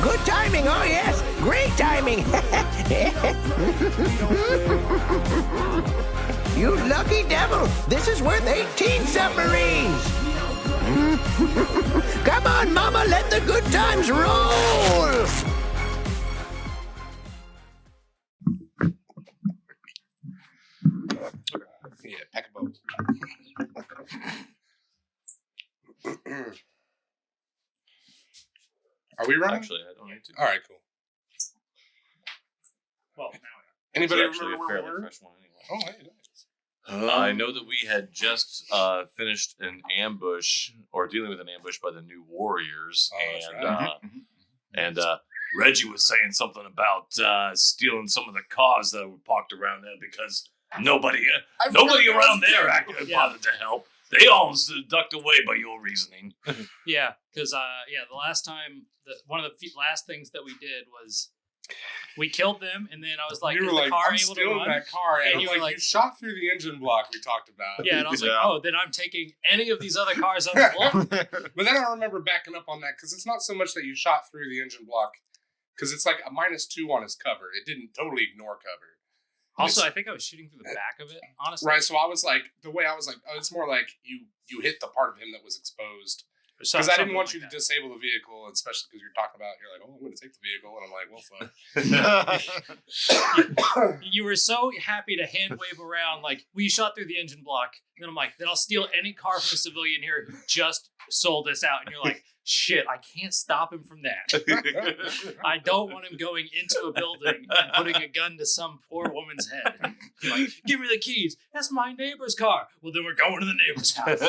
Good timing, oh yes. Great timing. You lucky devil. This is worth 18 submarines. Come on, Mama, let the good times roll. Yeah, pack a boat. Are we running? Actually, I don't need to. All right, cool. Well, now Anybody It's actually remember a where we fairly were? fresh one anyway. Oh, hey, nice. I know that we had just finished an ambush, or dealing with an ambush by the new warriors, and Reggie was saying something about stealing some of the cars that were parked around there because nobody around there bothered to help. They all ducked away by your reasoning. Yeah, because the last time, one of the last things that we did was we killed them, and then I was like, you "Is were the like, car I'm able to stealing run?" that car, and you I'm were like, you shot through the engine block we talked about. Yeah, and I was like, "Oh, then I'm taking any of these other cars on the block." But then I remember backing up on that because it's not so much that you shot through the engine block, because it's like a -2 on his cover. It didn't totally ignore cover. Also, I think I was shooting through the back of it, honestly. Right, so I was like, oh, it's more like you hit the part of him that was exposed. Because I didn't want you to disable the vehicle, especially because you're talking about, you're like, oh, I'm going to take the vehicle. And I'm like, well, fuck. You were so happy to hand wave around, like, we shot through the engine block. And then I'm like, then I'll steal any car from a civilian here who just sold this out. And you're like, shit, I can't stop him from that. I don't want him going into a building and putting a gun to some poor woman's head. You're like, give me the keys. That's my neighbor's car. Well, then we're going to the neighbor's house.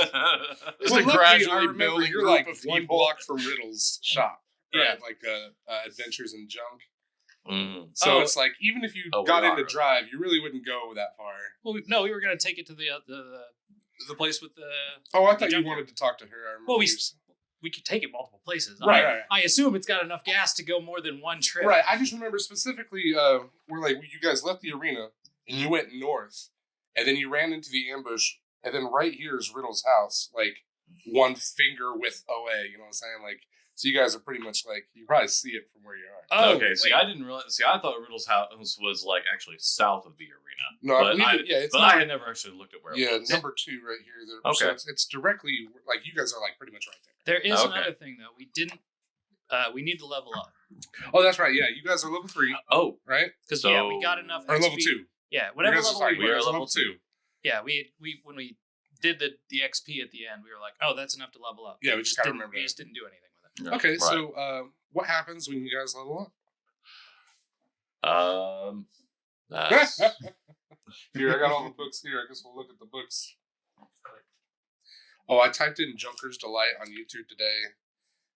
Just a gradually building group like of one block from Riddle's shop. Right? Yeah. Like Adventures in Junk. Mm. So it's like, even if you got into Drive, you really wouldn't go that far. Well, we were going to take it to the place with the... Oh, I thought you wanted to talk to her. I remember we could take it multiple places. Right. I assume it's got enough gas to go more than one trip. Right. I just remember specifically where you guys left the arena and you went north, and then you ran into the ambush, and then right here is Riddle's house, like one finger width away. You know what I'm saying? Like, so you guys are pretty much like, you probably see it from where you are. Oh, okay. See, I didn't realize. See, I thought Riddle's house was like actually south of the arena. No, I believe but I had never actually looked at where. Yeah, it was. number 2 right here. Okay. So it's directly, like, you guys are like pretty much right there. There is another thing though. We didn't. We need to level up. Oh, that's right. Yeah, you guys are level 3. Oh, right. Because we got enough. Or XP. level 2. Yeah, whatever level we are level 2. Yeah, we when we did the XP at the end, we were like, oh, that's enough to level up. Yeah, we just gotta remember. We just didn't do anything with it. Yeah, okay, right. so what happens when you guys level up? That's... Here, I got all the books here. I guess we'll look at the books. Oh, I typed in Junker's Delight on YouTube today,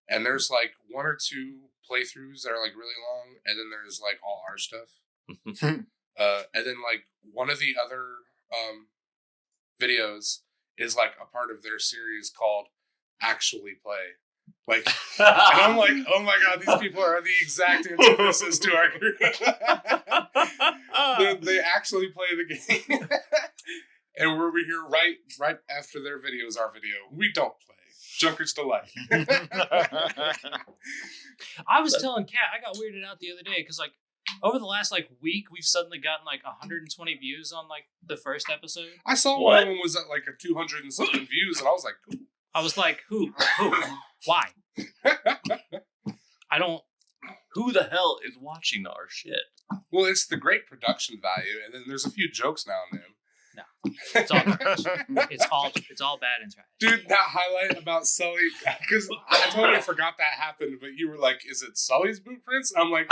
and there's like 1 or 2 playthroughs that are like really long, and then there's like all our stuff. And then like one of the other videos is like a part of their series called Actually Play. Like, and I'm like, oh my god, these people are the exact antithesis to our group. They actually play the game. And we're over here right after their video is our video. We don't play. Junker's Delight. I was telling Kat, I got weirded out the other day because like over the last like week, we've suddenly gotten like 120 views on like the first episode. I saw one of them was at like a 200 and something views, and I was like, cool. I was like, who, why? I don't. Who the hell is watching our shit? Well, it's the great production value, and then there's a few jokes now and then. No, it's all bad and trash. Dude, that highlight about Sully, because I totally forgot that happened, but you were like, is it Sully's boot prints? And I'm like,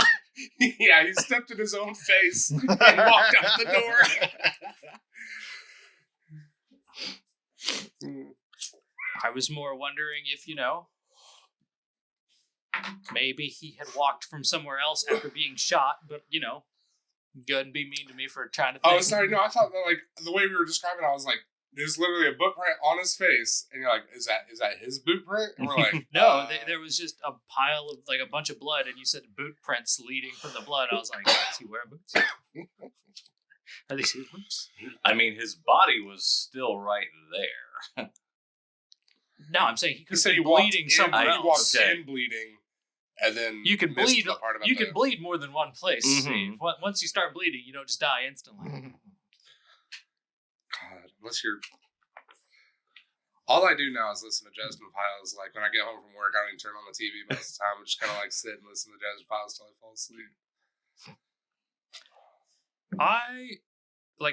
yeah, he stepped in his own face and walked out the door. I was more wondering if, maybe he had walked from somewhere else after being shot, but, go ahead and be mean to me for trying to think. Oh, sorry. No, I thought that, like, the way we were describing it, I was like, there's literally a boot print on his face, and you're like, is that his boot print? And we're like, no, there was just a pile of, like, a bunch of blood, and you said boot prints leading from the blood. I was like, does he wear boots? Are these his boots? I mean, his body was still right there. No, I'm saying he could be walked bleeding in, somewhere he else. walked in bleeding, and then You can missed bleed. the part about You can bleed more than one place. Mhm. Once you start bleeding, you don't just die instantly. God, unless you're. All I do now is listen to Jasmine Files. Like when I get home from work, I don't even turn on the TV most of the time. I just kind of like sit and listen to Jasmine Files till I fall asleep.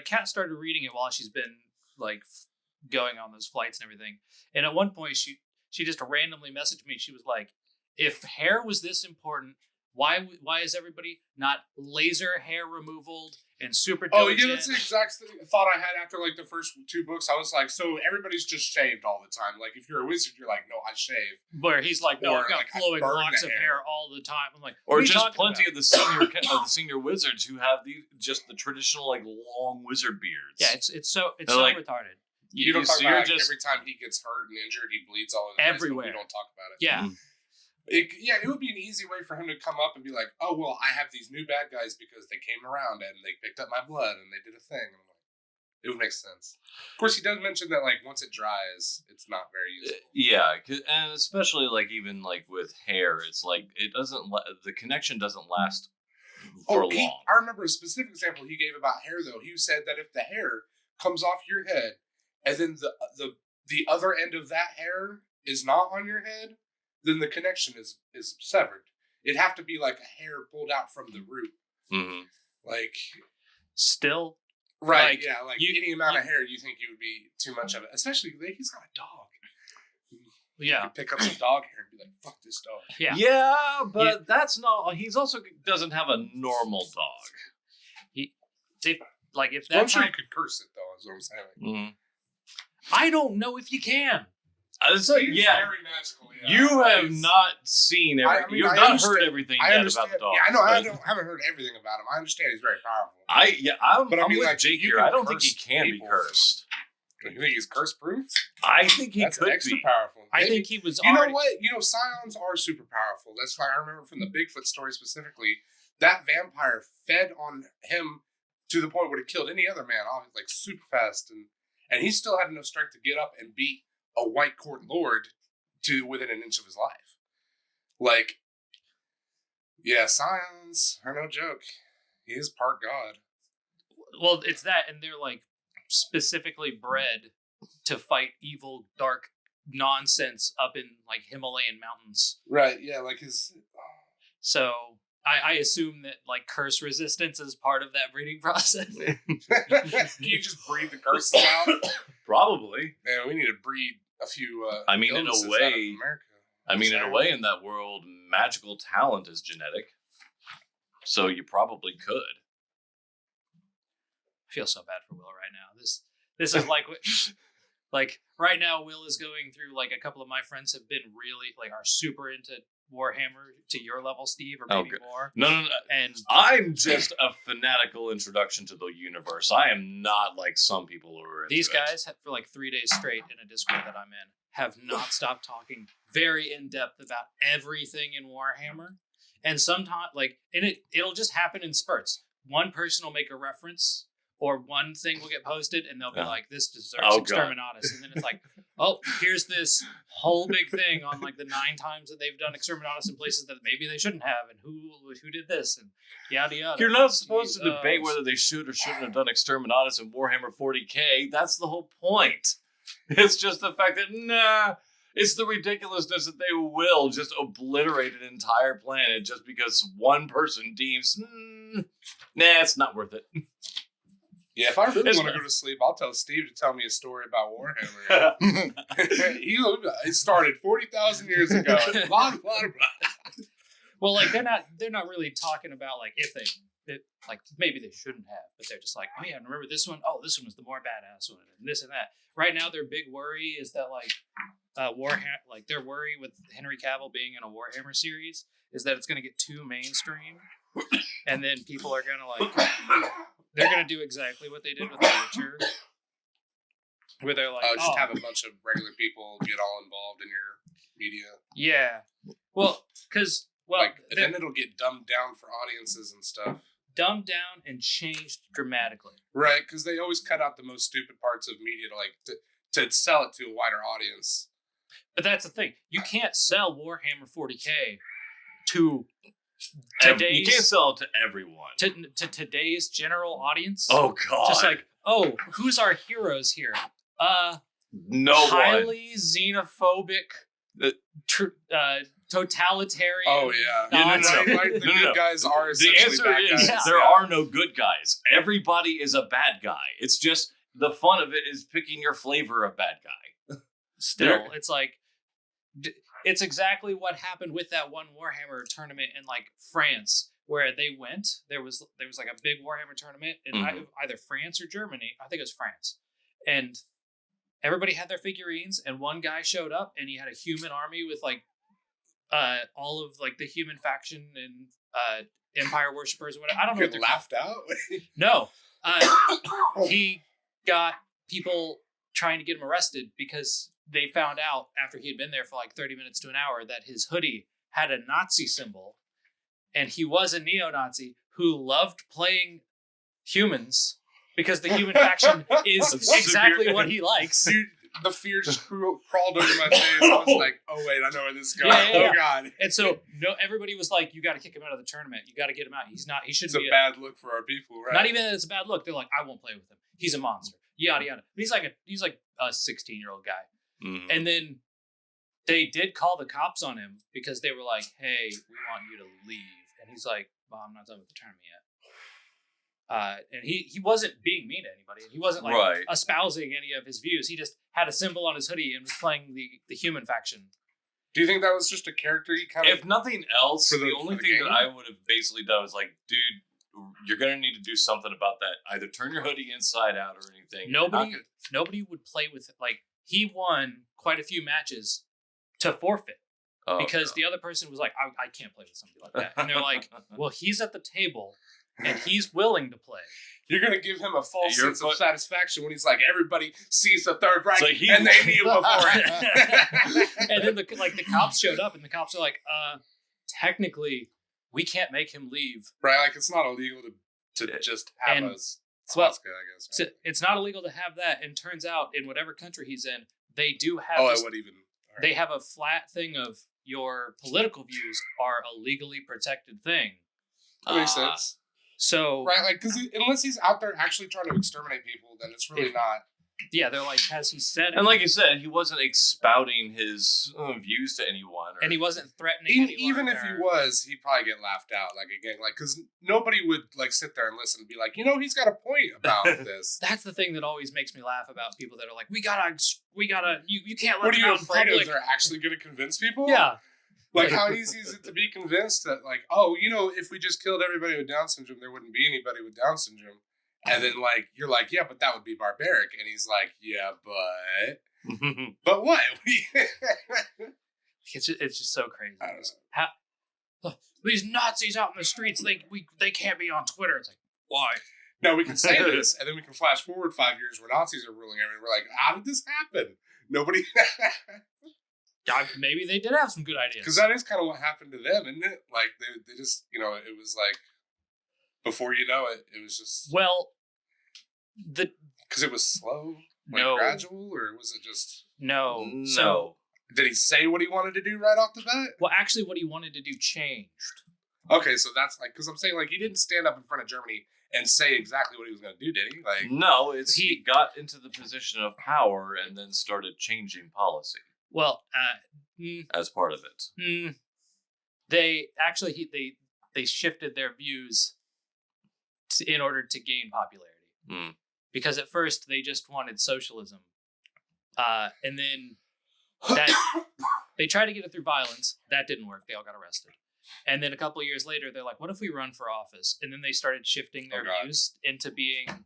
Kat started reading it while she's been like going on those flights and everything. And at one point, she just randomly messaged me. She was like, "If hair was this important, why is everybody not laser hair removal and super Oh diligent?" yeah, that's the exact thought I had after like the first 2 books. I was like, so everybody's just shaved all the time. Like if you're a wizard, you're like, no, I shave. Where he's like, "No, Or, I've got like, I flowing burn locks the of hair. hair all the time." I'm like, Or "What are you just talking plenty about?" of the senior wizards who have just the traditional like long wizard beards. Yeah, it's so like, retarded. You don't so talk you're about like, just every time he gets hurt and injured, he bleeds all over the place, but Everywhere. we don't talk about it. Yeah. It would be an easy way for him to come up and be like, oh, well, I have these new bad guys because they came around and they picked up my blood and they did a thing. And I'm like, it would make sense. Of course, he does mention that like once it dries, it's not very useful. Yeah, and especially like even like with hair, it's like it doesn't. The connection doesn't last for long. I remember a specific example he gave about hair, though. He said that if the hair comes off your head and then the other end of that hair is not on your head, then the connection is severed. It'd have to be like a hair pulled out from the root. Mm-hmm. Like, Still, right, like, yeah, like any amount of hair you think it would be too much of it. Especially, like, he's got a dog. You yeah, could pick up some dog hair and be like, fuck this dog. yeah. Yeah, but that's not. He's also doesn't have a normal dog. If Well, I'm that's sure how, you could curse it, though, is what I'm saying. Mm-hmm. I don't know if you can. He's yeah, very magical, yeah. you have not seen everything. You've not heard everything I yet understand. about the dog. Yeah, I know. Haven't heard everything about him. I understand he's very powerful. I'm But I mean, with like, Jake you here. can I don't think he curse can be people. cursed. You think he's curse proof? I think he That's could extra be. powerful. I Maybe. think he was. You know already, what? Scions are super powerful. That's why I remember from the Bigfoot story specifically. That vampire fed on him to the point where it killed any other man, like super fast, and he still had enough strength to get up and beat a white court lord to within an inch of his life. Like, yeah, scions are no joke. He is part god. Well, it's that, and they're like specifically bred to fight evil, dark nonsense up in like Himalayan mountains. Right? Yeah, like his. So I assume that like curse resistance is part of that breeding process. Can you just breathe the curses out? Probably. Man, we need to breed a few. I mean, in a illnesses way- out of America. I mean, in a way, in that world, magical talent is genetic. So you probably could. I feel so bad for Will right now. This is like right now Will is going through like a couple of my friends have been really like are super into Warhammer to your level, Steve, or maybe Okay. more. No. And I'm just a fanatical introduction to the universe. I am not like some people who are into these it. guys have, for like 3 days straight in a Discord that I'm in have not stopped talking very in depth about everything in Warhammer. And sometimes it'll just happen in spurts. One person will make a reference or one thing will get posted and they'll be like, this deserves Oh, God. Exterminatus. And then it's like, oh, here's this whole big thing on like the 9 times that they've done Exterminatus in places that maybe they shouldn't have, and who did this, and yada yada. You're not supposed to debate Jesus. whether they should or shouldn't have done Exterminatus in Warhammer 40k. That's the whole point. It's just the fact that, it's the ridiculousness that they will just obliterate an entire planet just because one person deems, it's not worth it. Yeah, if I really It's want to not- go to sleep, I'll tell Steve to tell me a story about Warhammer. It started 40,000 years ago. Blah, blah, blah. Well, like they're not really talking about like if they like maybe they shouldn't have, but they're just like, oh yeah, remember this one? Oh, this one was the more badass one, and this and that. Right now, their big worry is that like Warhammer, like their worry with Henry Cavill being in a Warhammer series is that it's going to get too mainstream, and then people are going to like they're going to do exactly what they did with The Witcher, where they're like, Just have a bunch of regular people get all involved in your media. yeah, well, because. Well, Like, and then it'll get dumbed down for audiences and stuff. Dumbed down and changed dramatically. Right, because they always cut out the most stupid parts of media to sell it to a wider audience. But that's the thing. You can't sell Warhammer 40k to You can't sell it to everyone. to today's general audience. Oh God! Just like, who's our heroes here? No highly xenophobic, totalitarian. Oh yeah. The good guys are essentially the answer bad is guys. there are no good guys. Everybody is a bad guy. It's just the fun of it is picking your flavor of bad guy. Still, it's like it's exactly what happened with that one Warhammer tournament in like France, where they went. There was like a big Warhammer tournament in either France or Germany. I think it was France, and everybody had their figurines, and one guy showed up, and he had a human army with like all of like the human faction and Empire worshippers or whatever. I don't know. Get laughed out. No, he got people trying to get him arrested because they found out after he had been there for like 30 minutes to an hour that his hoodie had a Nazi symbol, and he was a neo-Nazi who loved playing humans because the human faction is exactly what he likes. Dude, the fear just crawled over my face. I was like, oh wait, I know where this is going. Yeah. Oh God. And so everybody was like, you got to kick him out of the tournament. You got to get him out. He shouldn't be a bad look for our people, right? Not even that it's a bad look. They're like, I won't play with him. He's a monster. Yada yada. He's like a 16-year-old guy. Mm-hmm. And then they did call the cops on him because they were like, hey, we want you to leave. And he's like, well, I'm not done with the tournament yet. And he wasn't being mean to anybody. He wasn't like espousing any of his views. He just had a symbol on his hoodie and was playing the human faction. Do you think that was just a character he kind of... If nothing else, the only thing game? that I would have basically done was like, dude, you're going to need to do something about that. Either turn your hoodie inside out or anything. Nobody would play with it. Like, he won quite a few matches to forfeit because the other person was like, I can't play with somebody like that. And they're like, well, he's at the table and he's willing to play. You're going to give him a false sense of satisfaction when he's like, everybody sees the Third Reich like and they kneel before it. And then the cops showed up and the cops are like, technically, we can't make him leave. Right, like it's not illegal to just have a swastika, I guess. Right? So it's not illegal to have that. And turns out, in whatever country he's in, they do have they have a flat thing of your political views are a legally protected thing. That makes sense. So right, like because unless he's out there actually trying to exterminate people, then it's really not. Yeah, they're like, has he said? And like you said, he wasn't spouting his views to anyone, and he wasn't threatening anyone. Even if he was, he'd probably get laughed out. Like again, like because nobody would like sit there and listen and be like, he's got a point about this. That's the thing that always makes me laugh about people that are like, we gotta, you can't let. What are you afraid of? They're actually going to convince people? Yeah. Like, how easy is it to be convinced that, like, if we just killed everybody with Down syndrome, there wouldn't be anybody with Down syndrome? And then, like, you're like, yeah, but that would be barbaric. And he's like, yeah, but... but what? It's just so crazy. I don't know. These Nazis out in the streets, they can't be on Twitter. It's like, why? No, we can say this, and then we can flash forward 5 years where Nazis are ruling everything. We're like, how did this happen? Nobody... Maybe they did have some good ideas. Because that is kind of what happened to them, isn't it? Like, they just, it was like, before you know it, it was just... Well, because it was slow? Gradual? Or was it just... No. So, did he say what he wanted to do right off the bat? Well, actually, what he wanted to do changed. Okay, so that's like... Because I'm saying, like, he didn't stand up in front of Germany and say exactly what he was going to do, did he? Like, no, he got into the position of power and then started changing policy. Well, as part of it, they actually they shifted their views in order to gain popularity. Because at first they just wanted socialism, and then they tried to get it through violence. That didn't work. They all got arrested. And then a couple of years later, they're like, "What if we run for office?" And then they started shifting their views into being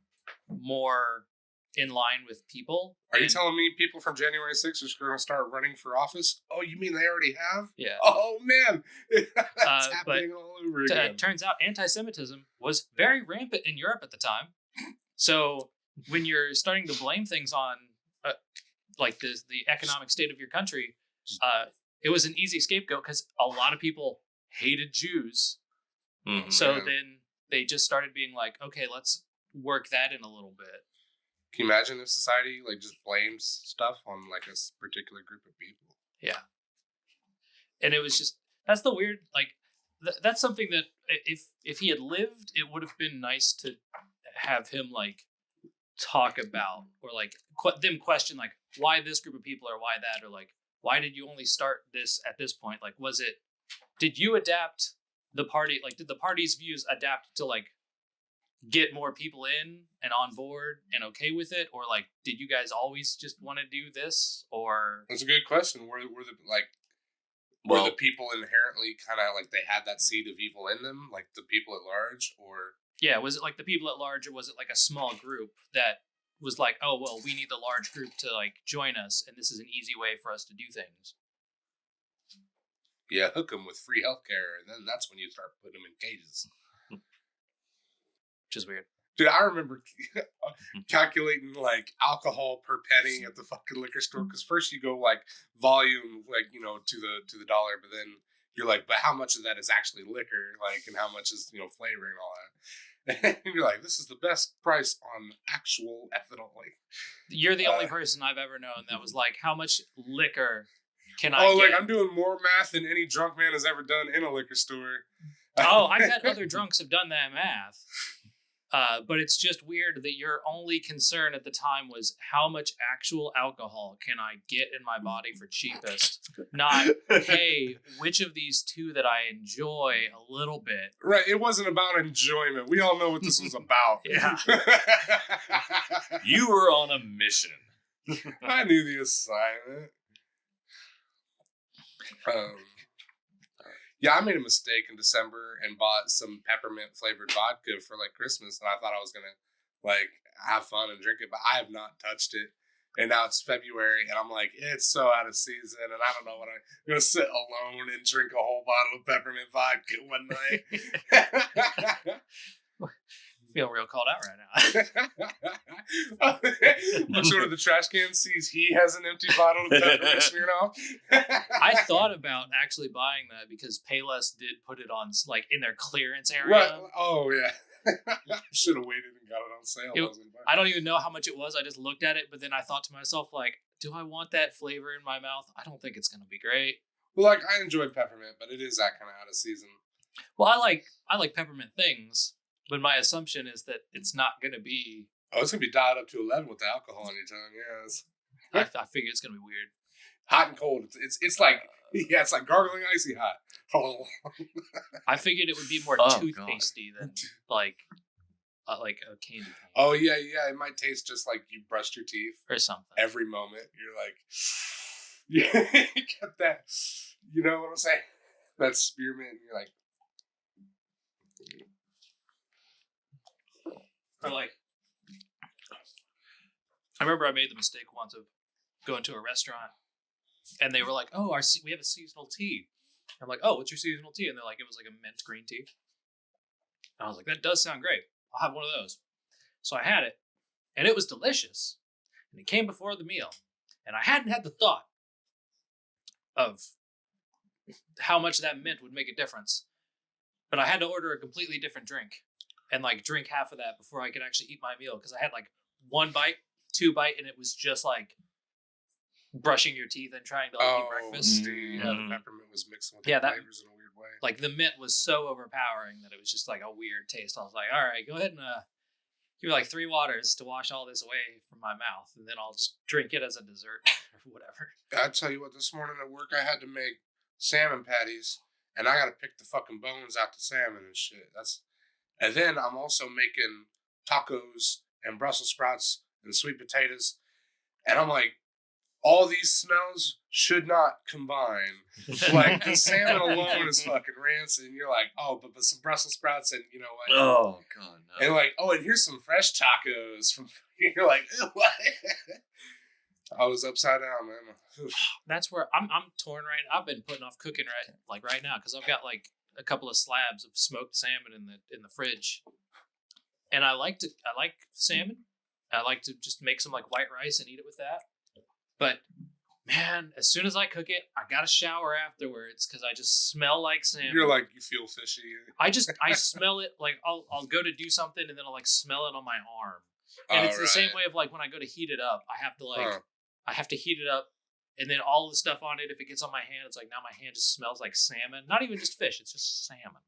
more in line with people. Are you telling me people from January 6th are going to start running for office? Oh, you mean they already have? Yeah. Oh, man. That's happening all over again. Turns out anti-Semitism was very rampant in Europe at the time. So when you're starting to blame things on like the economic state of your country, it was an easy scapegoat because a lot of people hated Jews. Mm-hmm. So then they just started being like, okay, let's work that in a little bit. Can you imagine if society like just blames stuff on like a particular group of people? Yeah. And it was just, that's the weird, like, that's something that if he had lived, it would have been nice to have him like talk about, or like them question like why this group of people or why that, or like why did you only start this at this point? Like, did you adapt the party? Like, did the party's views adapt to like get more people in and on board and okay with it, or like did you guys always just want to do this? Or That's a good question. Were the people inherently kind of like they had that seed of evil in them, like the people at large, or yeah, was it like the people at large, or was it like a small group that was like, oh well, we need the large group to like join us, and this is an easy way for us to do things? yeah, hook them with free healthcare, and then that's when you start putting them in cages. Which is weird. Dude, I remember calculating like alcohol per penny at the fucking liquor store, because first you go like volume, like to the dollar, but then you're like, but how much of that is actually liquor, like, and how much is flavor and all that. And you're like, this is the best price on actual ethanol. Like, You're the only person I've ever known that was like, how much liquor can I like get? I'm doing more math than any drunk man has ever done in a liquor store. Oh, I bet other drunks have done that math. But it's just weird that your only concern at the time was how much actual alcohol can I get in my body for cheapest, not, hey, which of these two that I enjoy a little bit. Right, it wasn't about enjoyment. We all know what this was about. Yeah. You were on a mission. I knew the assignment. Yeah, I made a mistake in December and bought some peppermint flavored vodka for like Christmas, and I thought I was gonna like have fun and drink it, but I have not touched it. And now it's February, and I'm like, it's so out of season, and I don't know what I'm gonna sit alone and drink a whole bottle of peppermint vodka one night. Feel real called out right now. Looks over the trash can, sees he has an empty bottle of peppermint Smirnoff. I thought about actually buying that because Payless did put it on like in their clearance area. Right. Oh yeah. I should have waited and got it on sale. I don't even know how much it was. I just looked at it, but then I thought to myself, like, do I want that flavor in my mouth? I don't think it's gonna be great. Well, like I enjoy peppermint, but it is that kind of out of season. Well, I like peppermint things, but my assumption is that it's not gonna be. Oh, it's gonna be dialed up to 11 with the alcohol on your tongue. Yeah, I figure it's gonna be weird. hot and cold. It's like it's like gargling icy hot. Oh. I figured it would be more toothpastey than like a candy cane. Oh yeah. It might taste just like you brushed your teeth Or something. every moment. You're like, yeah, you got that. You know what I'm saying? That spearmint. And you're like, Or like, I remember I made the mistake once of going to a restaurant, and they were like, "Oh, we have a seasonal tea." I'm like, "Oh, what's your seasonal tea?" And they're like, "It was like a mint green tea." And I was like, "That does sound great. I'll have one of those." So I had it, and it was delicious, and it came before the meal, and I hadn't had the thought of how much that mint would make a difference, but I had to order a completely different drink and like drink half of that before I could actually eat my meal, because I had like 1 bite, 2 bite, and it was just like brushing your teeth and trying to eat breakfast. Dude, yeah, the peppermint was mixed with Yeah, the that- flavors in a weird way. Like the mint was so overpowering that it was just like a weird taste. I was like, all right, go ahead and give me like 3 waters to wash all this away from my mouth, and then I'll just drink it as a dessert or whatever. I tell you what, this morning at work I had to make salmon patties, and I got to pick the fucking bones out the salmon and shit. And then I'm also making tacos and Brussels sprouts and sweet potatoes, and I'm like, all these smells should not combine. Like the salmon alone is fucking rancid, and you're like, oh, but some Brussels sprouts and you know what? Oh god, no. And like, oh, and here's some fresh tacos from. You're like, what? I was upside down, man. Oof. That's where I'm torn right now. I've been putting off cooking right now because I've got like a couple of slabs of smoked salmon in the fridge, and I like salmon. I like to just make some like white rice and eat it with that. But man, as soon as I cook it, I gotta shower afterwards because I just smell like salmon. You're like, you feel fishy. I smell it, like I'll go to do something and then I'll like smell it on my arm. And it's the same way of like when I go to heat it up, I have to heat it up, and then all the stuff on it, if it gets on my hand, it's like now my hand just smells like salmon. Not even just fish, it's just salmon.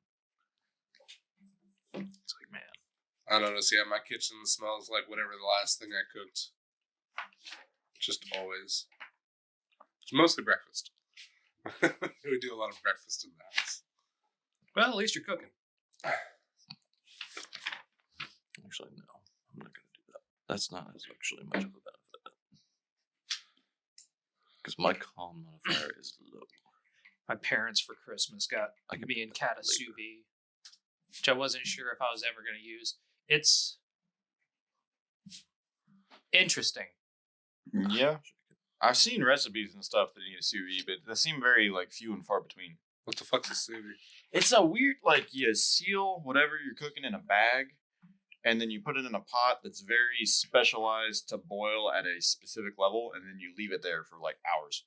I don't know. See, my kitchen smells like whatever the last thing I cooked. Just always. It's mostly breakfast. We do a lot of breakfast in the house. Well, at least you're cooking. Actually, no. I'm not going to do that. That's not as actually much of a benefit. Because my calm modifier is low. My parents for Christmas got me and Kat a sous vide, which I wasn't sure if I was ever going to use. It's interesting. Yeah. I've seen recipes and stuff that need a sous vide, but they seem very like few and far between. What the fuck's a sous vide? It's a weird, like, you seal whatever you're cooking in a bag, and then you put it in a pot that's very specialized to boil at a specific level, and then you leave it there for like hours.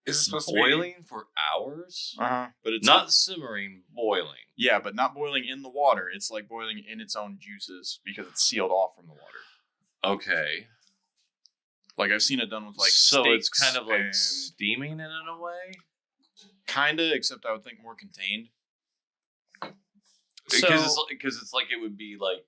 Is it supposed to Boiling for hours? But it's Not simmering, boiling. Yeah, but not boiling in the water. It's like boiling in its own juices because it's sealed off from the water. Okay. Like I've seen it done with like so it's steaks kind of like and steaming it in a way? kinda, except I would think more contained. Because it's like it would be like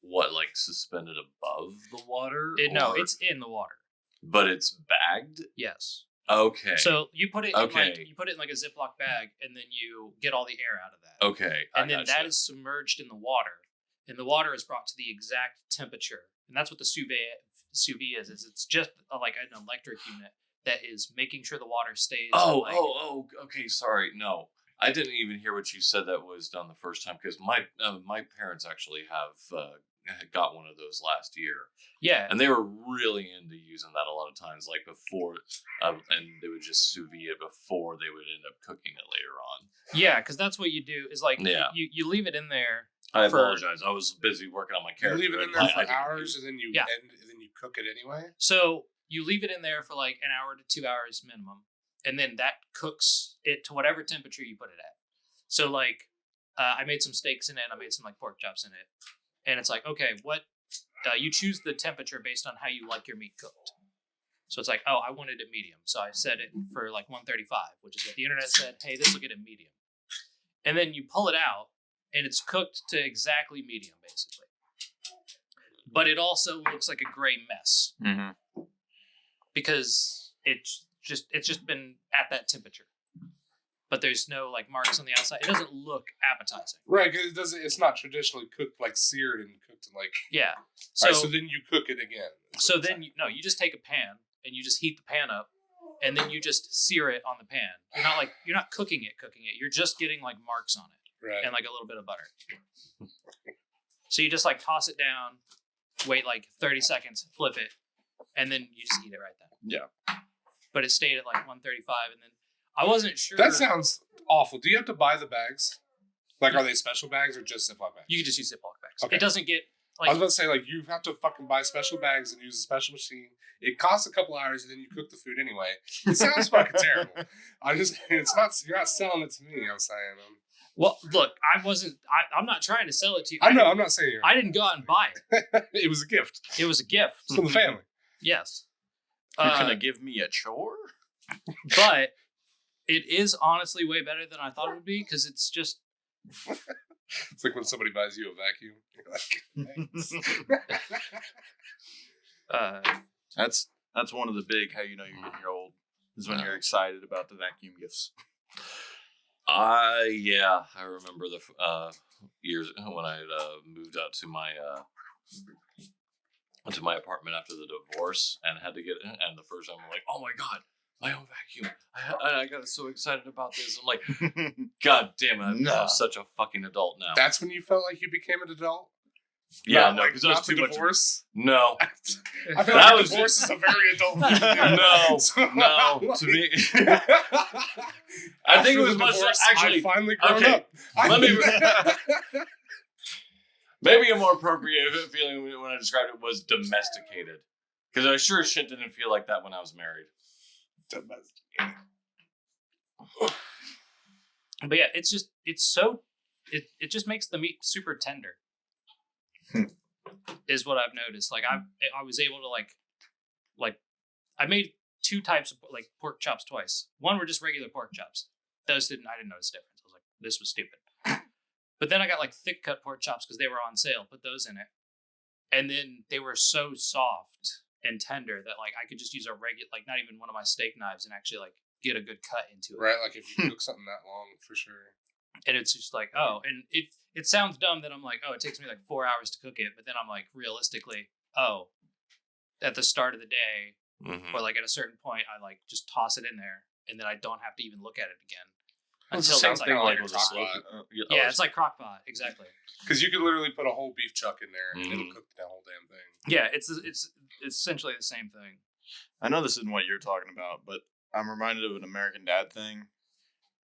like suspended above the water? No, or- it's in the water. but it's bagged? Yes. Okay. So you put it Okay. in like a Ziploc bag, and then you get all the air out of that. Okay. And then that is submerged in the water, and the water is brought to the exact temperature, and that's what the sous vide is. It's just like an electric unit that is making sure the water stays. Okay. Sorry. No, I didn't even hear what you said that was done the first time because my parents actually have got one of those last year. Yeah. And they were really into using that a lot of times, like before, and they would just sous vide it before they would end up cooking it later on. Yeah, because that's what you do is like you leave it in there. I apologize. I was busy working on my You character. leave it in there for hours and then you cook it anyway? So you leave it in there for like an hour to 2 hours minimum, and then that cooks it to whatever temperature you put it at. So like I made some steaks in it. I made some like pork chops in it. And it's like, okay, what you choose the temperature based on how you like your meat cooked. So it's like, oh, I wanted it medium. So I set it for like 135, which is what the internet said, hey, this will get it medium. And then you pull it out and it's cooked to exactly medium, basically. But it also looks like a gray mess because it's just been at that temperature. But there's no like marks on the outside. It doesn't look appetizing. Right, because it doesn't. It's not traditionally cooked like seared and cooked in like. Yeah. So, all right, so then you cook it again. So then you just take a pan and you just heat the pan up, and then you just sear it on the pan. You're not cooking it. You're just getting like marks on it, right, and like a little bit of butter. So you just like toss it down, wait like 30 seconds, flip it, and then you just eat it right then. Yeah. But it stayed at like 135, and then. I wasn't sure. That sounds awful. Do you have to buy the bags? Like, are they special bags or just Ziploc bags? You can just use Ziploc bags. Okay. It doesn't get like. I was about to say, like, you have to fucking buy special bags and use a special machine. It costs a couple hours and then you cook the food anyway. It sounds fucking terrible. You're not selling it to me, I'm saying. Well, look, I'm not trying to sell it to you. I know, I'm not saying I didn't go out and buy it. It was a gift. It was a gift. From the family. Yes. You're going to give me a chore? But it is honestly way better than I thought it would be because it's just. It's like when somebody buys you a vacuum. You're like, that's one of the big how you know you're getting old is when you're excited about the vacuum gifts. I remember the years when I moved out to my apartment after the divorce and had to get it. And the first time I'm like, oh my god, my own vacuum! I got so excited about this. I'm like, god damn it, I'm such a fucking adult now. That's when you felt like you became an adult. Yeah, no, because that was too much. Divorce. No, I feel like divorce is a very adult thing to do. No, to me. I think it was much actually. I finally grown up. Let me. Maybe a more appropriate feeling when I described it was domesticated, because I sure shit didn't feel like that when I was married. Domesticated. But yeah, it just makes the meat super tender. Is what I've noticed. Like I was able to like I made 2 types of like pork chops twice. One were just regular pork chops. I didn't notice the difference. I was like, this was stupid. But then I got like thick cut pork chops because they were on sale. Put those in it, and then they were so soft and tender that like I could just use a regular, like not even one of my steak knives, and actually like get a good cut into it. Right, like if you cook something that long, for sure. And it's just like, oh, and it sounds dumb that I'm like, oh, it takes me like 4 hours to cook it, but then I'm like, realistically, oh, at the start of the day or like at a certain point, I like just toss it in there, and then I don't have to even look at it again. It's the Until same it's thing like, like with the slow cooker. yeah, it's like crockpot, exactly. Because you could literally put a whole beef chuck in there and it'll cook the whole damn thing. Yeah, it's essentially the same thing. I know this isn't what you're talking about, but I'm reminded of an American Dad thing.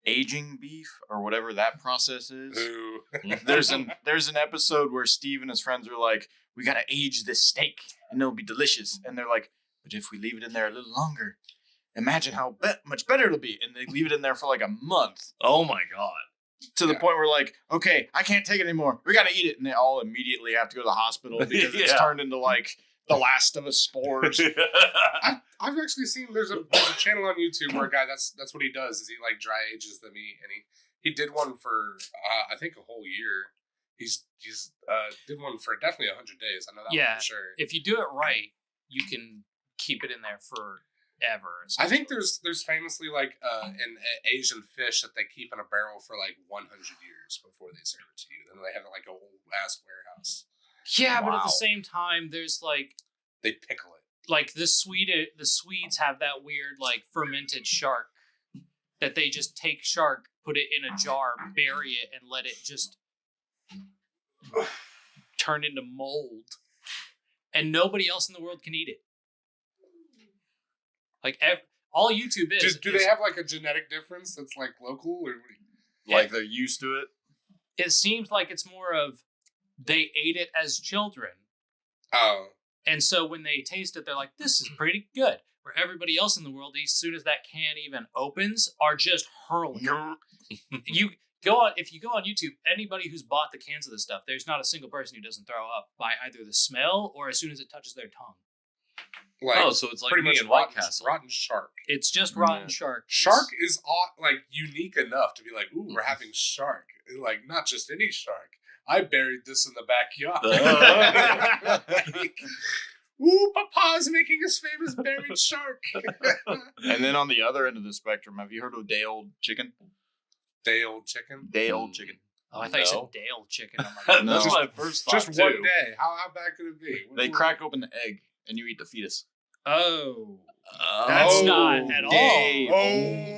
Aging beef or whatever that process is. Ooh. There's an episode where Steve and his friends are like, we gotta age this steak and it'll be delicious. And they're like, but if we leave it in there a little longer, imagine how much better it'll be. And they leave it in there for like a month. Oh my god. To the point where like, okay, I can't take it anymore. We gotta eat it. And they all immediately have to go to the hospital because it's turned into like the Last of Us spores. I've actually seen there's a channel on YouTube where a guy that's what he does is he like dry ages the meat, and he did one for I think a whole year. He's did one for definitely 100 days. I know that one for sure. If you do it right, you can keep it in there forever. I think there's famously like an Asian fish that they keep in a barrel for like 100 years before they serve it to you. Then they have like a whole ass warehouse. Yeah, but at the same time, there's like they pickle it. Like the Swedes have that weird like fermented shark that they just take shark, put it in a jar, bury it, and let it just turn into mold, and nobody else in the world can eat it. Like all YouTube is. Do they have like a genetic difference that's like local, or like they're used to it? It seems like it's more of they ate it as children. Oh. And so when they taste it, they're like, this is pretty good. Where everybody else in the world, as soon as that can even opens, are just hurling. If you go on YouTube, anybody who's bought the cans of this stuff, there's not a single person who doesn't throw up by either the smell or as soon as it touches their tongue. Like, so it's like pretty me much and White Castle. Rotten shark. It's just rotten shark. Shark is like unique enough to be like, ooh, we're having shark. Like not just any shark. I buried this in the backyard. Like, ooh, Papa's making his famous buried shark. And then on the other end of the spectrum, have you heard of day-old chicken? Day-old chicken? Day-old chicken. Oh, I thought you said Dale chicken. I'm like, No. That's my first thought Just too. one day. How bad could it be? They crack open the egg and you eat the fetus. oh, that's not at all.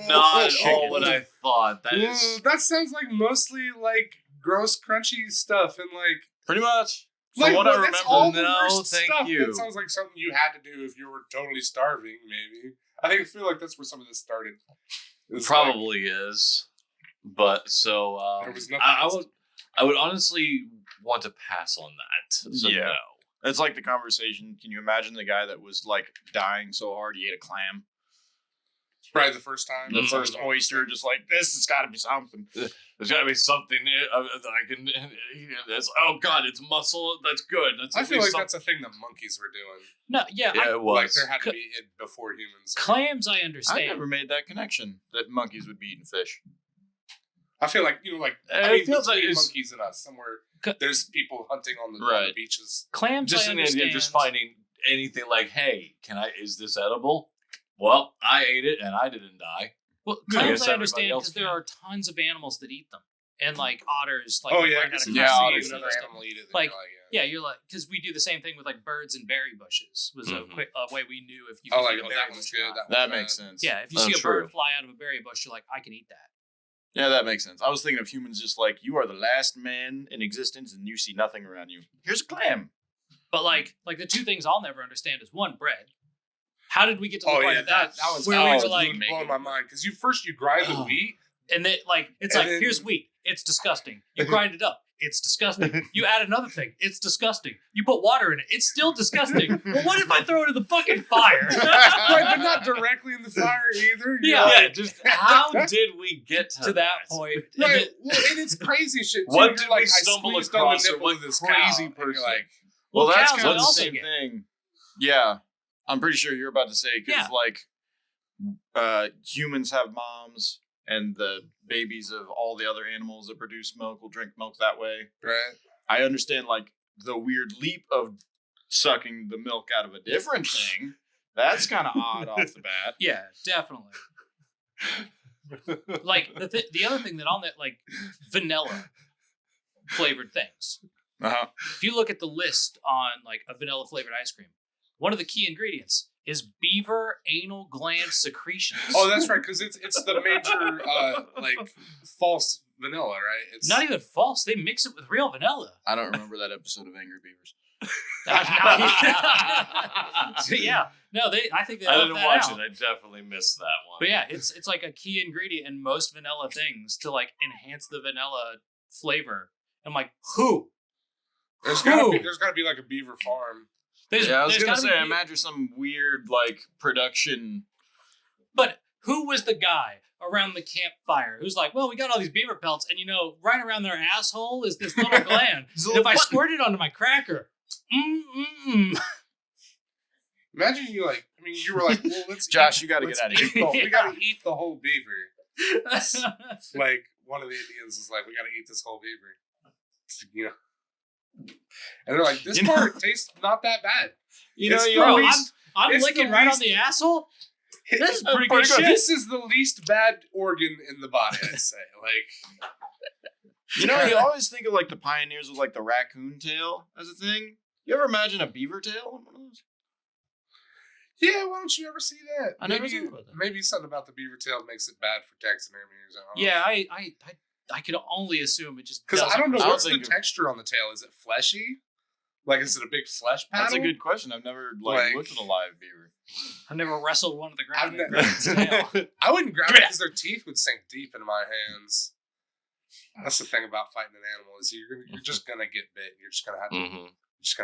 Not chicken. all what I thought. That is. That sounds like mostly like gross, crunchy stuff and like. Pretty much. From what I that's all remember, the no, worst thank stuff. you. That sounds like something you had to do if you were totally starving. Maybe I feel like that's where some of this started. It's Probably is, but so there was nothing I would honestly want to pass on that. So Yeah. no. It's like the conversation. Can you imagine the guy that was like dying so hard he ate a clam? Probably the first time. The first oyster, just like, this has got to be something. There's got to be something that I can. Oh God, it's muscle. That's good. That's I at feel least like that's a thing that monkeys were doing. No, yeah, Yeah, it was. Like there had to be it before humans. clams I I understand. never made that connection that monkeys would be eating fish. I feel like It feels like between it's- monkeys and us, somewhere there's people hunting on the Right. beaches. Clams just I an idea understand. of just finding anything like, hey, is this edible? Well, I ate it and I didn't die. Well, Yeah, I clams guess I everybody understand else because there can. are tons of animals that eat them, and like otters. Like Oh right yeah, out I guess of if yeah, you California see otters and another stuff. animal eat it. Like, Then Yeah, you're like, because we do the same thing with like birds and berry bushes. Was Mhm. a quick way we knew if you Oh, could like eat a oh, berry that one's bush or good. not. That one's makes bad. sense. Yeah, if you Oh, see a true. bird fly out of a berry bush, you're like, I can eat that. Yeah, that makes sense. I was thinking of humans just like, you are the last man in existence and you see nothing around you. Here's a clam. But like the two things I'll never understand is one, bread. How did we get to the Oh point yeah, of that was where that we was were like, blowing my mind because you grind the wheat. and then like it's And like then- here's wheat, it's disgusting. You grind it up, it's disgusting. You add another thing, it's disgusting. You put water in it, it's still disgusting. Well, what if I throw it in the fucking fire? Right, but not directly in the fire either. you Yeah. know? Yeah, just how did we get to that point. And Right, then- well, and it's crazy shit. Too. What You're did like, we stumble I squeezed on the across, or nipple what of this crazy cow, and person? you're like, Well, that's cows kind of would the also same get- thing. Yeah. I'm pretty sure you're about to say, because Yeah. like humans have moms and the babies of all the other animals that produce milk will drink milk that way. Right. I understand like the weird leap of sucking the milk out of a different thing. That's kind of odd off the bat. Yeah, definitely. Like the other thing that on that, like vanilla flavored things. Uh-huh. If you look at the list on like a vanilla flavored ice cream, one of the key ingredients is beaver anal gland secretions. Oh, that's right, because it's the major like false vanilla, right? It's Not even false. They mix it with real vanilla. I don't remember that episode of Angry Beavers. So yeah, no, I think they I left didn't that watch out. it. I definitely missed that one. But yeah, it's like a key ingredient in most vanilla things to like enhance the vanilla flavor. I'm like, who? There's gotta be like a beaver farm. Yeah, I was there's gonna gotta say, be- I imagine some weird like production. But who was the guy around the campfire who's like, well, we got all these beaver pelts, and right around their asshole is this little gland. And if I squirt it onto my cracker, Imagine you were like, well, let's Josh, eat, you got to let's get out of eat here. We gotta eat the whole beaver. Like one of the Indians is like, we gotta eat this whole beaver. And they're like, this part tastes not that bad. It's you the always- least- I'm it's licking the right on least- the asshole. This is pretty pretty good good. shit. This is the least bad organ in the body, I'd say. Like, you always think of like the pioneers with like the raccoon tail as a thing. You ever imagine a beaver tail on one of those? yeah, why don't you ever see that? I never thought about that. Maybe something about the beaver tail makes it bad for taxidermy or something. Yeah, I can only assume it just Because I don't know I what's don't the think- texture on the tail. Is it fleshy? Like, is it a big flesh paddle? That's a good question. I've never Like- looked at a live beaver. I've never wrestled one to the ground. I've and never- grabbed its tail. I wouldn't grab it because their teeth would sink deep into my hands. That's the thing about fighting an animal is you're just gonna get bit. You're just gonna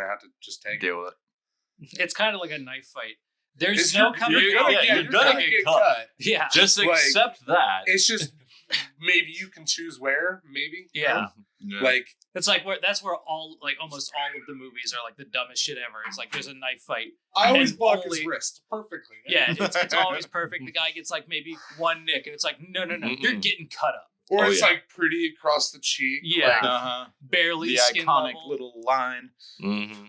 have to just take it. Deal with it. It's kind of like a knife fight. There's It's no your- coming you're back. gonna- you're gonna get cut. Yeah. Just Like- accept that. It's just maybe you can choose where. Maybe. Yeah. Like It's like that's where almost all of the movies are like the dumbest shit ever. It's like there's a knife fight. I always And block his only- wrist perfectly. Yeah, it's always perfect. The guy gets like maybe one nick, and it's like no, you're getting cut up. Or Oh, it's yeah. like pretty across the cheek. Yeah. Like, Uh-huh. Barely The skin iconic level. little line. Mm-hmm.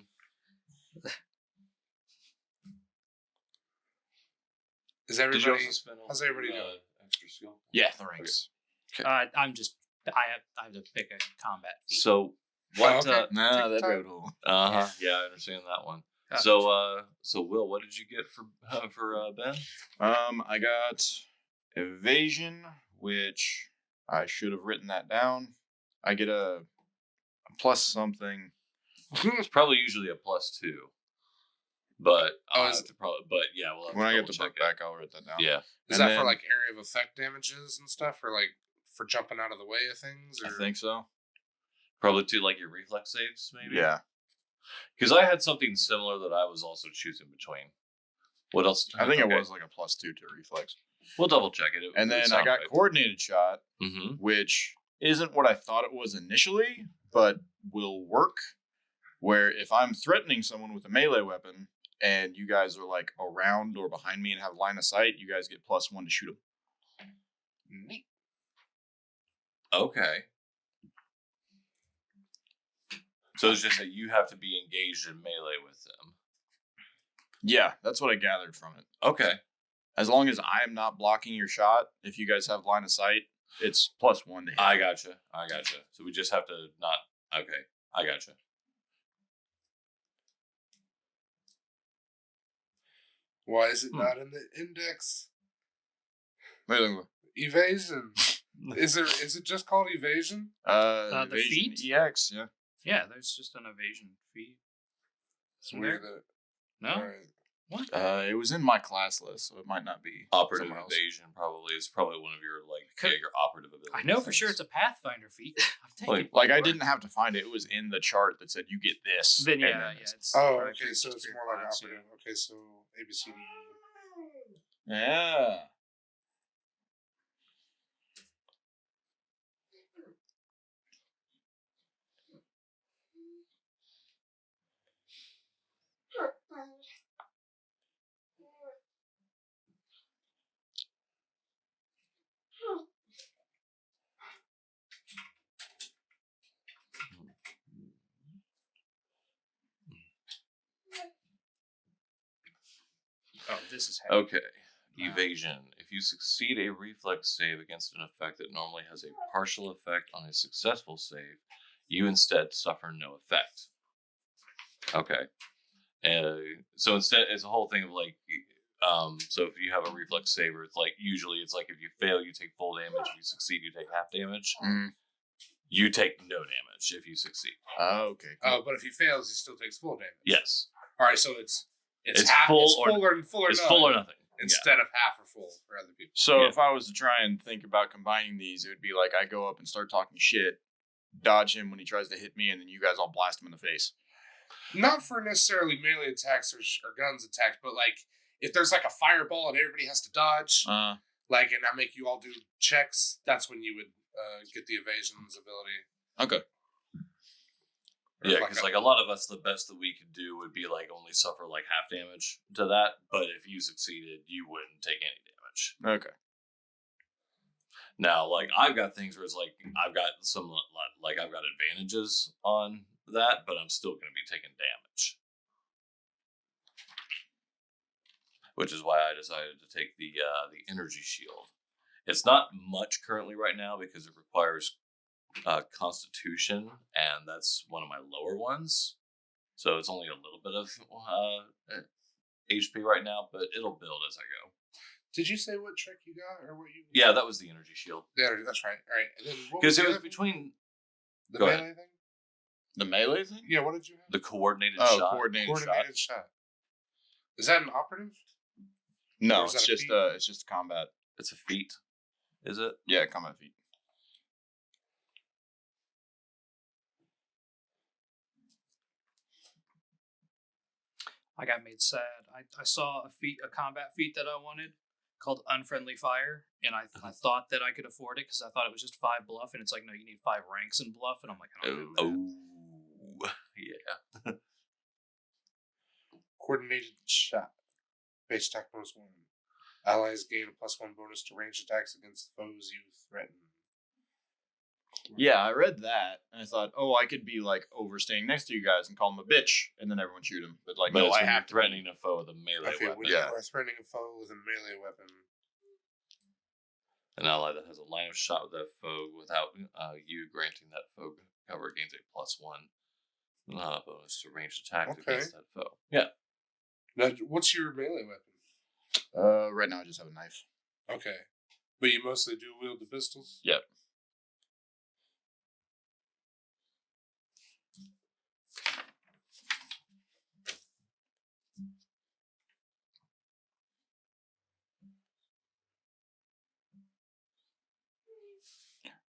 is everybody? How's everybody doing? Extra skill. Yeah, the rings. I'm just I have to pick a combat feat. So what? okay. Nah, Take that time. road hole. Uh-huh. Yeah, I understand that one. Uh, So Will, what did you get for Ben? I got evasion, which I should have written that down. I get a plus something. It's probably usually a +2, but Oh, is it- but yeah, we'll have When to I get the double book check back, I'll write that down. it. Yeah, Is And that then- for like area of effect damages and stuff, or like for jumping out of the way of things? Or? I think so. probably to like your reflex saves, maybe. Yeah. because I had something similar that I was also choosing between. What else? I think it was like a +2 to reflex. We'll double check it. And then I got coordinated shot, Mm-hmm. which isn't what I thought it was initially, but will work. Where if I'm threatening someone with a melee weapon and you guys are like around or behind me and have line of sight, you guys get +1 to shoot them. Neat. Okay. So it's just that you have to be engaged in melee with them. Yeah, that's what I gathered from it. Okay. As long as I am not blocking your shot, if you guys have line of sight, it's +1 to hit. I gotcha. So we just have to not. Okay. I gotcha. Why is it not in the index? Wait, Evasion. Is it just called evasion? The evasion feat? EX, yeah. Yeah, there's just an evasion feat. It's weird that. No? Alright. What? It was in my class list, so it might not be Operative somewhere else. evasion probably is probably one of your your operative abilities. I know for sure it's a Pathfinder feat. I've taken Wait, it Like I before. didn't have to find it; it was in the chart that said you get this. Then and yeah, then yeah. it's- It's Oh, or okay, so just it's your more like class, yeah. operative. Okay, so ABCD. Yeah. this is heavy. Okay. Evasion. If you succeed a reflex save against an effect that normally has a partial effect on a successful save, you instead suffer no effect. Okay. So instead, it's a whole thing of like, so if you have a reflex saver, it's like usually it's like if you fail, you take full damage. If you succeed, you take half damage. Mm. You take no damage if you succeed. Oh, okay. Oh, but if he fails, he still takes full damage. Yes. All right, so it's Half, full, it's full or nothing. instead of half or full for other people. So Yeah. if I was to try and think about combining these, it would be like I go up and start talking shit, dodge him when he tries to hit me, and then you guys all blast him in the face. Not for necessarily melee attacks or guns attacks, but like if there's like a fireball and everybody has to dodge, like, and I make you all do checks, that's when you would get the evasion's ability. Okay. Or Yeah, if because like a lot of us, the best that we could do would be like only suffer like half damage to that. But if you succeeded, you wouldn't take any damage. Okay. Now, like I've got things where it's like I've got some like I've got advantages on that, but I'm still going to be taking damage. Which is why I decided to take the energy shield. It's not much currently right now because it requires Constitution, and that's one of my lower ones. So it's only a little bit of HP right now, but it'll build as I go. Did you say what trick you got or what you? Yeah, that was the energy shield. Yeah, that's right. All right, and then Because it was the other between the go melee ahead. thing. The melee thing? Yeah, what did you have? the coordinated Oh, shot. Coordinated shot. Is that an operative? No, Or is it's that a just feat? it's just combat. It's a feat, is it? Yeah, combat feat. I got made sad. I saw a combat feat that I wanted called Unfriendly Fire, and I thought that I could afford it because I thought it was just 5 bluff, and it's like, no, you need 5 ranks in bluff, and I'm like, I don't have that. Oh, yeah. Coordinated shot. Base attack bonus 1. Allies gain a +1 bonus to ranged attacks against foes you threaten. Yeah, I read that and I thought, oh, I could be like overstaying next to you guys and call him a bitch, and then everyone shoot him. But like, But no, it's I when have you're to threatening a foe with a melee Okay, weapon. when you are threatening a foe with a melee weapon. An ally that has a line of shot with that foe without you granting that foe cover gains a +1 bonus to ranged attack Okay. against that foe. Yeah. Now, what's your melee weapon? Right now I just have a knife. Okay, but you mostly do wield the pistols. Yep.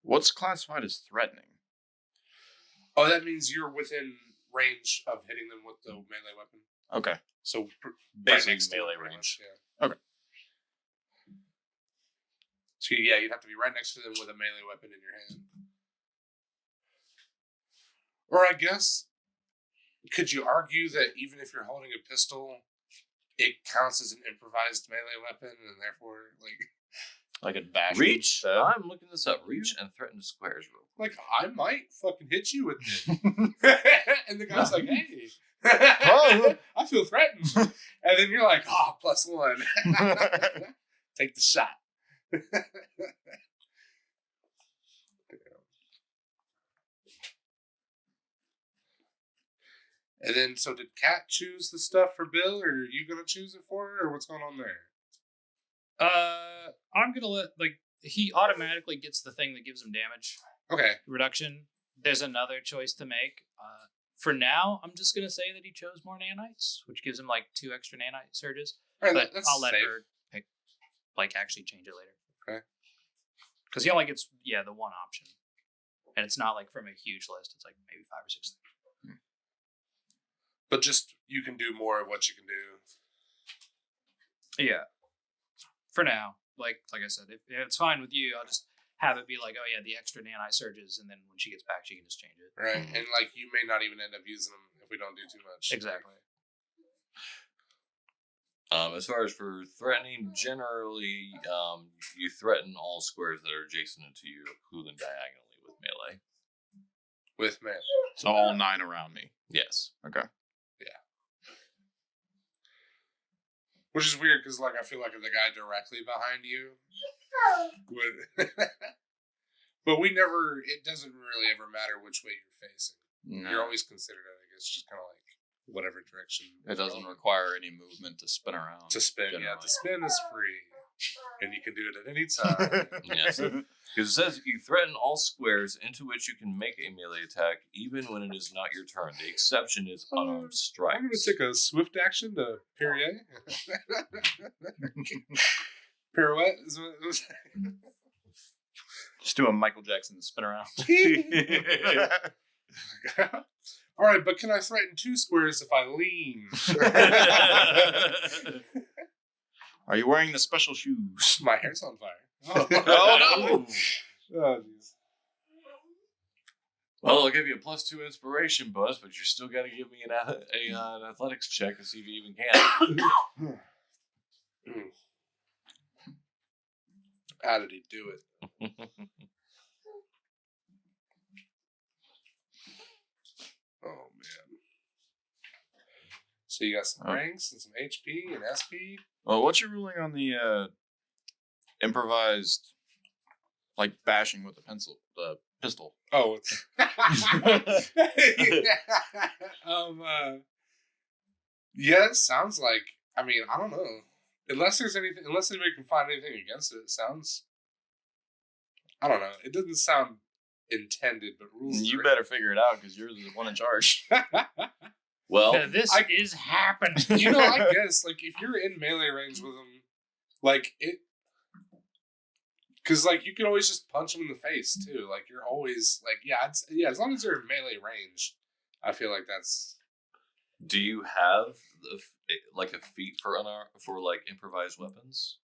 What's classified as threatening? Oh, that means you're within range of hitting them with the melee weapon. Okay. So Basically next to melee them, pretty range. much, yeah. Okay. So yeah, you'd have to be right next to them with a melee weapon in your hand. Or I guess, could you argue that even if you're holding a pistol, it counts as an improvised melee weapon, and therefore, Like a bash. Reach. instead? I'm looking this up. Reach and threaten squares real quick. I might fucking hit you with it. And the guy's like, hey, Oh. I feel threatened. And then you're like, oh, +1. Take the shot. And then, so did Kat choose the stuff for Bill, or are you gonna choose it for her, or what's going on there? I'm gonna let he automatically gets the thing that gives him damage Okay, reduction. There's another choice to make. For now, I'm just gonna say that he chose more nanites, which gives him 2 extra nanite surges. all right, But that's I'll let safe. her pick, actually change it later. Okay. Because he only gets the one option, and it's not from a huge list. It's maybe 5 or 6 things. But just you can do more of what you can do. Yeah. For now, like I said, if it's fine with you, I'll just have it be oh yeah, the extra nanite surges, and then when she gets back, she can just change it. Right, and you may not even end up using them if we don't do too much. Exactly. As far as for threatening, generally, you threaten all squares that are adjacent to you, including diagonally with melee. With melee. So all 9 around me. Yes. Okay. Which is weird because, like, I feel like the guy directly behind you would. But it doesn't really ever matter which way you're facing. No. You're always considered, I think it's just kind of like whatever direction. It doesn't require any movement to spin around. To spin, generally. yeah. To spin is free. And you can do it at any time. Yes. Because it says you threaten all squares into which you can make a melee attack, even when it is not your turn. The exception is unarmed strikes. I'm going to take a swift action to Perrier. Pirouette is what it was. Just do a Michael Jackson spin around. All right, but can I threaten 2 squares if I lean? Are you wearing the special shoes? My hair's on fire. Oh, Oh, no. Oh, jeez. Well, I'll give you a +2 inspiration bonus, but you're still got to give me an athletics check to see if you even can. How did he do it? Oh, man. So you got some ranks and some HP and SP? Well, what's your ruling on the improvised, like, bashing with the pistol? Oh, it's yeah, it sounds like, I mean, I don't know. Unless anybody can find anything against it, it sounds, I don't know. It doesn't sound intended, but rules. You better figure it out because you're the one in charge. Well, Yeah, this is happening. You know, I guess, like, if you're in melee range with them, like, because, like, you can always just punch them in the face, too. Like, you're always, like, yeah, as long as you're in melee range, I feel like that's... do you have like a feat for like improvised weapons?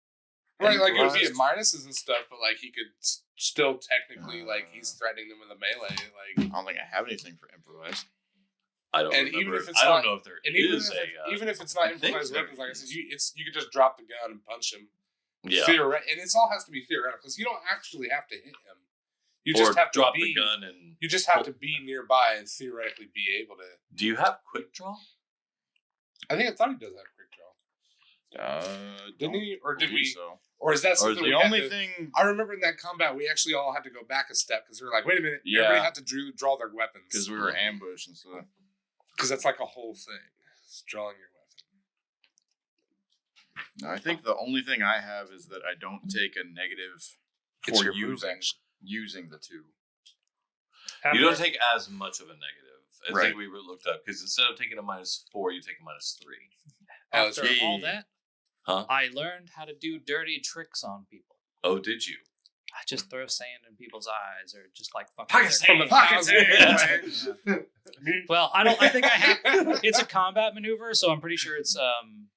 Right, like, it would be at Improvised? minuses and stuff, but, like, he could still technically, like, he's threatening them with a melee, like... I don't think I have anything for improvised. I don't And remember. even if it's I don't not- know if there And is even if it's not I think improvised there weapons, like I said, is. you could just drop the gun and punch him. yeah, And it all has to be theoretical, because you don't actually have to hit him. You or just have drop to be, the gun and. You just have to be nearby and theoretically be able to. Do you have quick draw? I thought he does have quick draw. Didn't he? Or did we? So. Or is that Or is something it we The had only to- thing, I remember in that combat we actually all had to go back a step because we were like, wait a minute, Yeah. everybody had to draw their weapons because we were ambushed and stuff. because that's like a whole thing. It's drawing your weapon. No, I think the only thing I have is that I don't take a negative It's for your move using the 2. You don't take as much of a negative. I Right. think we looked up because instead of taking a -4, you take a -3. After yeah. all that, Huh? I learned how to do dirty tricks on people. Oh, did you? I just throw sand in people's eyes, or just like fucking Pocket their- sand. From the Pocket sand. Well, I think I have. It's a combat maneuver, so I'm pretty sure it's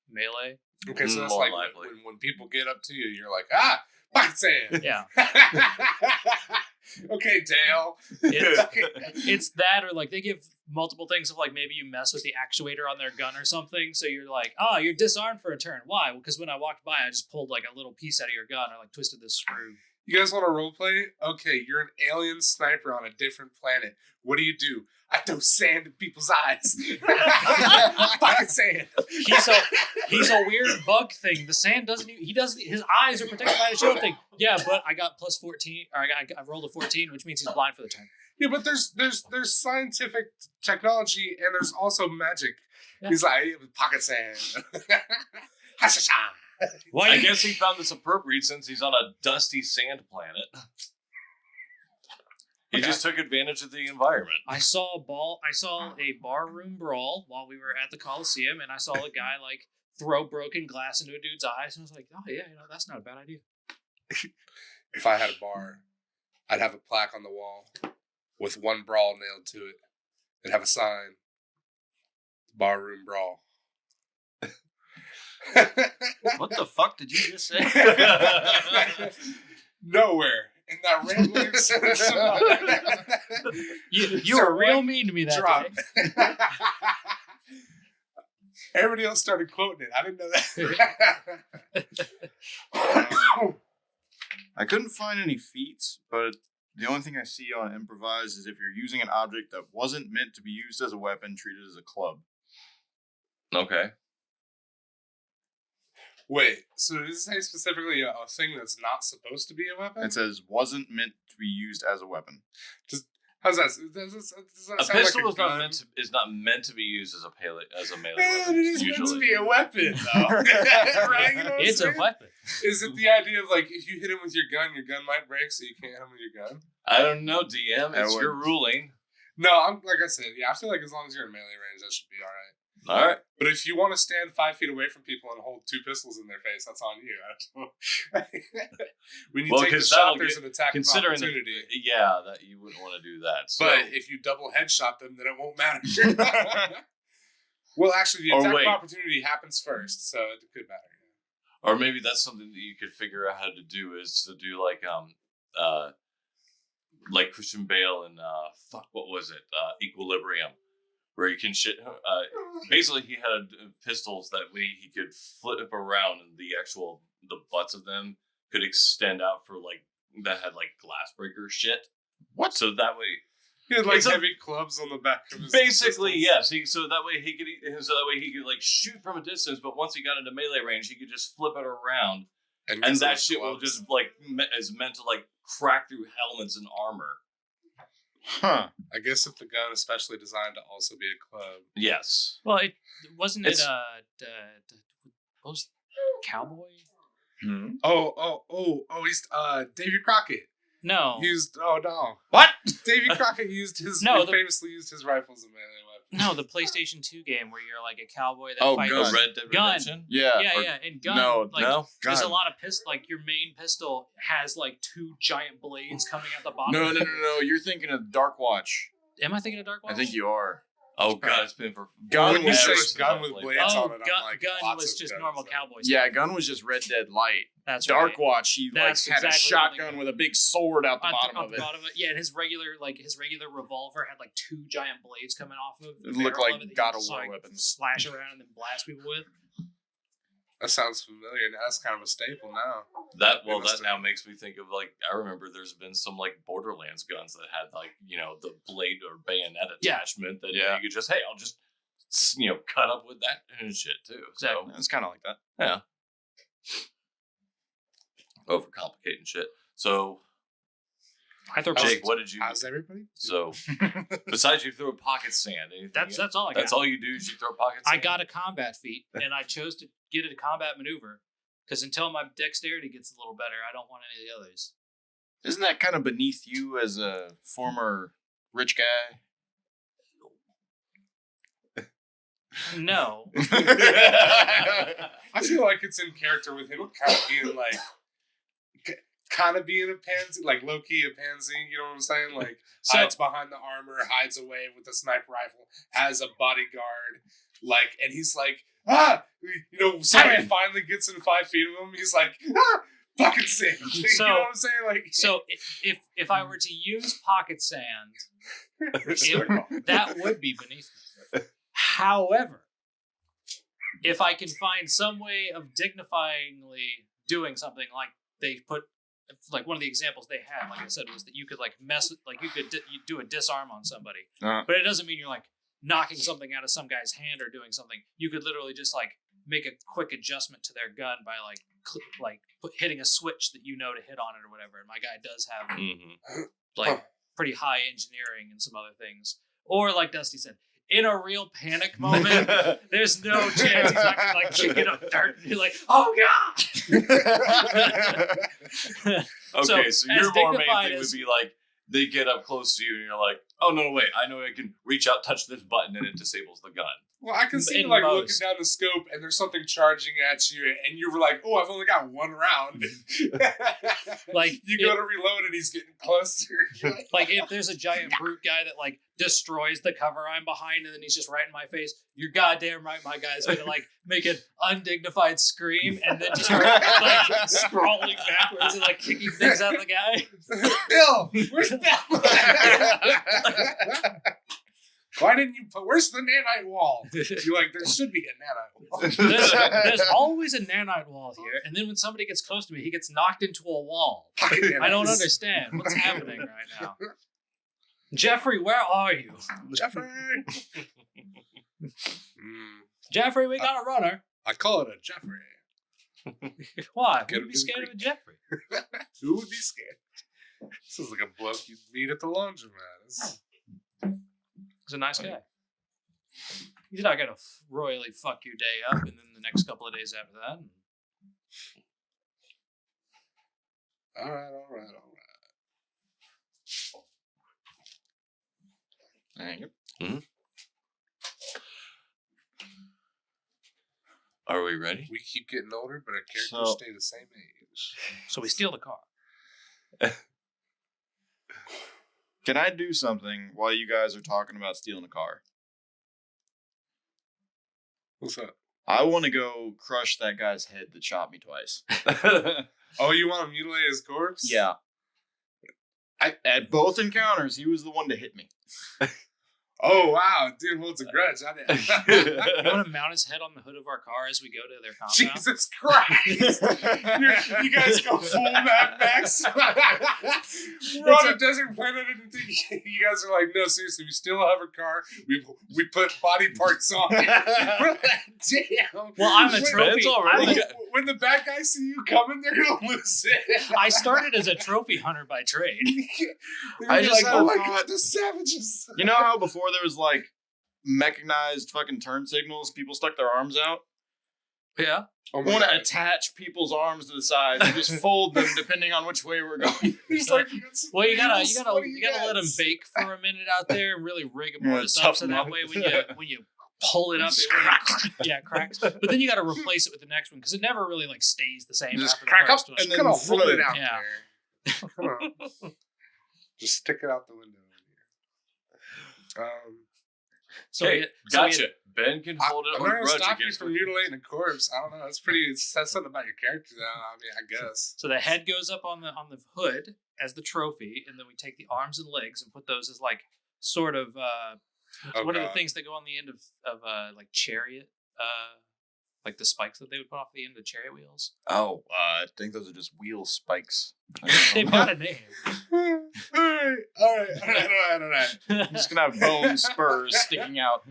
melee. Okay, so that's More like likely. when people get up to you, you're like, pocket sand. Yeah, Okay, Dale. it's that, or like they give multiple things of like maybe you mess with the actuator on their gun or something, so you're like, oh, you're disarmed for a turn. Why? Because when I walked by, I just pulled like a little piece out of your gun, or like twisted this screw. You guys want to roleplay? Okay, you're an alien sniper on a different planet. What do? I throw sand in people's eyes. Pocket sand. He's a weird bug thing. The sand doesn't. He doesn't. His eyes are protected by the shield thing. Yeah, but I got +14, or I rolled a 14, which means he's blind for the turn. Yeah, but there's scientific technology and there's also magic. Yeah. He's like, pocket sand. Ha-sha-sha. Why? I guess he found this appropriate since he's on a dusty sand planet. He Okay. just took advantage of the environment. I saw a barroom brawl while we were at the Coliseum, and I saw a guy like throw broken glass into a dude's eyes, and I was like, oh yeah, that's not a bad idea. If I had a bar, I'd have a plaque on the wall with one brawl nailed to it. It'd have a sign. Barroom brawl. What the fuck did you just say? Nowhere. In that rambling sense. You were real mean to me that Drop. day. Everybody else started quoting it. I didn't know that. I couldn't find any feats, but the only thing I see on improvise is if you're using an object that wasn't meant to be used as a weapon, treat it as a club. Okay. Wait, so does it say specifically a thing that's not supposed to be a weapon? It says wasn't meant to be used as a weapon. How's that? Does that A sound pistol like is not meant to be used as a melee Man, weapon. it is meant to be a weapon, though. Right? You know what It's I'm a saying? weapon. Is it the idea of like if you hit him with your gun might break, so you can't hit him with your gun? I don't know, DM. It's your ruling. No, I'm like I said, yeah. I feel like as long as you're in melee range, that should be all right. All right. But if you want to stand 5 feet away from people and hold 2 pistols in their face, that's on you. When you take the shot, there's an attack of Considering opportunity. that you wouldn't want to do that. So. But if you double headshot them, then it won't matter. Well, actually, the attack of opportunity happens first, so it could matter. Or maybe that's something that you could figure out how to do is to do like Christian Bale and what was it? Equilibrium, where you can basically he had pistols that way he could flip around and the butts of them could extend out for like that had like glass breaker shit. What? So that way he had like heavy clubs on the back of his basically pistols. yes. So that way he could like shoot from a distance, but once he got into melee range, he could just flip it around, and that shit will just like is meant to like crack through helmets and armor. Huh. I guess if the gun is specially designed to also be a club. Yes. Well, it wasn't it. What was Cowboy? He's Davy Crockett. No. What? Davy Crockett used famously used his rifles in melee weapons. No, the PlayStation 2 game where you're like a cowboy that fights. Gun. Red Dead Redemption? Yeah. Yeah. And gun. There's a Gun. lot of pistol. Like your main pistol has like 2 giant blades coming out the bottom. No. You're thinking of Dark Watch. Am I thinking of Dark Watch? I think you are. Oh god, it's been for Gun When you was say just gun with blades on it, I'm like, gun lots was of just guns, normal though. cowboy stuff. Yeah, Gun was just Red Dead Light. That's Dark right. Watch, he That's had a exactly shotgun with a big sword out the bottom of it. Yeah, and his regular revolver had like 2 giant blades coming off of It the looked barrel like of it that God you of just, War like, weapons. slash around and then blast people with. That sounds familiar. Now that's kind of a staple now. That now makes me think of like I remember there's been some like Borderlands guns that had like the blade or bayonet attachment that you could just I'll just cut up with that and shit too. So It's kind of like that. yeah, overcomplicating shit. So I throw Jake, what did you? How's everybody? So besides you throw pocket sand, anything That's else? all I got. That's all you do is you throw pocket sand. I got a combat feat, and I chose to get a combat maneuver because until my dexterity gets a little better, I don't want any of the others. Isn't that kind of beneath you as a former rich guy? No. I feel like it's in character with him kind of being a pansy, like low key a pansy. You know what I'm saying? Like hides behind the armor, hides away with a sniper rifle, has a bodyguard, and he's like, somebody finally gets in 5 feet of him. He's like, fucking sand. You know what I'm saying? Like, so if I were to use pocket sand, that would be beneath me. However, if I can find some way of dignifyingly doing something like they put, like one of the examples they had, like I said, was that you could like mess with, like you do a disarm on somebody, but it doesn't mean you're like knocking something out of some guy's hand or doing something. You could literally just like make a quick adjustment to their gun by hitting a switch that to hit on it or whatever. And my guy does have pretty high engineering and some other things. Or like Dusty said, in a real panic moment, there's no chance he's like kicking up dirt and you're like, oh god. Okay, so your more main thing as, would be like they get up close to you and you're like, oh no, wait, I know I can reach out, touch this button, and it disables the gun. Well, I can see you looking down the scope and there's something charging at you, and you were like, "Oh, I've only got 1 round." Like you go to reload and he's getting closer. Like if there's a giant brute guy that like destroys the cover I'm behind, and then he's just right in my face. You're goddamn right, my guy's gonna like make an undignified scream and then just start like sprawling backwards and like kicking things at the guy. Bill, where's Bill? Why didn't you put? Where's the nanite wall? You're like, there should be a nanite wall. There's always a nanite wall here, and then when somebody gets close to me, he gets knocked into a wall. I don't understand what's happening right now. Jeffrey, where are you? Jeffrey. Jeffrey, we got a runner. I call it a Jeffrey. Why? Get Who'd him be to the scared of a creek. Jeffrey? Who would be scared? This is like a bloke you'd meet at the laundromat. He's a nice guy. He's not gonna royally fuck your day up, and then the next couple of days after that. All right. There you go. Are we ready? We keep getting older, but our characters So- stay the same age. So we steal the car. Can I do something while you guys are talking about stealing a car? What's up? I want to go crush that guy's head that shot me twice. Oh, you want to mutilate his corpse? Yeah. At both encounters, he was the one to hit me. Oh, wow. Dude holds a grudge. I didn't. You want to mount his head on the hood of our car as we go to their compound? Jesus Christ. You guys go full Mad Max. We're on a desert planet and you guys are like, no, seriously, we still have a car. We put body parts on it. We're like, damn. Well, I'm a When- trophy. When the bad guys see you coming, they're going to lose it. I started as a trophy hunter by trade. They're I gonna be just like, had oh a my thought. God, the savages. You know how before there was like mechanized fucking turn signals, people stuck their arms out? Yeah. Oh I want to attach people's arms to the sides and just fold them depending on which way we're going. He's like, Well, you gotta What do let them guys? bake for a minute out there and really rig them Yeah, up so tough that 'em up. way when you pull it up, it cracks. But then you got to replace it with the next one because it never really like stays the same. Just after crack the up first one. and then then roll float. it out Yeah. there. Come on. Just stick it out the window. So Okay, we- gotcha. Ben can hold it I'm on not gonna grudge stop you against from mutilating a corpse. I don't know. It's pretty. It says something about your character, though. I mean, I guess. So the head goes up on the hood as the trophy, and then we take the arms and legs and put those as like sort of what are the God. things that go on the end of like chariot, like the spikes that they would put off the end of chariot wheels. Oh, I think those are just wheel spikes. They've got a name. All right. I'm just gonna have bone spurs sticking out.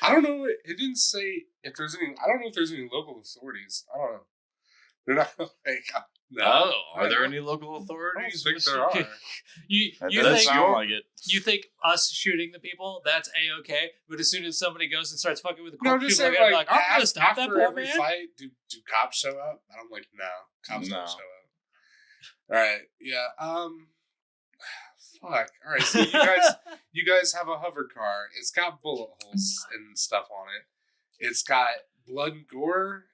I don't know. It didn't say if there's any. I don't know if there's any local authorities. I don't know. They're not like. No. Oh, are there I any local I don't authorities? think there are. You That you doesn't think sound like it. you think us shooting the people that's a-okay, but as soon as somebody goes and starts fucking with the No, corpse, I'm just people are saying, gonna be like, like, I'm gonna stop that after poor every man. fight, do cops show up? And I'm like, no, cops No. don't show up. All right, yeah. Fuck. All right, so you guys have a hover car. It's got bullet holes and stuff on it. It's got blood and gore.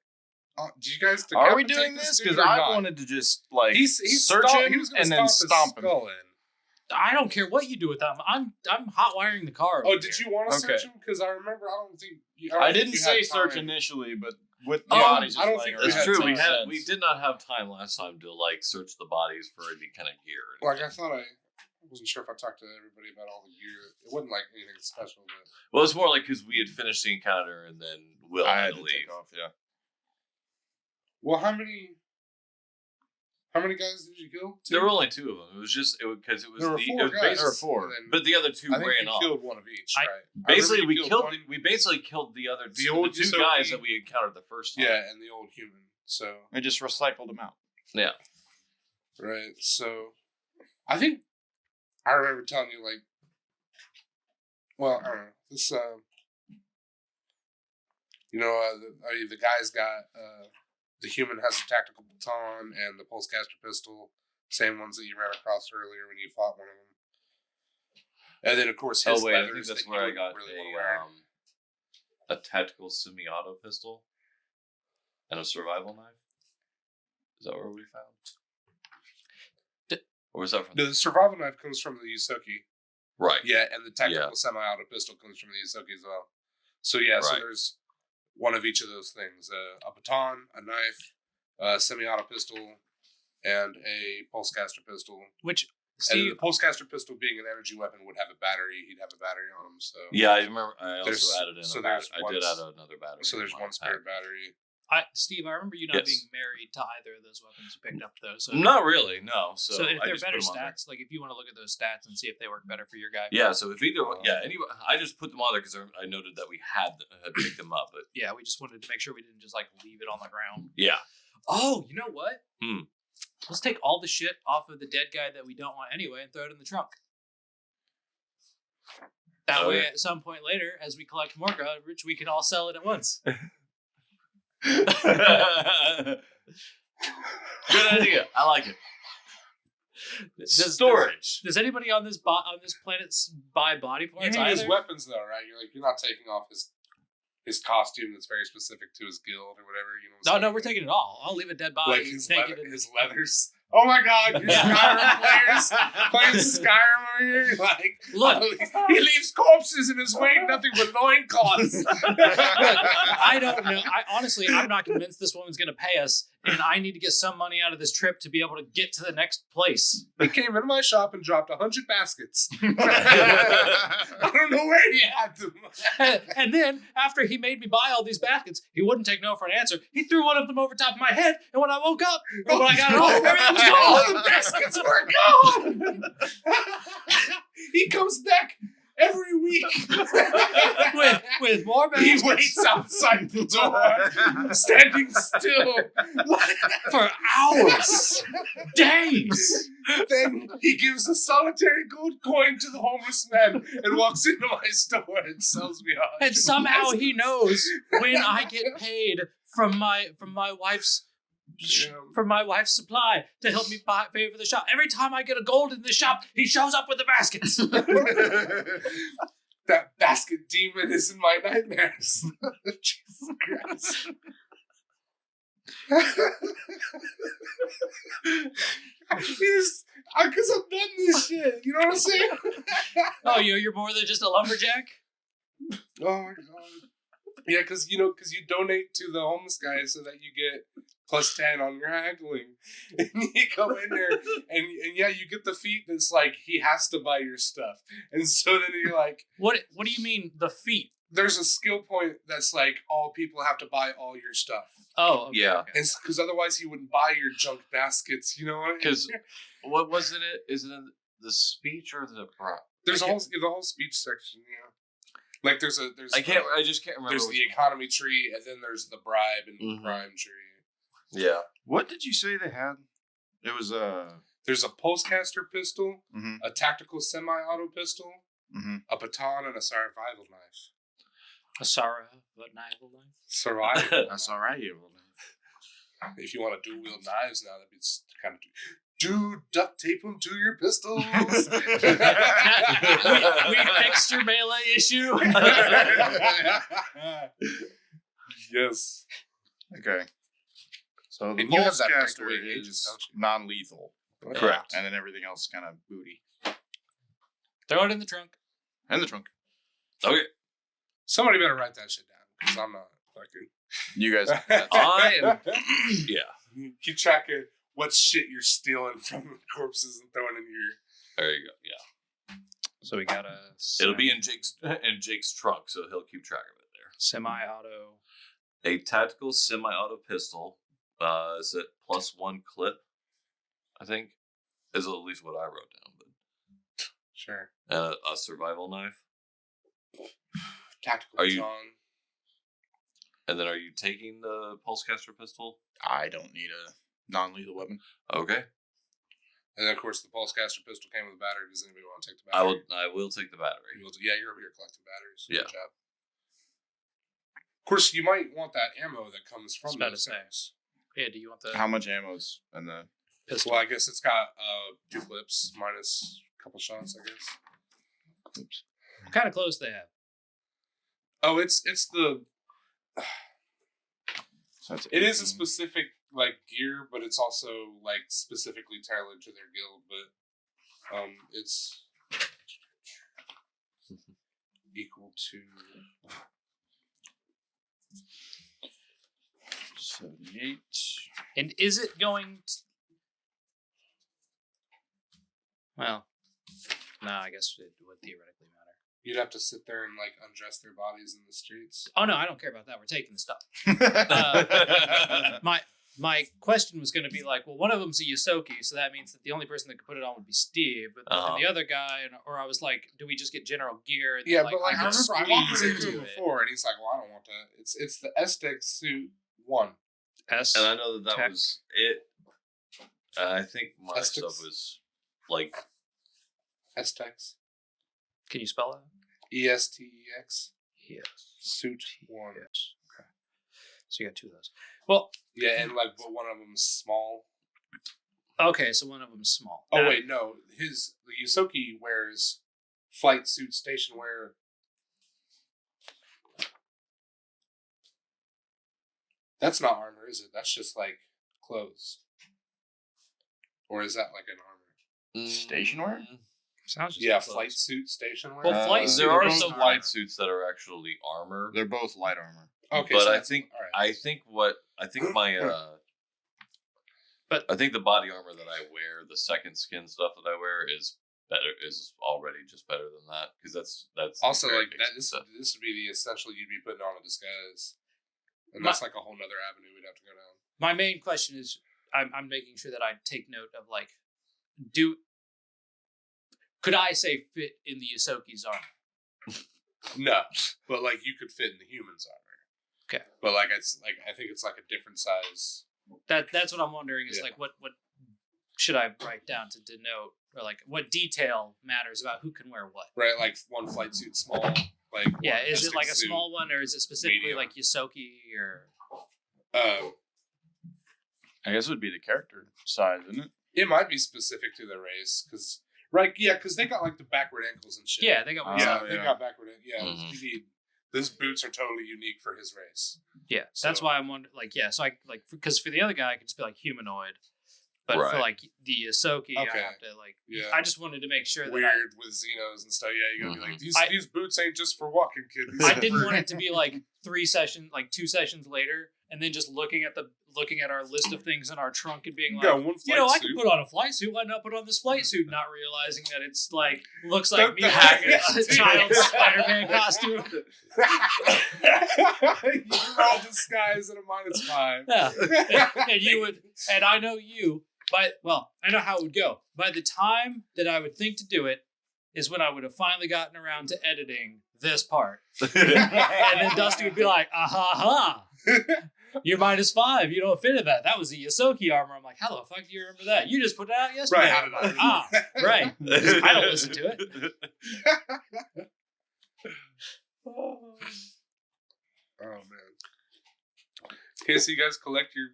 Do you guys? Are we decapitate doing this? dude Because or I not? wanted to just like He's search he him was gonna and then his stomp him. skull in. I don't care what you do with them. I'm hot wiring the car. Oh, over did here. you want to Okay. search him? Because I remember, I don't think I didn't you say had search time. initially, but with the Oh, bodies just I don't laying think around, we That's had true. time. makes We sense. did not have time last time to like search the bodies for any kind of gear. or Like I anything. thought I wasn't sure if I talked to everybody about all the gear. It wasn't like anything special, but Well, it's more like because we had finished the encounter and then Will I had had to to leave. take off. Yeah. well, how many guys did you kill? There were only two of them. It was just because it was There were the. four it was guys. basi- There were four. and then but the other two I think ran you off. killed one of each, I- right? I Basically, remember we you killed. one- We basically killed the other The two, old the two Yusoki. guys that we encountered the first time. yeah, and the old human. So I just recycled them out. Yeah. right, so I think I remember telling you like, well, I don't know this. The guy's got the human has a tactical baton and the pulsecaster pistol, same ones that you ran across earlier when you fought one of them. And then of course his Oh wait, I leathers think that's that where you I got wouldn't really want to wear. a tactical semi-auto pistol and a survival knife. Is that where we found? Or was that from? No, the survival knife comes from the Yusoki. Right. Yeah, and the tactical Yeah. semi-auto pistol comes from the Yusoki as well. So yeah, so Right. there's one of each of those things: a baton, a knife, a semi-auto pistol, and a pulsecaster pistol. Which And see, the pulsecaster pistol, being an energy weapon, would have a battery. He'd have a battery on him. So Yeah, I remember. I There's- also added in so a battery. there's I one did s- add another battery. so there's in my one spare pack. battery. Steve, I remember you not Yes. being married to either of those weapons you picked up, though. So, Not really, no. So, so if I they're just better put 'em on there. stats, like if you want to look at those stats and see if they work better for your guy. Yeah, so if either, anyway, I just put them on there because I noted that we had picked them up. But Yeah, we just wanted to make sure we didn't just like leave it on the ground. yeah, Oh, you know what? Hmm. Let's take all the shit off of the dead guy that we don't want anyway and throw it in the trunk. That Oh, way, yeah. at some point later, as we collect more garbage, we can all sell it at once. Good idea. I like it. Storage. Does anybody on this planet buy body You parts need his either? weapons though, right? You're not taking off his costume that's very specific to his guild or whatever. You know. What I'm No, saying? we're taking it all. I'll leave a dead body. like his, naked in his leathers. Oh my God, you Skyrim players playing Skyrim over here. Like, Look, he leaves corpses in his wake, nothing but loincloths. I don't know. Honestly, I'm not convinced this woman's going to pay us, and I need to get some money out of this trip to be able to get to the next place. He came into my shop and dropped 100 baskets. I don't know where he had them. And then, after he made me buy all these baskets, he wouldn't take no for an answer. He threw one of them over top of my head, and when I woke up, or when I got home, everything was All gone. the baskets were gone. He comes back every week with more He baskets waits outside the door, standing still. for hours, days. Then he gives a solitary gold coin to the homeless man and walks into my store and sells me off. And somehow he knows when I get paid from my wife's supply to help me pay for the shop. Every time I get a gold in the shop, he shows up with the baskets. That basket demon is in my nightmares. Jesus Christ. Because I've done this shit. You know what I'm saying? Oh, you're more than just a lumberjack? Oh my God. Yeah, because you donate to the homeless guy so that you get +10 on your haggling. And you go in there and yeah, you get the feat that's like he has to buy your stuff. And so then you're like, What do you mean the feet? there's a skill point that's like all people have to buy all your stuff. Oh, okay, Yeah. okay. Because otherwise he wouldn't buy your junk baskets, you know what I mean? Because what was it? Is it the speech or the prop? There's the whole speech section, yeah. Like there's I just can't remember. there's which the economy tree and then there's the bribe and Mhm. crime tree. one. Yeah. What did you say they had? It was There's a pulsecaster pistol, Mhm. a tactical semi-auto pistol, Mhm. a baton, and a survival knife. A Sarah, but knife knife. Survival. That's all right. If you want to dual wield knives now, that'd be kind of. Dude, duct tape them to your pistols. we fixed your melee issue. Yes. Okay. So the And you have that Pulsecaster breakaway ages, is don't you? non-lethal, Correct. and then everything else is kind of booty. Throw it in the trunk. In the trunk. Okay. Somebody better write that shit down because I'm not fucking. You guys. I am. Yeah. Keep track of what shit you're stealing from corpses and throwing in your. There you go. Yeah. So we got a It'll be in Jake's trunk, so he'll keep track of it there. semi-auto. A tactical semi-auto pistol. Is it +1 clip? I think is at least what I wrote down. But Sure. a survival knife. Tactical Are you- baton. And then are you taking the pulsecaster pistol? I don't need a non-lethal weapon. Okay. And then, of course, the pulsecaster pistol came with a battery. Does anybody want to take the battery? I will take the battery. You're over here collecting batteries. Yeah. Good job. Of course, you might want that ammo that comes I from was about those to say. things. Yeah, do you want the How much ammo's in the? pistol? Well, I guess it's got 2 clips minus a couple shots, I guess. Oops. What kind of clothes they have? Oh, it's the. So that's It is a 18. specific like gear, but it's also like specifically tailored to their guild. But it's equal to 78. And is it going to... Well, no, I guess it would theoretically matter. You'd have to sit there and like undress their bodies in the streets. Oh no, I don't care about that. We're taking the stuff. My question was going to be like, well, one of them's a Yosoki, so that means that the only person that could put it on would be Steve. But and the other guy, or I was like, do we just get general gear? And Yeah, then, but like I remember I've offered it to into him before, and he's like, "Well, I don't want that. It's the Aztec suit 1." S. And I know that Tech. was it. I think my Aztecs. stuff was like Aztecs. Can you spell it? ESTEX. Yes. Suit 1. Yes. Okay. So you got 2 of those. Well, Yeah, and like, but one of them's small. okay, so one of them's small. Oh wait, no. The Yosoki wears flight suit station wear. That's not armor, is it? That's just like clothes. Or is that like an armor? Station wear? Sounds just Yeah, like clothes. flight suit station wear. Well, flight there are suit some is flight armor. suits that are actually armor. They're both light armor. Okay, but so I that's- think all right. I think the body armor that I wear, the second skin stuff that I wear, is already just better than that because that's Also, very like that, basic stuff. this would be the essential you'd be putting on a disguise, and My- that's like a whole nother avenue we'd have to go down. My main question is, I'm making sure that I take note of like, could I say fit in the Yosoki's armor? No, but like you could fit in the human's armor. Okay. But like it's like I think it's like a different size. That's what I'm wondering is Yeah. like what should I write down to denote, or like what detail matters about who can wear what? Right, like one flight suit small. Like Yeah, one is it Aztec like a suit, small one, or is it specifically medium. like Yosoki or? I guess it would be the character size, isn't it? It might be specific to the race, because because they got like the backward ankles and shit. Yeah, they got one. yeah, Oh, they yeah. got backward. Yeah, Mhm. you need those boots are totally unique for his race. Yeah, that's So- why I'm wondering. Like, yeah, so I like because for the other guy, I could just be like humanoid, but for Right. like the Yosoki, Okay. I have to like. Yeah, I just wanted to make sure that weird with Xenos and stuff. Yeah, you gotta be like Mhm. these boots ain't just for walking, kid. These I are didn't for- want it to be like 2 sessions later, and then just looking at our list of things in our trunk and being You like, got one you know, flight I could suit. put on a flight suit. Why not put on this flight suit? Not realizing that it's like looks like Don't me the wearing heck a is it? child's Spider-Man costume. You're all disguised at a -5. Yeah, and you would, and I know you. I know how it would go. By the time that I would think to do it, is when I would have finally gotten around to editing this part. And then Dusty would be like, ha. You're -5. You don't fit in that. That was a Yosoki armor. I'm like, how the fuck do you remember that? You just put it out yesterday. Right, how did I I'm like, right. I don't listen to it. Oh man. Okay, so you guys collect your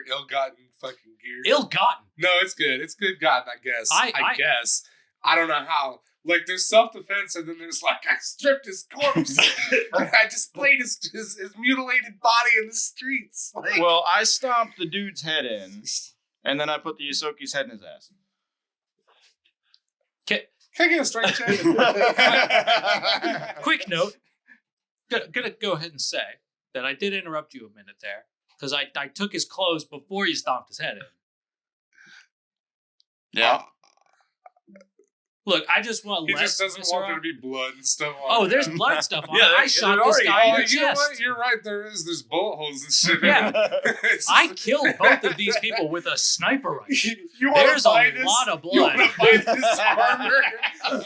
ill-gotten fucking gear. Ill-gotten. No, it's good. It's good gotten, I guess. I- guess. I don't know how. Like, there's self-defense, and then there's like, I stripped his corpse. I just played his mutilated body in the streets. Like, Well, I stomped the dude's head in, and then I put the Yosoki's head in his ass. can I get a strength check? Quick note. Gonna go ahead and say that I did interrupt you a minute there because I took his clothes before you stomped his head in. Yeah. Look, I just want He less. just doesn't viscera. want there to be blood and stuff on Oh, it. there's blood stuff on Yeah, it. I there- shot there this already guy in Oh, the you know what? chest. You're right. There's bullet holes and shit. Yeah. It's I just- killed both of these people with a sniper rifle. You wanna There's a buy this? lot of You want blood. to buy this armor?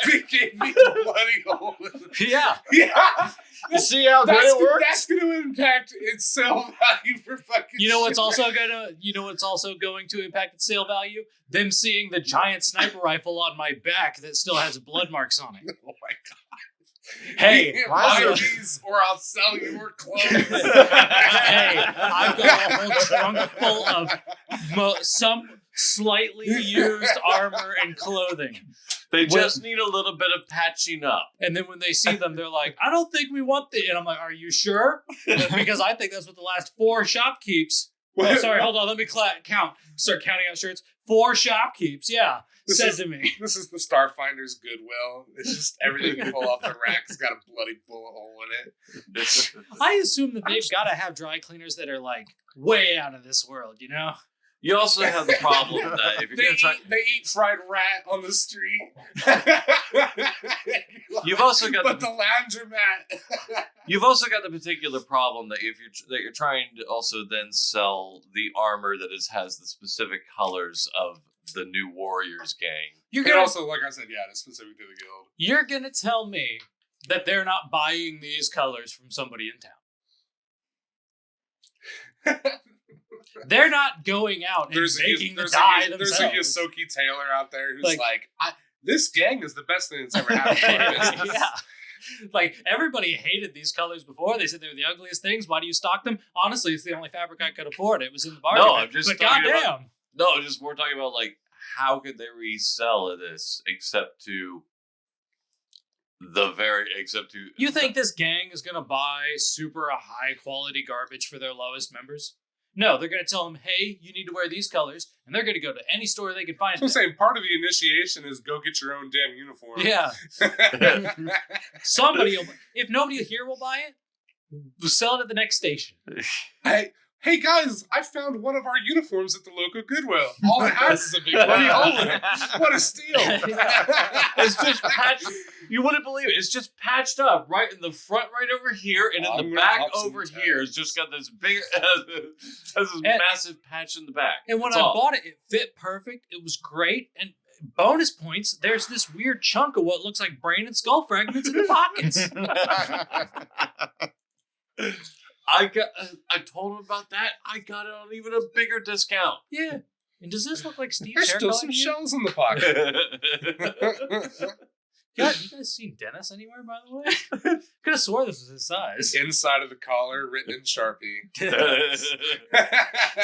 They gave me a bloody hole. Yeah. Yeah. You see how good it works? That's going to impact its sale value for fucking You know what's shit. also going to impact its sale value? Them seeing the giant sniper rifle on my back that still has blood marks on it. Oh my god. Hey, buy I'm- these or I'll sell you more clothes. Hey, I've got a whole trunk full of some slightly used armor and clothing. They just need a little bit of patching up. And then when they see them, they're like, I don't think we want the. And I'm like, are you sure? Because I think that's what the last 4 shopkeeps. Oh, sorry, hold on. Let me count. Start counting out shirts. 4 shopkeeps, yeah, This said is- to me. This is the Starfinder's Goodwill. It's just everything you pull off the rack has got a bloody bullet hole in it. I assume that they've got to have dry cleaners that are like way out of this world, you know? You also have the problem that if you're going to try, they eat fried rat on the street. you've also got but the laundromat. You've also got the particular problem that if you're trying to also then sell the armor that has the specific colors of the New Warriors gang. You're And gonna also, like I said, yeah, it's specific to the guild. You're gonna tell me that they're not buying these colors from somebody in town. They're not going out and making the dye themselves. There's a Yosoki Taylor out there who's like this gang is the best thing that's ever happened to our business. Yeah. Like, everybody hated these colors before. They said they were the ugliest things. Why do you stock them? Honestly, it's the only fabric I could afford. It was in the bargain. No, I'm just but talking goddamn. about... No, just more talking about, like, how could they resell this except to... You think this gang is going to buy super high quality garbage for their lowest members? No, they're going to tell them, hey, you need to wear these colors, and they're going to go to any store they can find. So I'm saying part of the initiation is go get your own damn uniform. Yeah. If nobody here will buy it, we'll sell it at the next station. Hey guys, I found one of our uniforms at the local Goodwill. All it has is a big bloody hole in it. What a steal. It's just patched. You wouldn't believe it. It's just patched up right in the front, right over here, and in the back over here. It's just got this big, massive patch in the back. And when I bought it, it fit perfect. It was great. And bonus points, there's this weird chunk of what looks like brain and skull fragments in the pockets. I told him about that. I got it on even a bigger discount. Yeah. And does this look like Steve's There's hair still color some to you? shells in the pocket. God, you guys seen Dennis anywhere, by the way? Could have swore this was his size. Inside of the collar, written in Sharpie.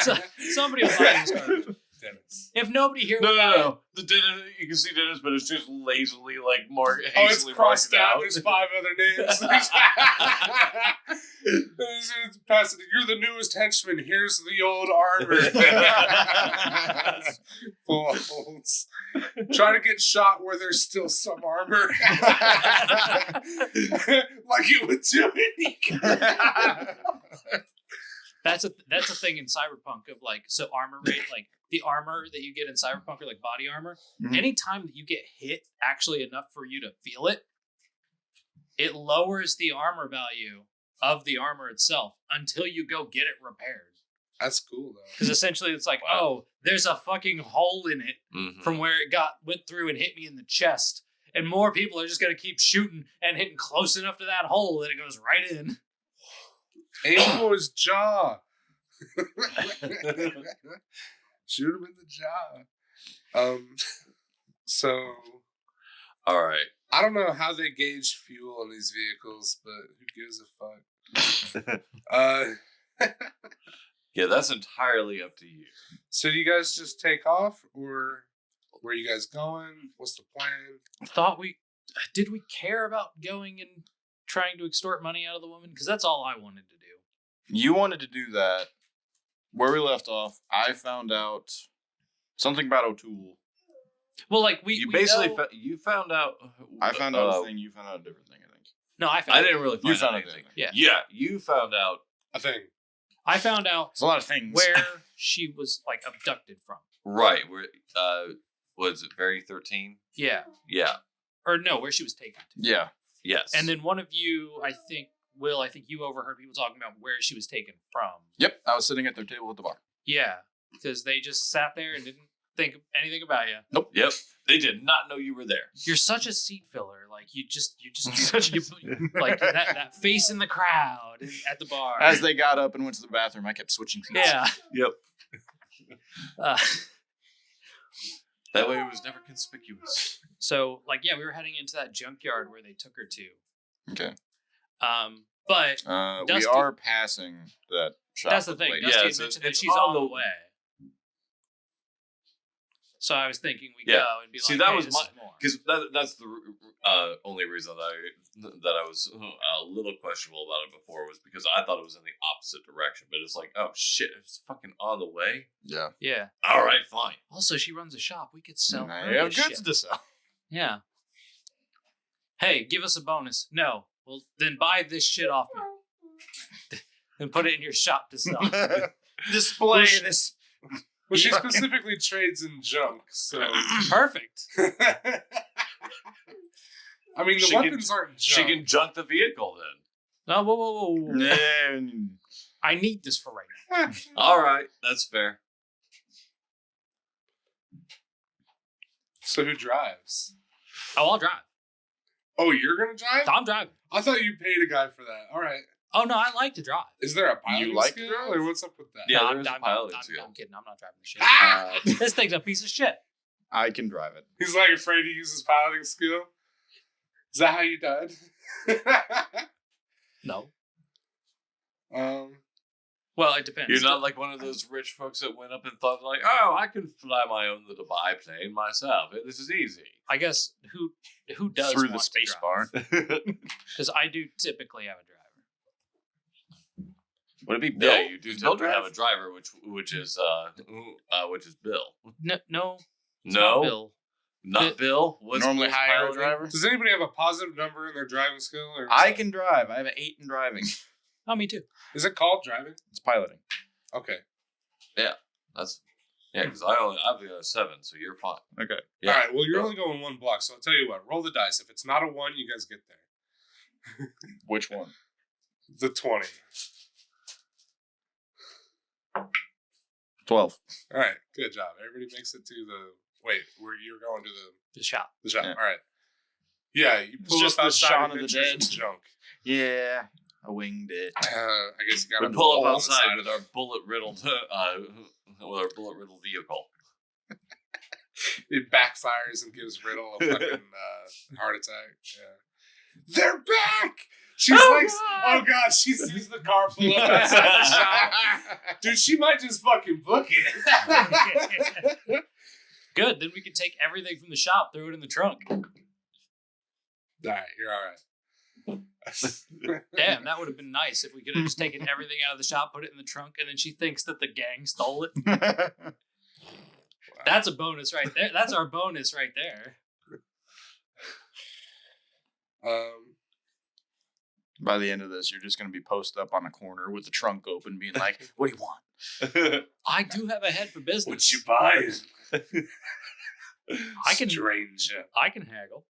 So, somebody will buy this garbage. Dennis. If nobody here No. The Dennis, you can see Dennis, but it's just lazily like more hastily Oh, it's crossed marked out. There's 5 other names. You're the newest henchman. Here's the old armor. Full of holes. Try to get shot where there's still some armor. Like you would do it. That's a thing in Cyberpunk of like, so armor rate, like the armor that you get in Cyberpunk or like body armor, anytime that you get hit actually enough for you to feel it, it lowers the armor value of the armor itself until you go get it repaired. That's cool though. Because essentially it's like, oh, there's a fucking hole in it from where it went through and hit me in the chest. And more people are just going to keep shooting and hitting close enough to that hole that it goes right in. Aim for his jaw. Shoot him in the jaw. So, all right. I don't know how they gauge fuel on these vehicles, but who gives a fuck? Yeah, that's entirely up to you. So, do you guys just take off, or where are you guys going? What's the plan? Did we care about going and trying to extort money out of the woman? Because that's all I wanted to do. You wanted to do that. Where we left off, I found out something about O'Toole. Well, like you basically you found out. I found out a thing. You found out a different thing. I think. No, I didn't really. You found out anything. Yeah. You found out a thing. I found out. It's a lot of things. Where she was like abducted from. Right. Where was it? Very 13. Yeah. Yeah. Or no, where she was taken to. Yeah. Yes. And then one of you, I think you overheard people talking about where she was taken from. Yep, I was sitting at their table at the bar. Yeah, because they just sat there and didn't think anything about you. Nope. Yep. They did not know you were there. You're such a seat filler. Like you like that face in the crowd at the bar. As they got up and went to the bathroom, I kept switching seats. Yeah. Yep. That way it was never conspicuous. So, like, yeah, we were heading into that junkyard where they took her to. Okay. But we are passing that shop. That's the thing. lady. Dusty Yeah, mentioned that it's she's on the way. So I was thinking we go and be like, that hey, was this my is more. because that's the only reason that I was a little questionable about it before was because I thought it was in the opposite direction, but it's like, oh shit, it's fucking on the way. Yeah. Yeah. All right, fine. Also, she runs a shop. We could sell her You have this goods shit. to sell. Yeah. Hey, give us a bonus. No. Well, then buy this shit off me. And put it in your shop to sell. Display this. Well, she specifically trades in junk, so. Perfect. I mean, the weapons aren't She junk. can junk the vehicle then. No, whoa. Yeah. I need this for right now. All right, that's fair. So who drives? Oh, I'll drive. Oh, you're gonna drive? I'm driving. I thought you paid a guy for that. All right. Oh no, I like to drive. Is there a piloting like to skill, drive? or what's up with that? Yeah, No, there is a piloting skill. I'm kidding. I'm not driving the shit. Ah! This thing's a piece of shit. I can drive it. He's like afraid to use his piloting skill. Is that how you died? No. Well, it depends. You're not like one of those rich folks that went up and thought like, oh, I can fly my own little biplane myself. This is easy. I guess who does Through want the to space drive? bar. Because I do typically have a driver. Would it be Bill? Yeah, you do Does Bill typically have drive? a driver, which is Bill. No, it's No, not Bill. not Bill. What's Normally Bill's hire a piloting? driver. does anybody have a positive number in their driving skill? Or I can drive. I have an 8 in driving. Oh, me too. Is it called driving? It's piloting. Okay. That's because I've got a 7, so you're fine. Okay. Yeah. All right. Well, you're Go. only going one block, so I'll tell you what. Roll the dice. If it's not a 1, you guys get there. Which one? The 20. 12. All right. Good job. Everybody makes it to the. Wait, where you're going to The shop. the shop. Yeah. All right. Yeah, you pull just up the outside Shaun of the Adventures Dead. and junk. Yeah. I winged it. I guess you got We to pull up outside with our bullet riddled vehicle. It backfires and gives Riddle a fucking heart attack. Yeah. They're back! She's oh god, she sees the car pull up outside the shop. Dude, she might just fucking book it. Good. Then we can take everything from the shop, throw it in the trunk. Alright, you're alright. Damn, that would have been nice if we could have just taken everything out of the shop, put it in the trunk, and then she thinks that the gang stole it. That's a bonus right there. That's our bonus right there. By the end of this, you're just going to be posted up on a corner with the trunk open, being like, what do you want? I do have a head for business. What you buying? I can- Stranger. I can haggle.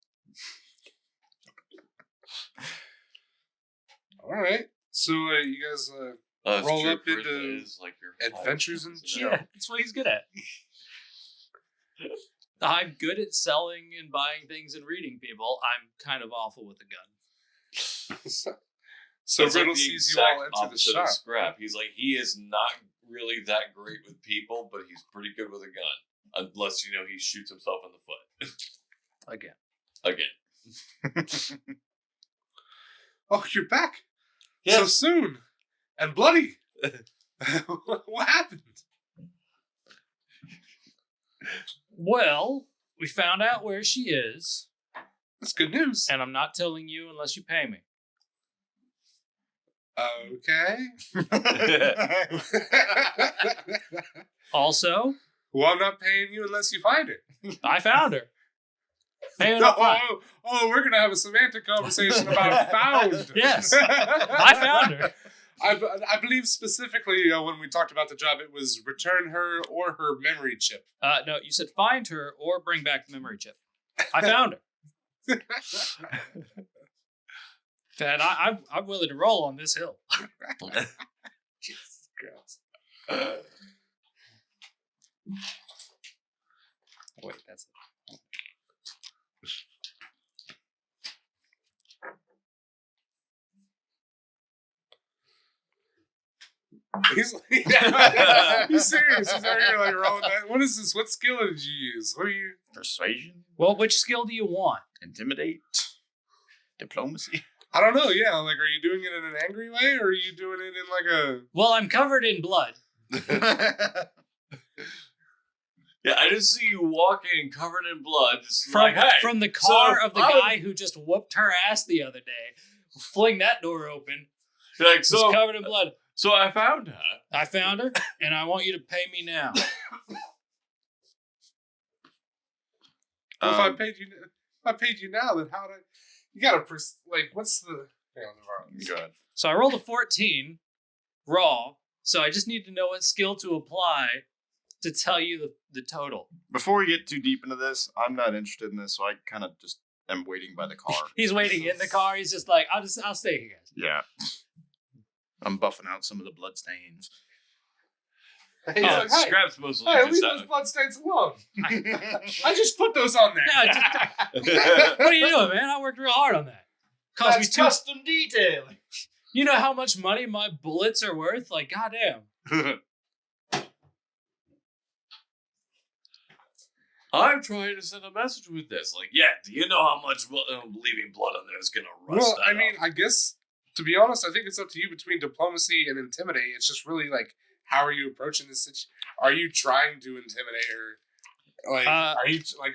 Alright. So you guys roll up into is like your Adventures in pilot. Junk. That's what he's good at. I'm good at selling and buying things and reading people. I'm kind of awful with a gun. So It's like Riddle the sees you exact all enter the opposite shop. of Scrap. He's like, he is not really that great with people, but he's pretty good with a gun. Unless, he shoots himself in the foot. Again. Oh, you're back so soon and bloody. What happened? Well, we found out where she is, That's good news. and I'm not telling you unless you pay me. Okay. Also, Well, I'm not paying you unless you find it. I found her. Payment No, up front. we're going to have a semantic conversation about found. Yes, I found her. I believe specifically when we talked about the job, it was return her or her memory chip. No, you said find her or bring back the memory chip. I found her. And I'm willing to roll on this hill. Jesus Christ. Wait, that's He's like, yeah, he's serious. He's out here like rolling that. What is this? What skill did you use? What are you? Persuasion? Well, which skill do you want? Intimidate? Diplomacy? I don't know. Yeah, like, are you doing it in an angry way, or are you doing it in like a? Well, I'm covered in blood. Yeah, I just see you walking covered in blood, just From, like, hey. from the car so of the I would- guy who just whooped her ass the other day. Fling that door open. You're like, It's so covered in blood. I found her. I found her, and I want you to pay me now. Well, if I paid you now, then how would I? You gotta what's the? Hang on, Go ahead. So I rolled a 14 raw. So I just need to know what skill to apply to tell you the total. Before we get too deep into this, I'm not interested in this, so I kind of just am waiting by the car. He's waiting in the car. He's just like, I'll stay here, guys. Yeah. I'm buffing out some of the blood stains. He's like, hey, Scraps mostly hey, just leave those bloodstains alone. I just put those on there. No, what are you doing, man? I worked real hard on that. Cost me That's two. custom detailing. You know how much money my bullets are worth? Like, goddamn. I'm trying to send a message with this. Like, yeah, do you know how much leaving blood on there is going to rust Well, that I mean, up? I guess, to be honest, I think it's up to you between diplomacy and intimidate. It's just really like, how are you approaching this situation? Are you trying to intimidate her? Like, are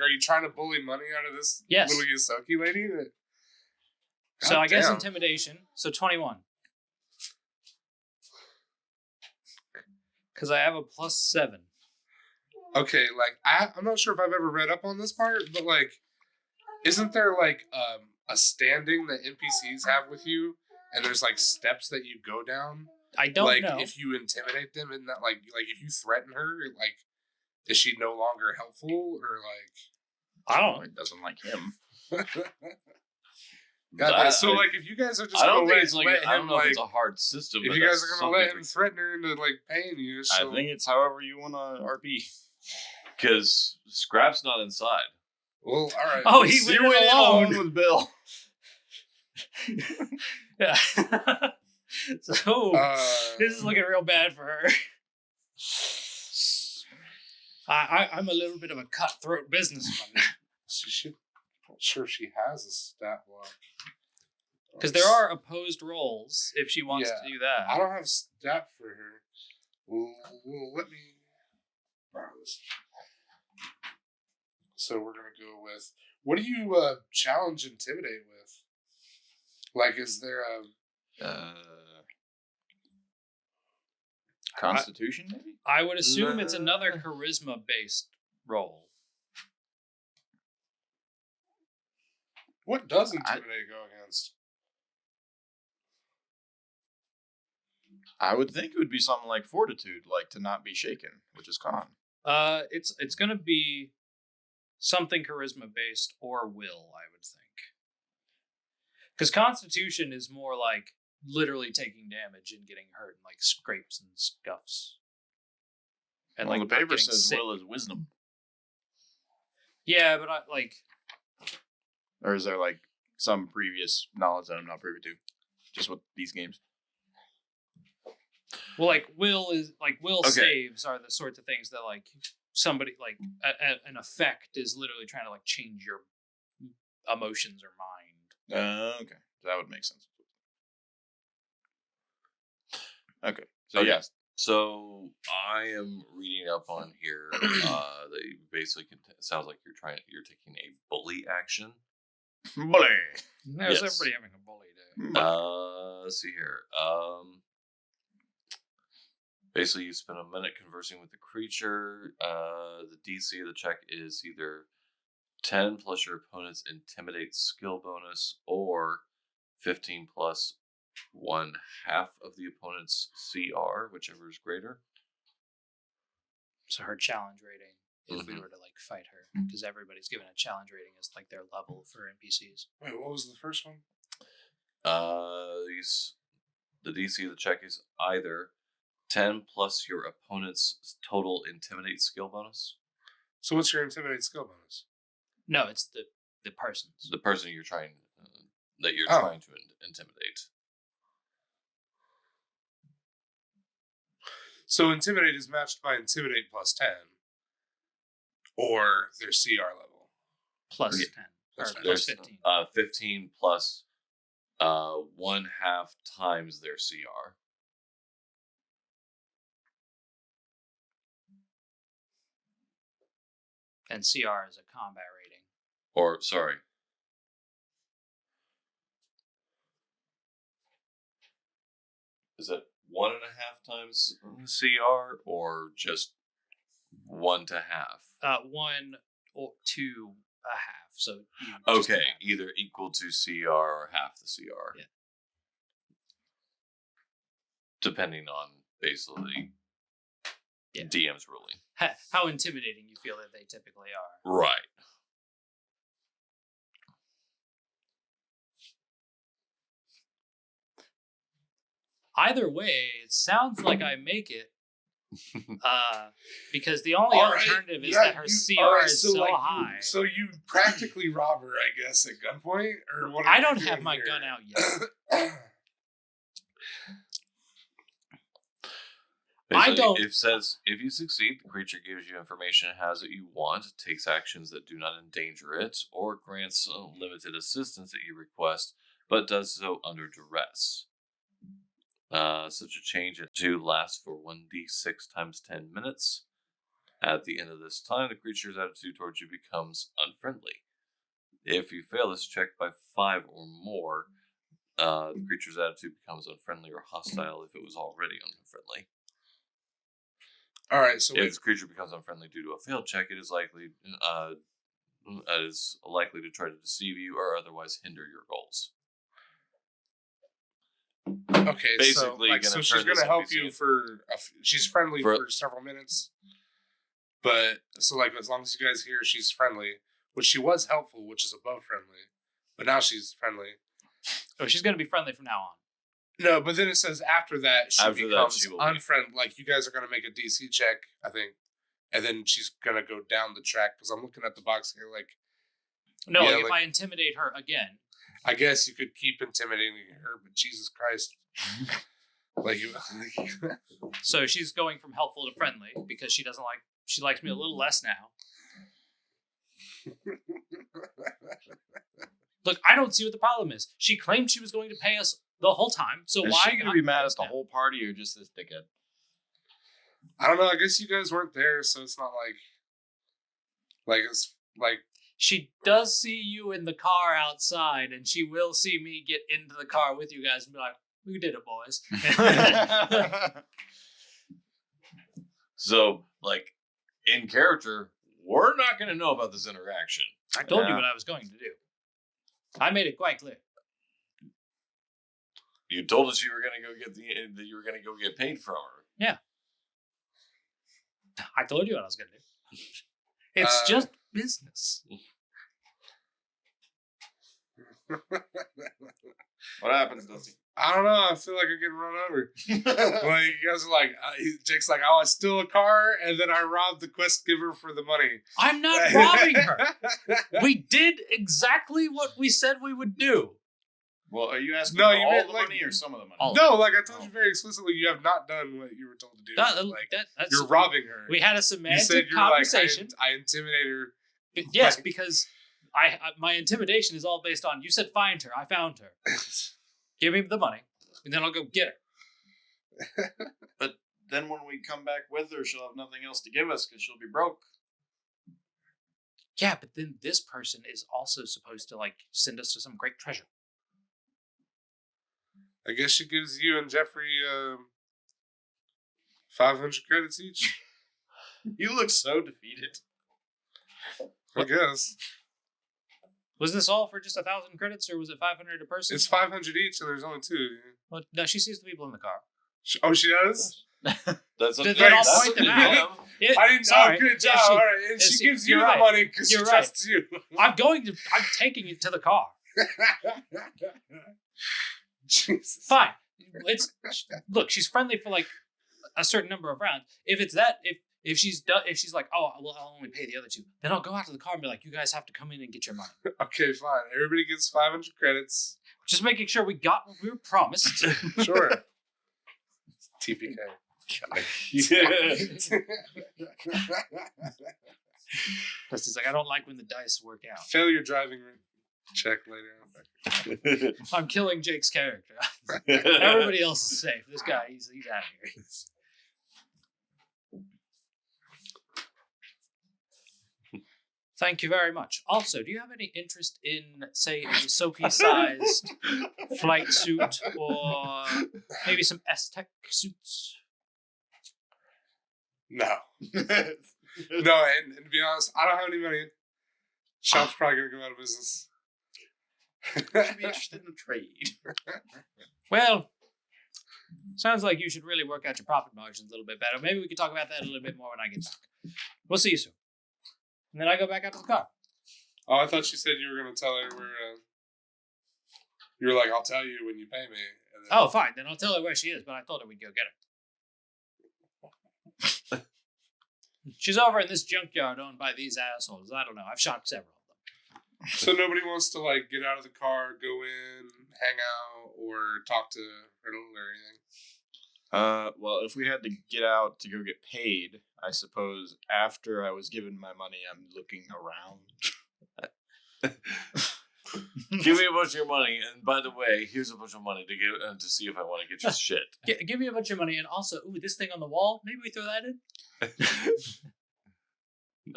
you trying to bully money out of this Yes. little Yosoki lady? So God I guess damn. intimidation. So 21. Because I have a +7. Okay, like I'm not sure if I've ever read up on this part, but like, isn't there like a standing that NPCs have with you, and there's like steps that you go down? I don't like, know. if you intimidate them, and that like if you threaten her, like, is she no longer helpful, or like? I don't know. It doesn't like him. God, so like, if you guys are just I gonna don't think it's like let I him, don't know like, if it's a hard system. if but you guys that's are gonna let something him threaten her into like paying you, so I think it's however you want to RP. because Scrap's not inside. well, all right. Oh, he You went went it in alone. alone with Bill. Yeah. So Uh, this is looking real bad for her. I'm a little bit of a cutthroat businessman. not sure if she has a stat block. Because there are opposed rolls if she wants Yeah. to do that. I don't have stat for her. Well, let me borrow this. So we're gonna go with, what do you challenge intimidate with? Like, is there a Constitution, maybe? I would assume it's another charisma based roll. what does intimidate go against? I would think it would be something like fortitude, like to not be shaken, which is con. It's gonna be something charisma based or will, I would think. Because Constitution is more like literally taking damage and getting hurt, and like scrapes and scuffs. And Well, like the not paper getting says sick. will is wisdom. Yeah, but I like Or is there like some previous knowledge that I'm not privy to? Just with these games. well, like will is like will Okay. saves are the sorts of things that like somebody like an effect is literally trying to like change your emotions or mind. Okay. That would make sense. Okay. So Okay. yes. So I am reading up on here. That you basically sounds like you're taking a bully action. Bully. There's Yes. everybody having a bully day. Let's see here. Basically, you spend a minute conversing with the creature. The DC of the check is either 10 plus your opponent's intimidate skill bonus, or 15 plus 1/2 of the opponent's CR, whichever is greater. So her challenge rating, if we Mhm. were to like fight her, because everybody's given a challenge rating as like their level for NPCs. Wait, what was the first one? The DC of the check is either 10 plus your opponent's total intimidate skill bonus. So what's your intimidate skill bonus? No, it's the person's. The person you're trying Oh. trying to intimidate. So intimidate is matched by intimidate plus 10, or their CR level. Plus Yeah. 10. Plus Or 10. plus There's 15. 15 plus 1/2 times their CR. And CR is a combat rating. Or sorry. Is it 1.5 times CR or just 1/2? 1 or 2.5. So you just Okay, have- either equal to CR or half the CR. Yeah. Depending on basically Yeah. DM's ruling. how intimidating you feel that they typically are. Right. Either way, it sounds like I make it. Because the only alternative is that her CR is so high. So you practically rob her, I guess, at gunpoint, or what? I don't have my gun out yet. I don't. It says if you succeed, the creature gives you information it has that you want, takes actions that do not endanger it, or grants limited assistance that you request, but does so under duress. Such a change to lasts for 1d6 times 10 minutes. At the end of this time, the creature's attitude towards you becomes unfriendly. If you fail this check by 5 or more, the creature's attitude becomes unfriendly or hostile if it was already unfriendly. All right, so if the creature becomes unfriendly due to a failed check, it is likely to try to deceive you or otherwise hinder your goals. okay, Basically, so she's gonna help you for. She's friendly for several minutes, but so like as long as you guys hear she's friendly, which she was helpful, which is above friendly, but now she's friendly. Oh, she's gonna be friendly from now on. No, but then it says after that she becomes she will unfriendly. Like you guys are gonna make a DC check, I think, and then she's gonna go down the track because I'm looking at the box here. Like, no, yeah, like if I intimidate her again, I guess you could keep intimidating her, but Jesus Christ, like you. So she's going from helpful to friendly because she likes me a little less now. Look, I don't see what the problem is. She claimed she was going to pay us the whole time, so Is why she gonna be mad at the whole party or just this dickhead? I don't know. I guess you guys weren't there, so it's not like it's like. She does see you in the car outside, and she will see me get into the car with you guys and be like, "We did it, boys." So, like, in character, we're not going to know about this interaction. I told you what I was going to do. I made it quite clear. You told us you were going to go get paid from her. Yeah. I told you what I was going to do. It's just business. What happens, Dusty? I don't know. I feel like I'm getting run over. Like you guys are like, Jake's like, "Oh, I stole a car and then I robbed the quest giver for the money." I'm not robbing her. We did exactly what we said we would do. Well, are you asking No, for you all meant, the like- money or some of the money? All. No, like I told you very explicitly, you have not done what you were told to do. That's, you're robbing her. We had a You said semantic you're conversation. like, I intimidate her. Yes, like- because my intimidation is all based on you said find her. I found her. Give me the money, and then I'll go get her. But then when we come back with her, she'll have nothing else to give us because she'll be broke. Yeah, but then this person is also supposed to like send us to some great treasure. I guess she gives you and Jeffrey 500 credits each. You look so defeated. I guess Was this all for just 1,000 credits, or was it 500 a person? it's 500 each, and there's only 2. Well, no, she sees the people in the car. Oh, she does. That's Did okay. they all That's point them okay. out? Yeah, I didn't. sorry. Oh, good job. Yeah, All right, and yeah, she she- gives you you're the right. money because she You're right. trusts you. I'm taking it to the car. Jesus. Fine. Look, she's friendly for like a certain number of rounds. If it's that, if she's like, oh, well, I'll only pay the other 2, then I'll go out to the car and be like, you guys have to come in and get your money. Okay, fine. Everybody gets 500 credits. Just making sure we got what we were promised. Sure. TPK. Dusty's like, I don't like when the dice work out. Failure driving check later. I'm killing Jake's character. Everybody else is safe. This guy, he's out of here. Thank you very much. Also, do you have any interest in, say, a Sophie-sized flight suit or maybe some Aztec suits? No. No, and to be honest, I don't have any money. Shop's probably going to go out of business. I'd be interested in a trade. Well, sounds like you should really work out your profit margins a little bit better. Maybe we could talk about that a little bit more when I get back. We'll see you soon. And then I go back out to the car. Oh, I thought you said you were going to tell her you were like, I'll tell you when you pay me. And then, Oh, fine. Then I'll tell her where she is, but I told her we'd go get her. She's over in this junkyard owned by these assholes. I don't know. I've shot several of them. So nobody wants to like get out of the car, go in, hang out, or talk to Riddle or anything? Well, if we had to get out to go get paid, I suppose after I was given my money, I'm looking around. Give me a bunch of your money, and by the way, here's a bunch of money to give to see if I want to get your shit. Give me a bunch of money, and also, this thing on the wall. Maybe we throw that in.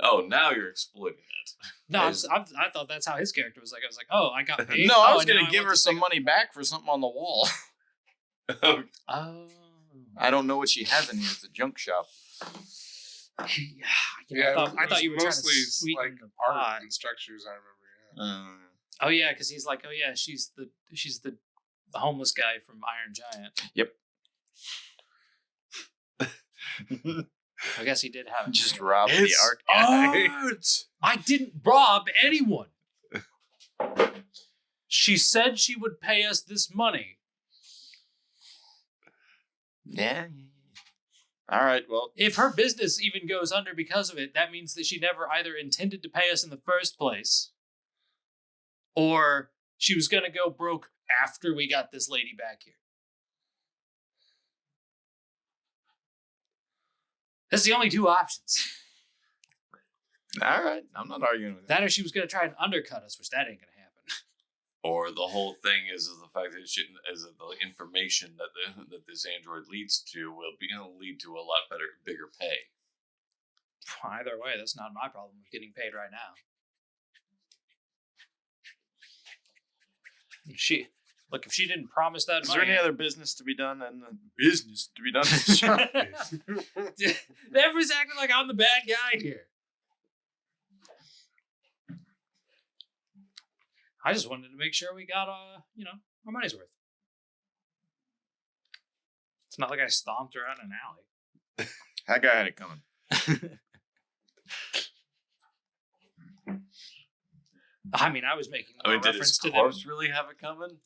Oh, now you're exploiting it. No, I thought that's how his character was like. I was like, oh, I got paid. No, I was and now going to give want her this some thing- money back for something on the wall. Oh. I don't know what she has in here. It's a junk shop. Yeah, I thought you were trying to mostly sweeten like the art pot. and structures. I remember. Yeah. Oh yeah, because he's like, oh yeah, she's the homeless guy from Iron Giant. Yep. I guess he did have it. Just robbed the It's art guy. art. I didn't rob anyone. She said she would pay us this money. Yeah. All right. Well, If her business even goes under because of it, that means that she never either intended to pay us in the first place, or she was going to go broke after we got this lady back here. That's the only two options. all right. I'm not arguing with that. That or she was going to try and undercut us, which that ain't going to happen. Or the whole thing is the fact that the information that this android leads to will lead to a lot bigger pay. Either way, that's not my problem with getting paid right now. If she didn't promise that Is money. there any other business to be done in the business to be done in the shop? Everyone's acting like I'm the bad guy here. I just wanted to make sure we got our money's worth. It's not like I stomped around an alley. That guy had it coming. I mean, I was making more Did reference his to them. corpse really have it coming?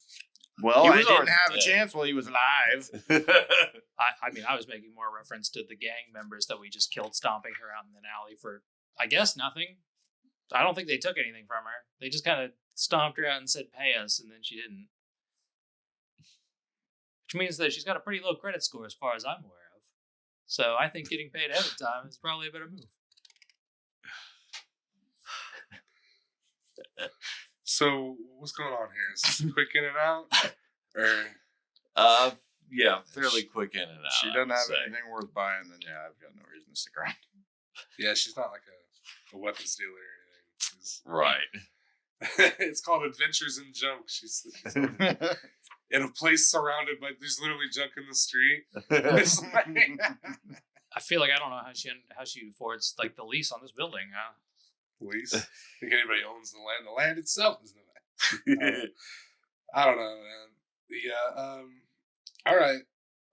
Well, He I was didn't already have a dead. chance while he was alive. I was making more reference to the gang members that we just killed stomping her out in an alley for, I guess, nothing. I don't think they took anything from her. They just kind of stomped her out and said, pay us, and then she didn't. Which means that she's got a pretty low credit score as far as I'm aware of. So I think getting paid ahead of time is probably a better move. So what's going on here? Is this a quick in and out? Or Yeah, fairly quick in and out. She I doesn't would have say. anything worth buying, then yeah, I've got no reason to stick around. yeah, she's not like a weapons dealer or anything. She's, Right. it's called Adventures in Junk. She's in a place surrounded by there's literally junk in the street. It's like, I feel like I don't know how she affords like the lease on this building. police. I think anybody owns the land. The land itself is no land. I don't know, man. Yeah. All right.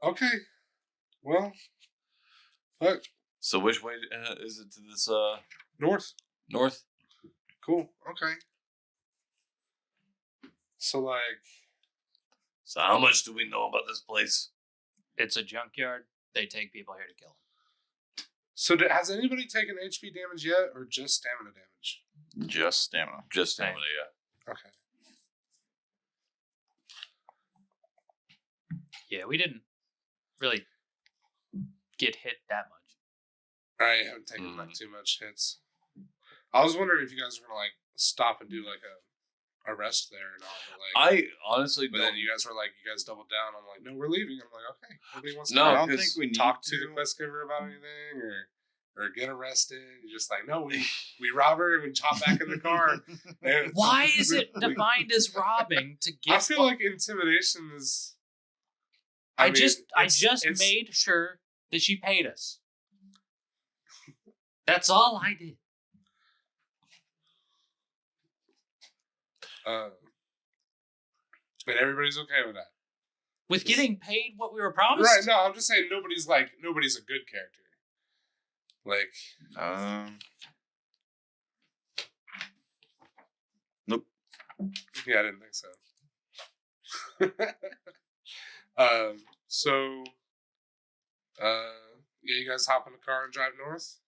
Okay. Well. Fuck. So which way is it to this North. north? Cool. Okay. So like. So how much do we know about this place? It's a junkyard. They take people here to kill them. So has anybody taken HP damage yet, or just stamina damage? Just stamina. Just stamina, yeah. Okay. Yeah, we didn't really get hit that much. I haven't taken like too much hits. I was wondering if you guys were gonna like stop and do like a rest there or not. But, like, I honestly but don't. then you guys were like, you guys doubled down. I'm like, no, we're leaving. I'm like, okay. Nobody wants to No, I don't 'cause think we need talk to the quest giver about anything or get arrested. You're just like, no, we rob her and we hop back in the car. And Why is it defined as robbing to get? I feel like intimidation is. I mean, just it's- made sure that she paid us. That's all I did. And everybody's okay with that. With getting paid what we were promised? Right, no, I'm just saying nobody's a good character. Like, Nope. yeah, I didn't think so. So, yeah, you guys hop in the car and drive north?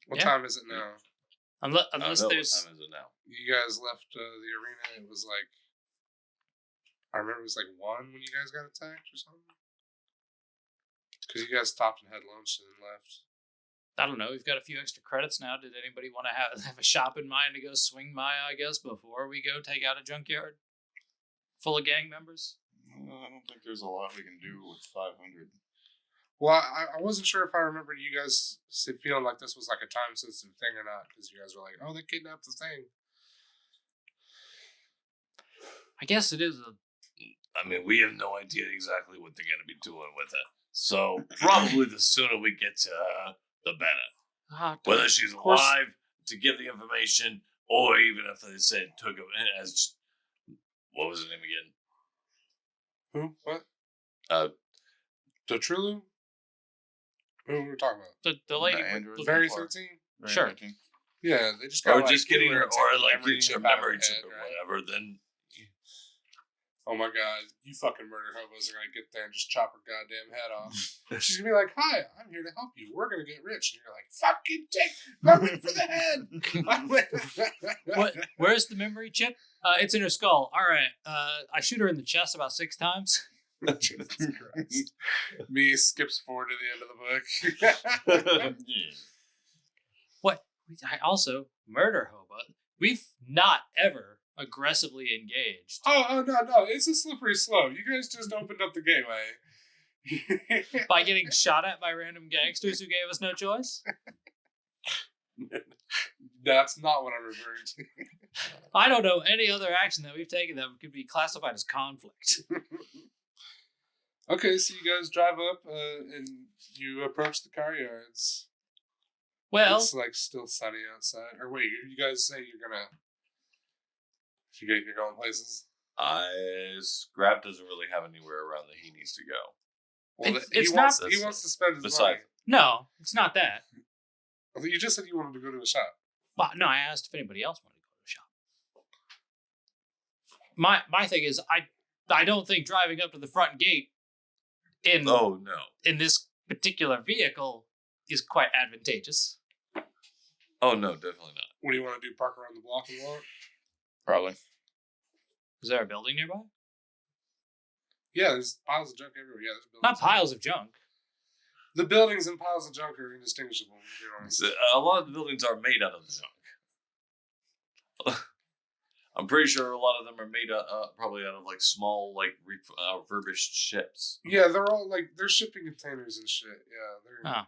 What Yeah. time is it now? Unless What there's time is it now? You guys left the arena. It was like, I remember it was like 1 when you guys got attacked or something. Because you guys stopped and had lunch and then left. I don't know. We've got a few extra credits now. Did anybody want to have a shop in mind to go swing by? I guess before we go take out a junkyard full of gang members. I don't think there's a lot we can do with 500. Well, I wasn't sure if I remembered you guys feeling like this was like a time sensitive thing or not. Because you guys were like, oh, they kidnapped the thing. I guess it is I mean, we have no idea exactly what they're going to be doing with it. So probably the sooner we get to her, the better. Whether she's alive to give the information, or even if they said took him as, what was his name again? Who? What? The Trulu? Who were we talking about? the lady. The android. Very Far. 13? Sure. Yeah, they just got or just getting her, or like memory getting her chip out of memory her chip head, or right? whatever. Then Oh my god, you fucking murder hobos are gonna get there and just chop her goddamn head off. She's gonna be like, hi, I'm here to help you. We're gonna get rich. And you're like, fucking take memory for the head. What? Where's the memory chip? It's in her skull. All right. I shoot her in the chest about 6 times. Jesus Christ. Me skips forward to the end of the book. What? I also murder hobo. We've not ever aggressively engaged. Oh, no. It's a slippery slope. You guys just opened up the gateway. By getting shot at by random gangsters who gave us no choice? That's not what I'm referring to. I don't know any other action that we've taken that could be classified as conflict. Okay, so you guys drive up and you approach the car yards. Well, It's like still sunny outside. Or wait, you guys say you're going places? Scrap doesn't really have anywhere around that he needs to go. Well, It's he not- wants to spend his Besides, no, it's not that. money. You just said you wanted to go to a shop. But no, I asked if anybody else wanted to go to the shop. My thing is, I don't think driving up to the front gate in oh no, in this particular vehicle is quite advantageous. oh no, definitely not. What do you want to do? Park around the block and walk? Probably. Is there a building nearby? Yeah, there's piles of junk everywhere. Yeah, there's buildings. Not piles of junk. The buildings and piles of junk are indistinguishable. You know? So, a lot of the buildings are made out of junk. I'm pretty sure a lot of them are made probably out of like small, like refurbished ships. Yeah, they're all like they're shipping containers and shit. Yeah, they're. Oh.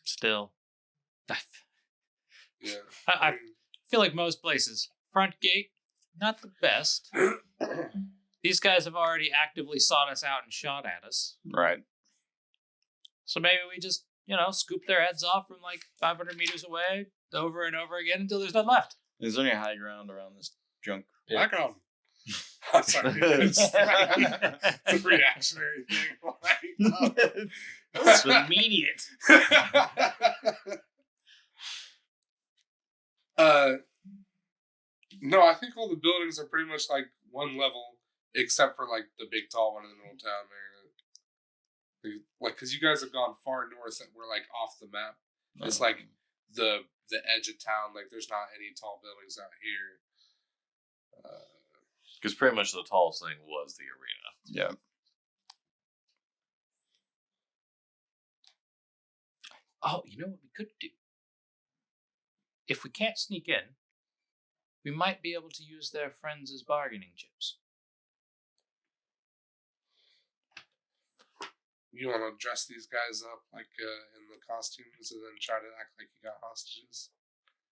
Still, Yeah. I feel like most places, front gate, not the best. These guys have already actively sought us out and shot at us. Right. So maybe we just, scoop their heads off from like 500 meters away, over and over again until there's none left. Is there any high ground around this junk pit? Back on. I'm sorry. It's a reactionary thing. It's immediate. No, I think all the buildings are pretty much like one level, except for like the big tall one in the middle of town there. Like, because you guys have gone far north and we're like off the map. It's like the edge of town. Like, there's not any tall buildings out here. Because pretty much the tallest thing was the arena. Yeah. Oh, you know what we could do? If we can't sneak in, we might be able to use their friends as bargaining chips. You want to dress these guys up like in the costumes and then try to act like you got hostages?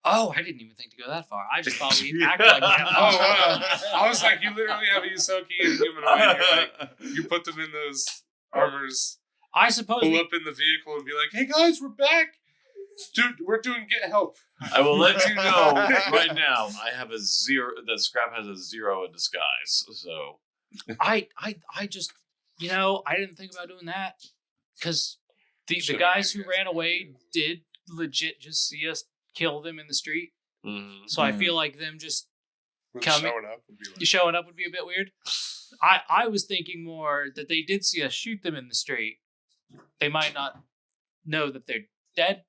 Oh, I didn't even think to go that far. I just thought we'd act like we had Oh, wow. I was like, you literally have a Yusoki and humanoid. You put them in those armors, I suppose pull up in the vehicle and be like, hey guys, we're back. Dude, we're doing Get Help. I will let you know right now. I have a 0. That Scrap has a 0 in disguise. So I just I didn't think about doing that because the Should've guys been who you guys. ran away did legit just see us kill them in the street. Mhm. So I feel like them just coming- Showing up would be like, showing up would be a bit weird. I was thinking more that they did see us shoot them in the street. They might not know that they're dead.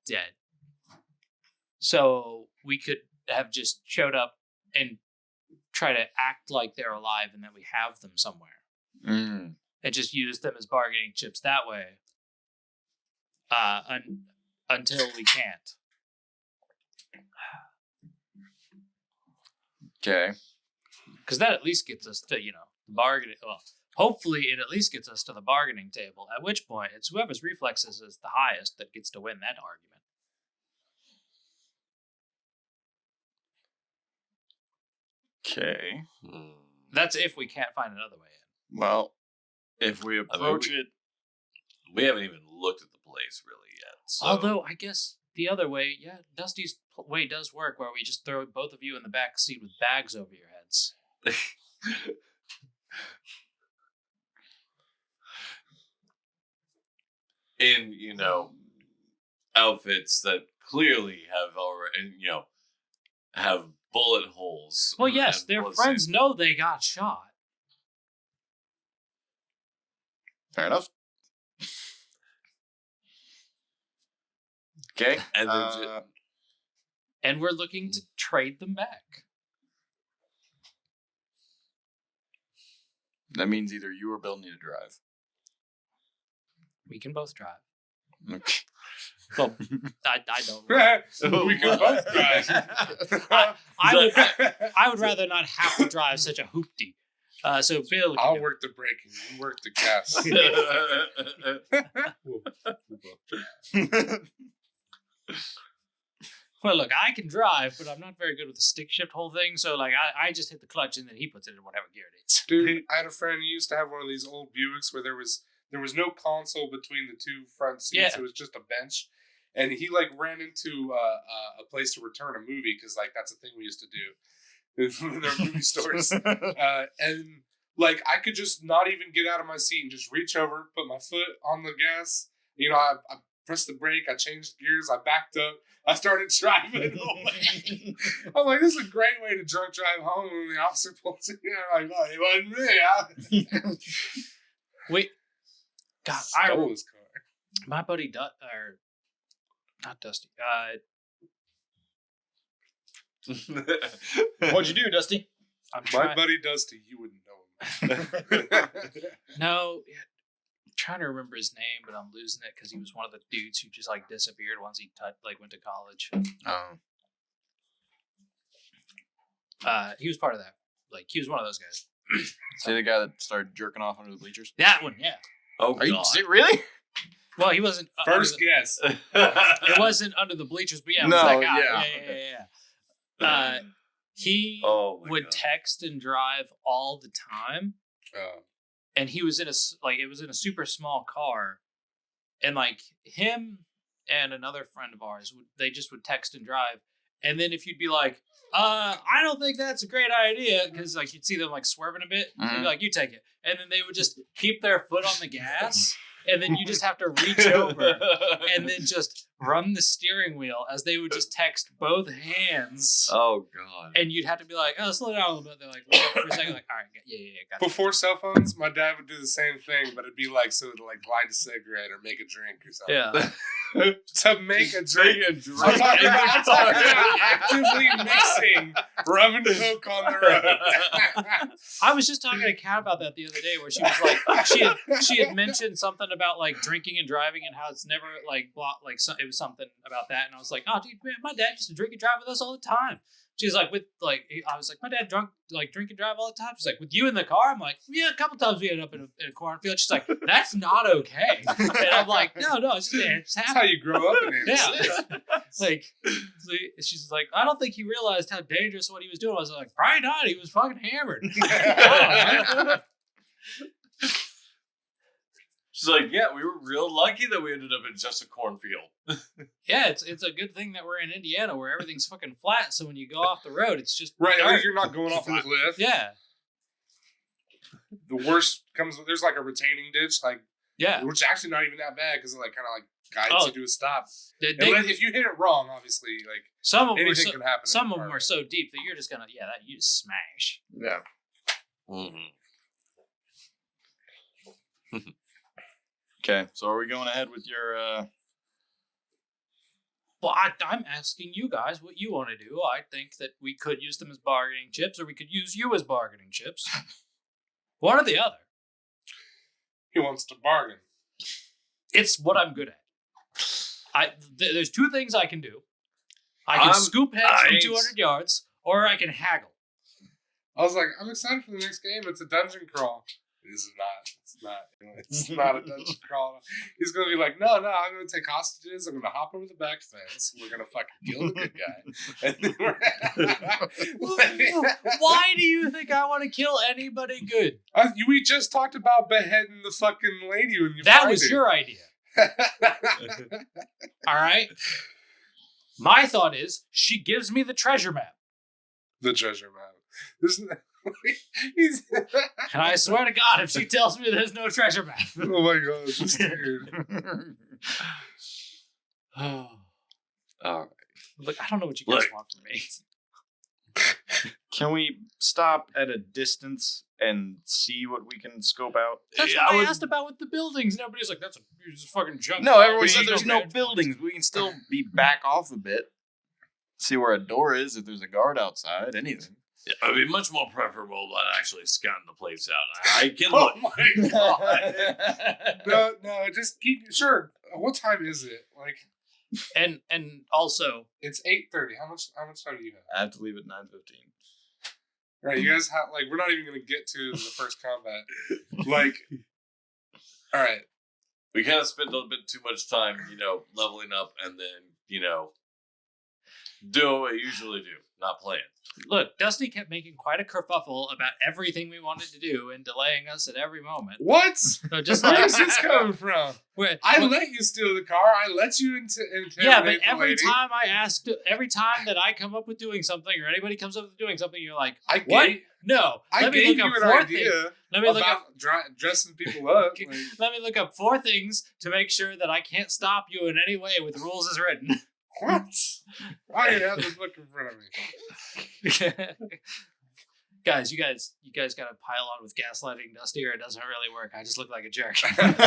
So we could have just showed up and try to act like they're alive and that we have them somewhere. Mm. And just use them as bargaining chips that way. Until we can't. Okay. Because that at least gets us to, bargaining. Well, hopefully it at least gets us to the bargaining table. At which point, it's whoever's reflexes is the highest that gets to win that argument. Okay. That's if we can't find another way in. Well, if we approach it, We haven't even looked at the place really yet. So. Although, I guess the other way, Dusty's way does work where we just throw both of you in the back seat with bags over your heads. in outfits that clearly have already have bullet holes. Well, yes, and their bullet friends stains. know they got shot. fair enough. Okay. And then And we're looking to trade them back. that means either you or Bill need to drive. We can both drive. Okay. Well, I don't. we can both drive. I would rather not have to drive such a hoopty. So Bill, I'll work the brake and you work the gas. well, look, I can drive, but I'm not very good with the stick shift whole thing. So like, I just hit the clutch and then he puts it in whatever gear it is. Dude, I had a friend who used to have one of these old Buicks where there was no console between the two front seats. Yeah. It was just a bench. And he ran into a place to return a movie because that's a thing we used to do in their movie stores. And I could just not even get out of my seat and just reach over, put my foot on the gas. I pressed the brake. I changed gears. I backed up. I started driving away. I'm like, this is a great way to drunk drive home when the officer pulls in. I'm like, oh, it wasn't me. Wait, God, Stole his car. my buddy not Dusty. What'd you do, Dusty? I'm My trying. buddy Dusty, you wouldn't know him. No, I'm trying to remember his name, but I'm losing it because he was one of the dudes who just disappeared once he went to college. Oh. He was part of that. He was one of those guys. Say the guy that started jerking off under the bleachers? That one, yeah. Oh Are you God! really? Well, he wasn't. First guess. It wasn't under the bleachers, but yeah, it was No, that guy. yeah. Yeah. He Oh my would God. text and drive all the time, and he was in it was in a super small car, and him and another friend of ours they just would text and drive, and then if you'd be like, I don't think that's a great idea, because you'd see them swerving a bit, and you'd be like, you take it, and then they would just keep their foot on the gas. And then you just have to reach over and then just run the steering wheel as they would just text both hands. Oh God! And you'd have to be like, oh, slow down a little bit. They're like, for a second, all right, yeah, got it. Before cell phones, my dad would do the same thing, but it'd be so to light a cigarette or make a drink or something. Yeah. To make a drink. I'm talking about actively mixing rum and coke on the road. I was just talking to Kat about that the other day, where she was like, she had mentioned something about drinking and driving and how it's never bought it was something about that, and I was like, oh, dude, man, my dad used to drink and drive with us all the time. She's like, I was like, my dad drink and drive all the time. She's like, with you in the car? I'm like, yeah, a couple times we ended up in a cornfield. She's like, that's not okay. And I'm like, no, it's just That's how happening. you grow up in it. Yeah. She's like, I don't think he realized how dangerous what he was doing was. Like, probably not. He was fucking hammered. She's like, yeah, we were real lucky that we ended up in just a cornfield. Yeah, it's a good thing that we're in Indiana where everything's fucking flat. So when you go off the road, it's just Right, dark. you're not going off a cliff. Yeah. the worst comes. There's like a retaining ditch, like which is actually not even that bad because it like kind of like guides you to a stop. If you hit it wrong, obviously, like some of them anything can happen. Some of them are so deep that you're just gonna you just smash. Yeah. Okay, so are we going ahead with your? Well, I'm asking you guys what you want to do. I think that we could use them as bargaining chips, or we could use you as bargaining chips. One or the other. He wants to bargain. It's what I'm good at. There's two things I can do. I can scoop heads from 200 yards, or I can haggle. I was like, I'm excited for the next game. It's a dungeon crawl. This is not. It's not a dungeon crawl. He's going to be like, no, I'm going to take hostages. I'm going to hop over the back fence. We're going to fucking kill the good guy. And then Why do you think I want to kill anybody good? We just talked about beheading the fucking lady when you That was your idea. All right? My thought is, she gives me the treasure map. The treasure map. And I swear to God, if she tells me there's no treasure map. Oh my God, this is weird. Look, I don't know what you guys want from me. Can we stop at a distance and see what we can scope out? That's what I asked about with the buildings. And everybody's like, that's a fucking junk. No, everyone said there's no buildings. We can still be back off a bit. See where a door is, if there's a guard outside, anything. Yeah, it would be much more preferable than actually scouting the place out. I can Oh look. my God. No, just keep. Sure. What time is it? Like, and also, it's 8:30. How much time do you have? I have to leave at 9:15. Right, you guys have we're not even gonna get to the first combat. Like, all right. We kind of spent a little bit too much time, leveling up and then, doing what we usually do, not playing. Look, Dusty kept making quite a kerfuffle about everything we wanted to do and delaying us at every moment. What? So just Where like, is this coming from? I let you steal the car. I let you interrogate yeah, but the every lady. time that I come up with doing something or anybody comes up with doing something, you're like, I what? gave, No. I Let me gave look you up an four idea things. Let me look up. about dressing people up. Like, Let me look up 4 things to make sure that I can't stop you in any way with rules as written. what? I didn't have this book in front of me. Guys, you guys got to pile on with gaslighting Dusty, or it doesn't really work. I just look like a jerk. That's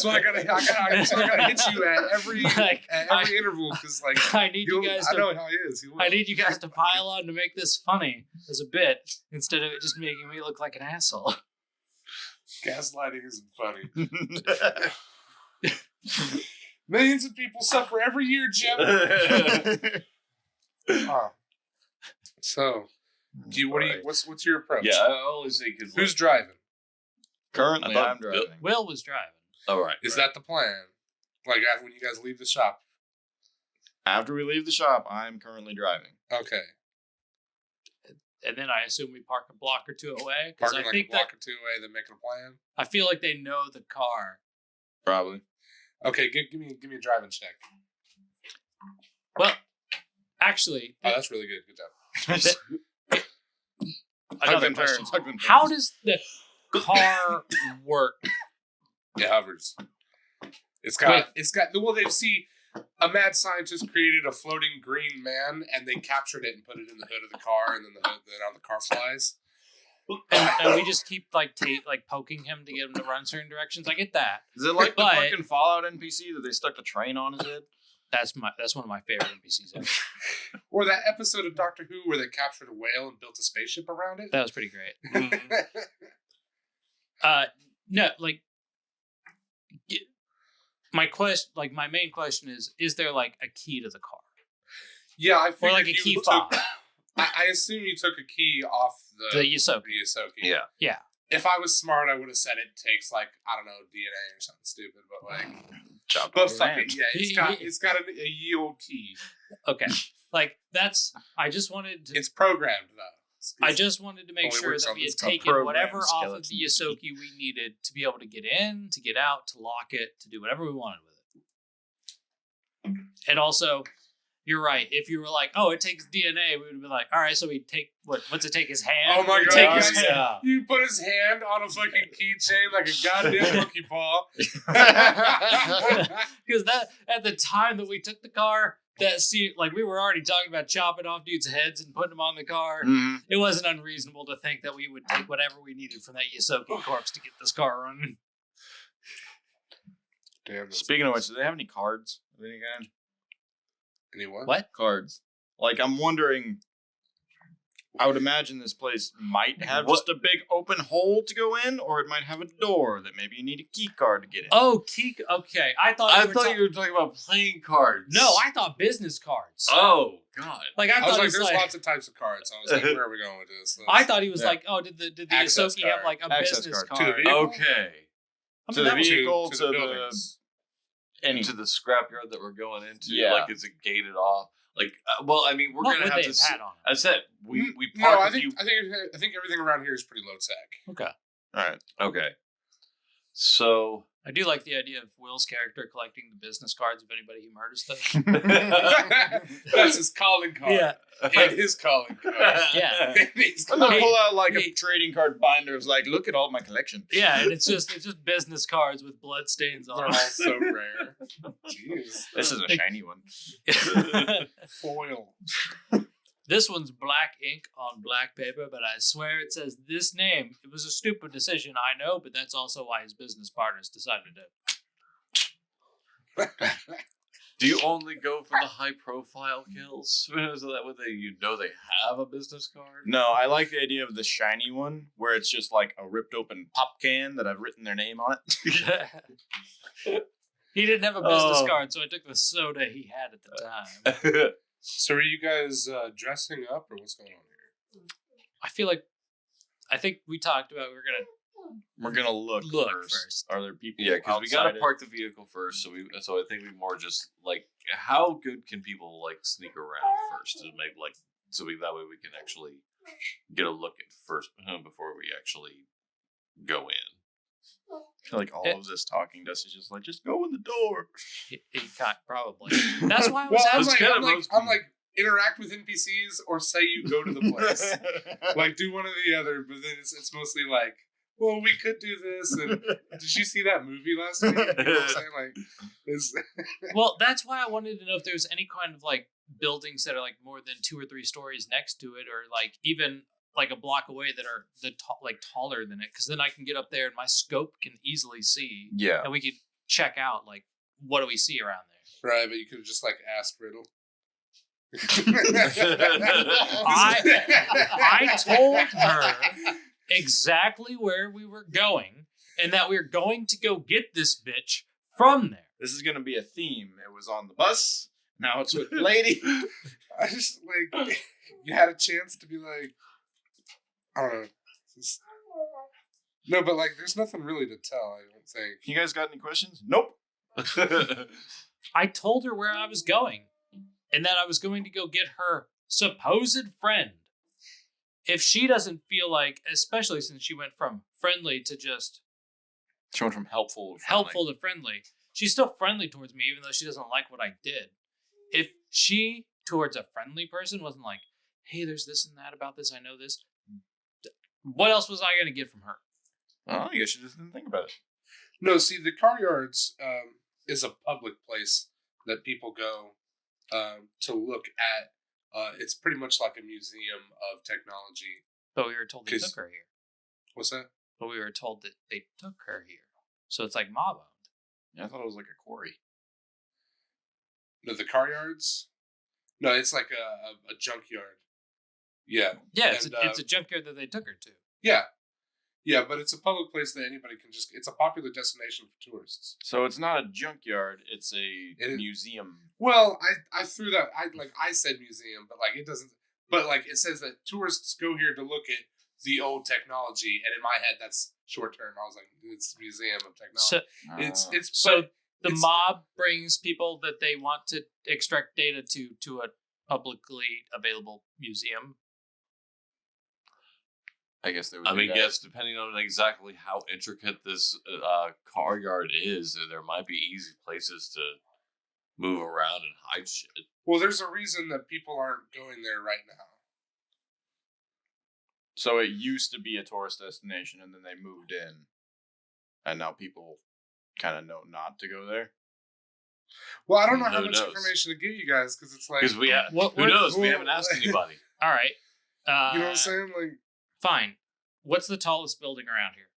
why I gotta hit you at every interval because I need you guys. I know how he is. I need you guys to pile on to make this funny as a bit instead of it just making me look like an asshole. Gaslighting isn't funny. Millions of people suffer every year, Jim. So, what's your approach? Yeah, I always say because who's driving? Currently, I'm driving. Will was driving. All right. Is that the plan? Like when you guys leave the shop? After we leave the shop, I'm currently driving. Okay. And then I assume we park a block or 2 away. Parking a block or 2 away, then making a plan. I feel like they know the car. Probably. Okay, give me a driving check. Well, actually, that's really good. Good job. Another question. How does the car work? It hovers. It's got. Well, they see a mad scientist created a floating green man, and they captured it and put it in the hood of the car, and then the car flies. And we just keep poking him to get him to run certain directions. I get that. Is it like the fucking Fallout NPC that they stuck the train on his head? That's one of my favorite NPCs ever. Or that episode of Doctor Who where they captured a whale and built a spaceship around it. That was pretty great. No, my main question is there like a key to the car? Yeah, I figured or like a key fob. I assume you took a key off the Yosoki. Yeah. Yeah. If I was smart, I would have said it takes I don't know, DNA or something stupid, but but fuck it, yeah, it's got a yield key. Okay, I just wanted to. It's programmed though. I just wanted to make sure that we had taken whatever off of the Yosoki we needed to be able to get in, to get out, to lock it, to do whatever we wanted with it. And also, You're right. If you were like, oh, it takes DNA, we would have been like, all right, so we take what's it take his hand? Oh my We god! take Yes. his hand. You put his hand on a fucking keychain like a goddamn monkey paw. Because that at the time that we took the car, that scene, like we were already talking about chopping off dudes' heads and putting them on the car. Mhm. It wasn't unreasonable to think that we would take whatever we needed from that Yosoki corpse to get this car running. Damn. Speaking of which, do they have any cards of any kind? Anyone? What? Cards. Like, I'm wondering. I would imagine this place might have just a big open hole to go in, or it might have a door that maybe you need a key card to get in. Oh, key. Okay, I thought I you were thought you were talking about playing cards. No, I thought business cards. Oh God. Like I I was thought like, it was there's like. lots of types of cards. I was like, where are we going with this? I thought he was Yeah. like, oh, did the Access Yosoki have card. like a Access business card. To the card? vehicle? Okay. I mean, To the that was- vehicle, to to the the buildings. any. To the scrapyard that we're going into. Yeah. Like, is it gated off? Like, well, I mean, we're what gonna would have they to. have had on? I said we No, parked I a few. think everything around here is pretty low tech. Okay. All right. Okay. So I do like the idea of Will's character collecting the business cards of anybody he murders. Them. That's his calling card. Yeah. And his calling card. Yeah. And his I'm gonna Hey, pull out like hey. a trading card binder. It's like, look at all my collection. Yeah, and it's just business cards with blood stains They're on all them. so rare. Jeez. This is a shiny one. Foil. This one's black ink on black paper, but I swear it says this name. It was a stupid decision, I know, but that's also why his business partners decided to. do you only go for the high profile kills? So that way they have a business card? No, I like the idea of the shiny one where it's just like a ripped open pop can that I've written their name on it. He didn't have a business Oh. card, so I took the soda he had at the time. So are you guys dressing up or what's going on here? I think we talked about we were gonna. We're gonna look first. first. Are there people? Yeah, because we gotta outside it? park the vehicle first. So I think we more just like how good can people like sneak around first to make like that way we can actually get a look at first before we actually go in. I feel like all of this talking to us is just like, just go in the door. He can't probably. That's why I was Well, I'm asking. like, kinda I'm like, most I'm like, interact with NPCs or say you go to the place. Like, do one or the other, but then it's mostly like, well, we could do this. And did you see that movie last week? You know what I'm saying? Like, it's, Well, that's why I wanted to know if there was any kind of like buildings that are like more than 2 or 3 stories next to it, or like even like a block away that are like taller than it, because then I can get up there and my scope can easily see, Yeah. and we could check out like what do we see around there. right, but you could have just like asked Riddle. I told her exactly where we were going and that we were going to go get this bitch from there. This is gonna be a theme. It was on the bus. Now it's with the lady. I just like you had a chance to be like, I don't know. Just- no, but like, there's nothing really to tell. I don't think. You guys got any questions? Nope. I told her where I was going and that I was going to go get her supposed friend. If she doesn't feel like, especially since she went from friendly to just She went from helpful to helpful to friendly, she's still friendly towards me, even though she doesn't like what I did. If she, towards a friendly person, wasn't like, hey, there's this and that about this, I know this, what else was I going to get from her? Oh, I guess you just didn't think about it. No, see, the car yards is a public place that people go to look at. It's pretty much like a museum of technology. But we were told they 'Cause- took her here. What's that? But we were told that they took her here. So it's like mob owned. Yeah, I thought it was like a quarry. No, the car yards? No, it's like a junkyard. Yeah. Yeah, And, it's a junkyard that they took her to. Yeah. Yeah, but it's a public place that anybody can just... It's a popular destination for tourists. So it's not a junkyard. It's a It is- museum. Well, I threw that... I said museum, but like it doesn't... But like it says that tourists go here to look at the old technology, and in my head that's short term. I was like, it's a museum of technology. So It's So but the it's- mob brings people that they want to extract data to a publicly available museum. I guess they would. I do mean, that. yes, depending on exactly how intricate this car yard is, there might be easy places to move around and hide shit. Well, there's a reason that people aren't going there right now. So it used to be a tourist destination, and then they moved in, and now people kind of know not to go there. Well, I don't know Who how much knows? information to give you guys because it's like, Because we have, What- who what- knows? We well, haven't asked anybody. All right. you know what I'm saying? Like, Fine. What's the tallest building around here?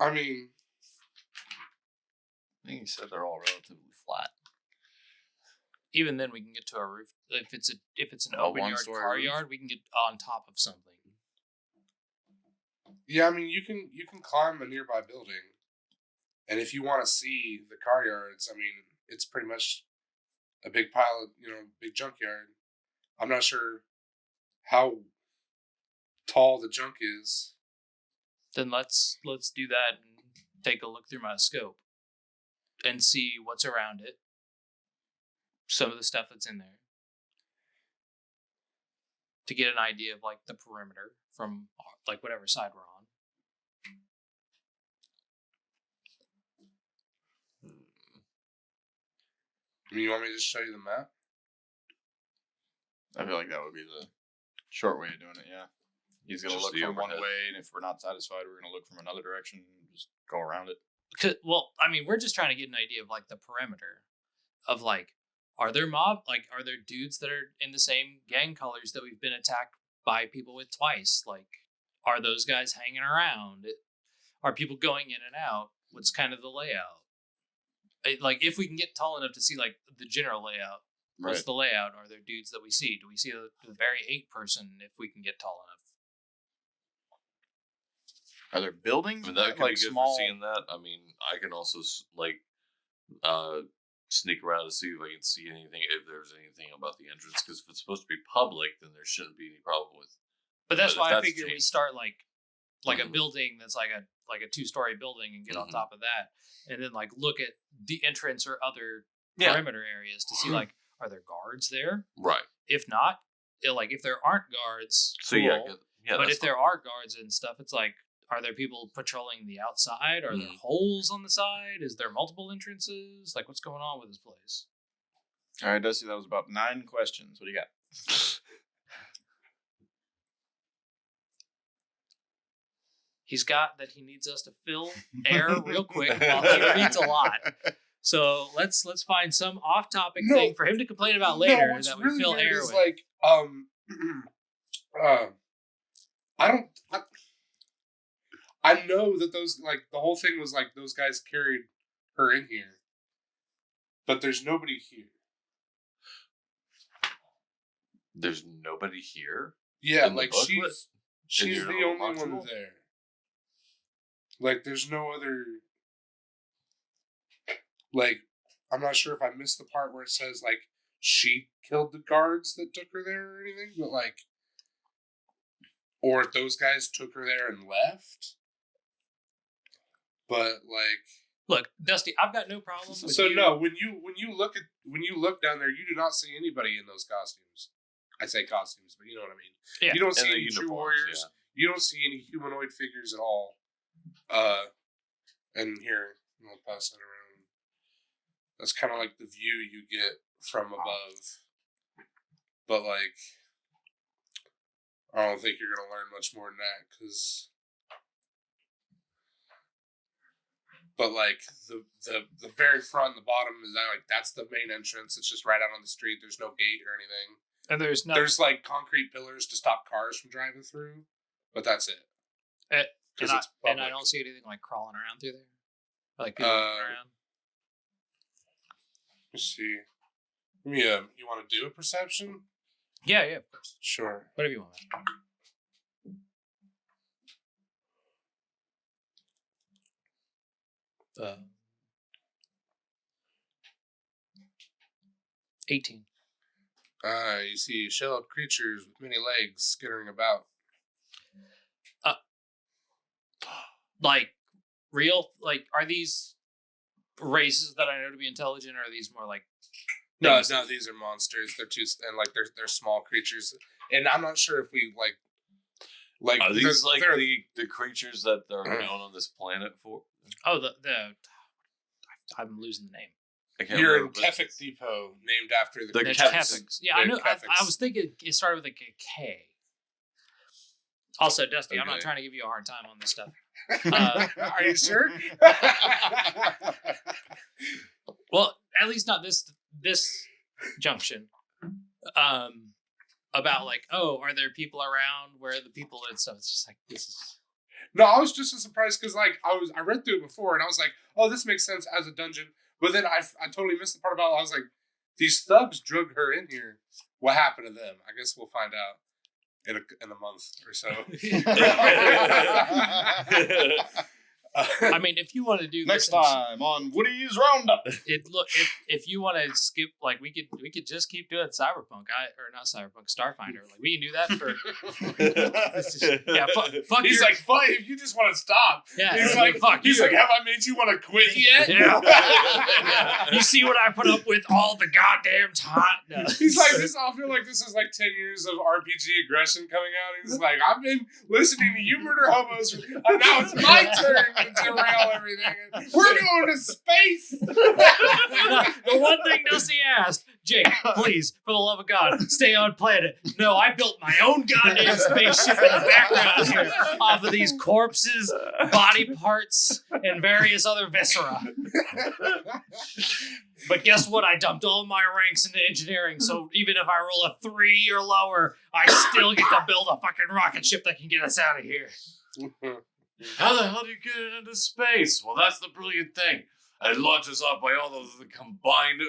I mean, I think he said they're all relatively flat. Even then, we can get to a roof. If it's an A open yard one-story car roof? yard, we can get on top of something. yeah, I mean, you can climb a nearby building, and if you want to see the car yards, I mean, it's pretty much a big pile of big junkyard. I'm not sure how tall the junk is. Then let's do that and take a look through my scope and see what's around it. Some of the stuff that's in there to get an idea of like the perimeter from like whatever side we're on. I mean, you want me to just show you the map? I feel like that would be the short way of doing it. Yeah, he's gonna Just look the from one overhead. way, and if we're not satisfied, we're gonna look from another direction and just go around it. Well, I mean, we're just trying to get an idea of like the perimeter of like, are there dudes that are in the same gang colors that we've been attacked by people with twice? Like, are those guys hanging around? Are people going in and out? What's kind of the layout? Like, if we can get tall enough to see like the general layout, what's the layout? Are there dudes that we see? Do we see the very 8 person if we can get tall enough? Are there buildings? I mean, that could like be good small. for seeing that. I mean, I can also sneak around to see if I can see anything, if there's anything about the entrance. Because if it's supposed to be public, then there shouldn't be any problem with. But that's But if why I that's figured we changed- start like a Mhm. building that's like a 2-story building and get on Mhm. top of that, and then like look at the entrance or other Yeah. perimeter areas to see like, are there guards there? Right. If not, if there aren't guards, So cool. yeah. But that's if there are guards and stuff, it's like, are there people patrolling the outside? Are there Mhm. holes on the side? Is there multiple entrances? Like, what's going on with this place? All right, Dusty, that was about 9 questions. What do you got? He's got that he needs us to fill air real quick while he reads a lot. So let's find some off-topic No. thing for him to complain about later what's that we really fill weird air is with. like, I know that those like the whole thing was like those guys carried her in here, but there's nobody here. There's nobody here. Yeah, In the like booklet? she's your the little only one module? there. Like, there's no other. Like, I'm not sure if I missed the part where it says like she killed the guards that took her there or anything, but like, or if those guys took her there and left. But like, Look, Dusty, I've got no problem with so you. no, when you look down there, you do not see anybody in those costumes. I say costumes, but you know what I mean. Yeah. You don't see And the any true uniforms, warriors. yeah. You don't see any humanoid figures at all. And here, I'll pass that around. That's kind of like the view you get from above. But like, I don't think you're gonna learn much more than that, because. But like the very front and the bottom is that like that's the main entrance. It's just right out on the street. There's no gate or anything. And there's nothing. There's like concrete pillars to stop cars from driving through, but that's it. And 'Cause I, it's and I public. don't see anything like crawling around through there. Like people running around. Let's see. Yeah, you want to do a perception? Yeah, of course. Sure. Whatever you want. 18. You see shelled creatures with many legs skittering about. Like, real? Like, are these races that I know to be intelligent, or are these more like... No, these are monsters. They're they're small creatures, and I'm not sure if we like. Like Are these like they're- the creatures that are known on this planet for? Oh, the I'm losing the name. I can't You're in remember, but- Kefik Depot, named after the The The creatures. Kefiks. Yeah, I The knew. I Kefiks. was thinking it started with a K. Also, Dusty, I'm not Okay. trying to give you a hard time on this stuff. Are you sure? Well, at least not this junction. About like, oh, are there people around? Where are the people and stuff? It's just like this is. No, I was just as surprised because like I read through it before and I was like, oh, this makes sense as a dungeon. But then I totally missed the part about I was like, these thugs drug her in here. What happened to them? I guess we'll find out in a month or so. I mean, if you want to do Next this in- time on Woody's Roundup. if you want to skip, like we could just keep doing Cyberpunk, or not Cyberpunk, Starfinder. Like we can do that for. Yeah, fuck. He's your- like, fine, if you just want to stop. yeah, He's like, fuck. He's you. like, have I made you want to quit yet? Yeah. You see what I put up with all the goddamn time? No. He's like, I feel like this is like 10 years of RPG aggression coming out. He's like, I've been listening to you murder hobos, and now it's my turn to derail everything. And we're going to space. The one thing Dusty asked, Jake, please, for the love of God, stay on planet. No, I built my own goddamn spaceship in the background here off of these corpses, body parts, and various other viscera. But guess what? I dumped all my ranks into engineering, so even if I roll a 3 or lower, I still get to build a fucking rocket ship that can get us out of here. How the hell do you get it into space? Well, that's the brilliant thing. It launches off by all of the combined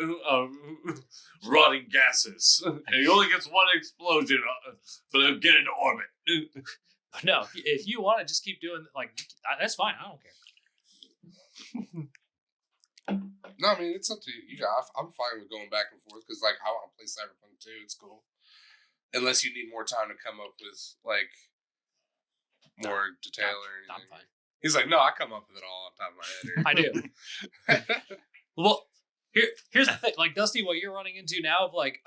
rotting gases. And he only gets one explosion, but it'll get into orbit. But no, if you want to just keep doing, like, that's fine. I don't care. No, I mean, it's up to you. I'm fine with going back and forth because, like, I want to play Cyberpunk too. It's cool. Unless you need more time to come up with, like, more detail or anything. I'm fine. He's like, no, I come up with it all on top of my head I do. Well, here's the thing. Like, Dusty, what you're running into now of like,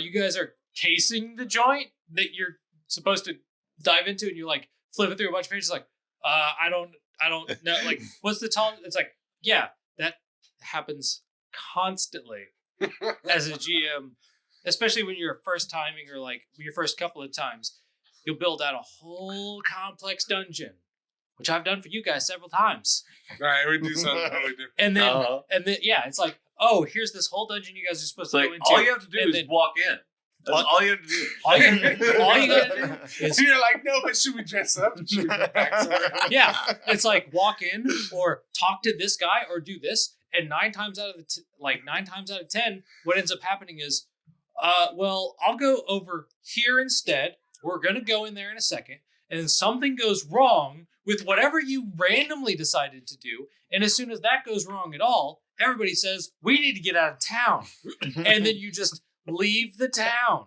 you guys are casing the joint that you're supposed to dive into, and you're like flipping through a bunch of pages like, I don't know. Like, what's the tone? It's like, yeah, that happens constantly as a GM, especially when you're first timing or like your first couple of times. You'll build out a whole complex dungeon, which I've done for you guys several times. All right, we do something totally different. And then, Uh-huh. yeah, it's like, oh, here's this whole dungeon you guys are supposed It's to like, go into. all you have to do and is then- walk in. That's all you have to do. all you gotta do is, You're like, no, but should we dress up? Should we go back somewhere? yeah, it's like walk in or talk to this guy or do this. And 9 times out of 10, what ends up happening is, well, I'll go over here instead. We're going to go in there in a second. And then something goes wrong with whatever you randomly decided to do. And as soon as that goes wrong at all, everybody says, we need to get out of town. And then you just leave the town.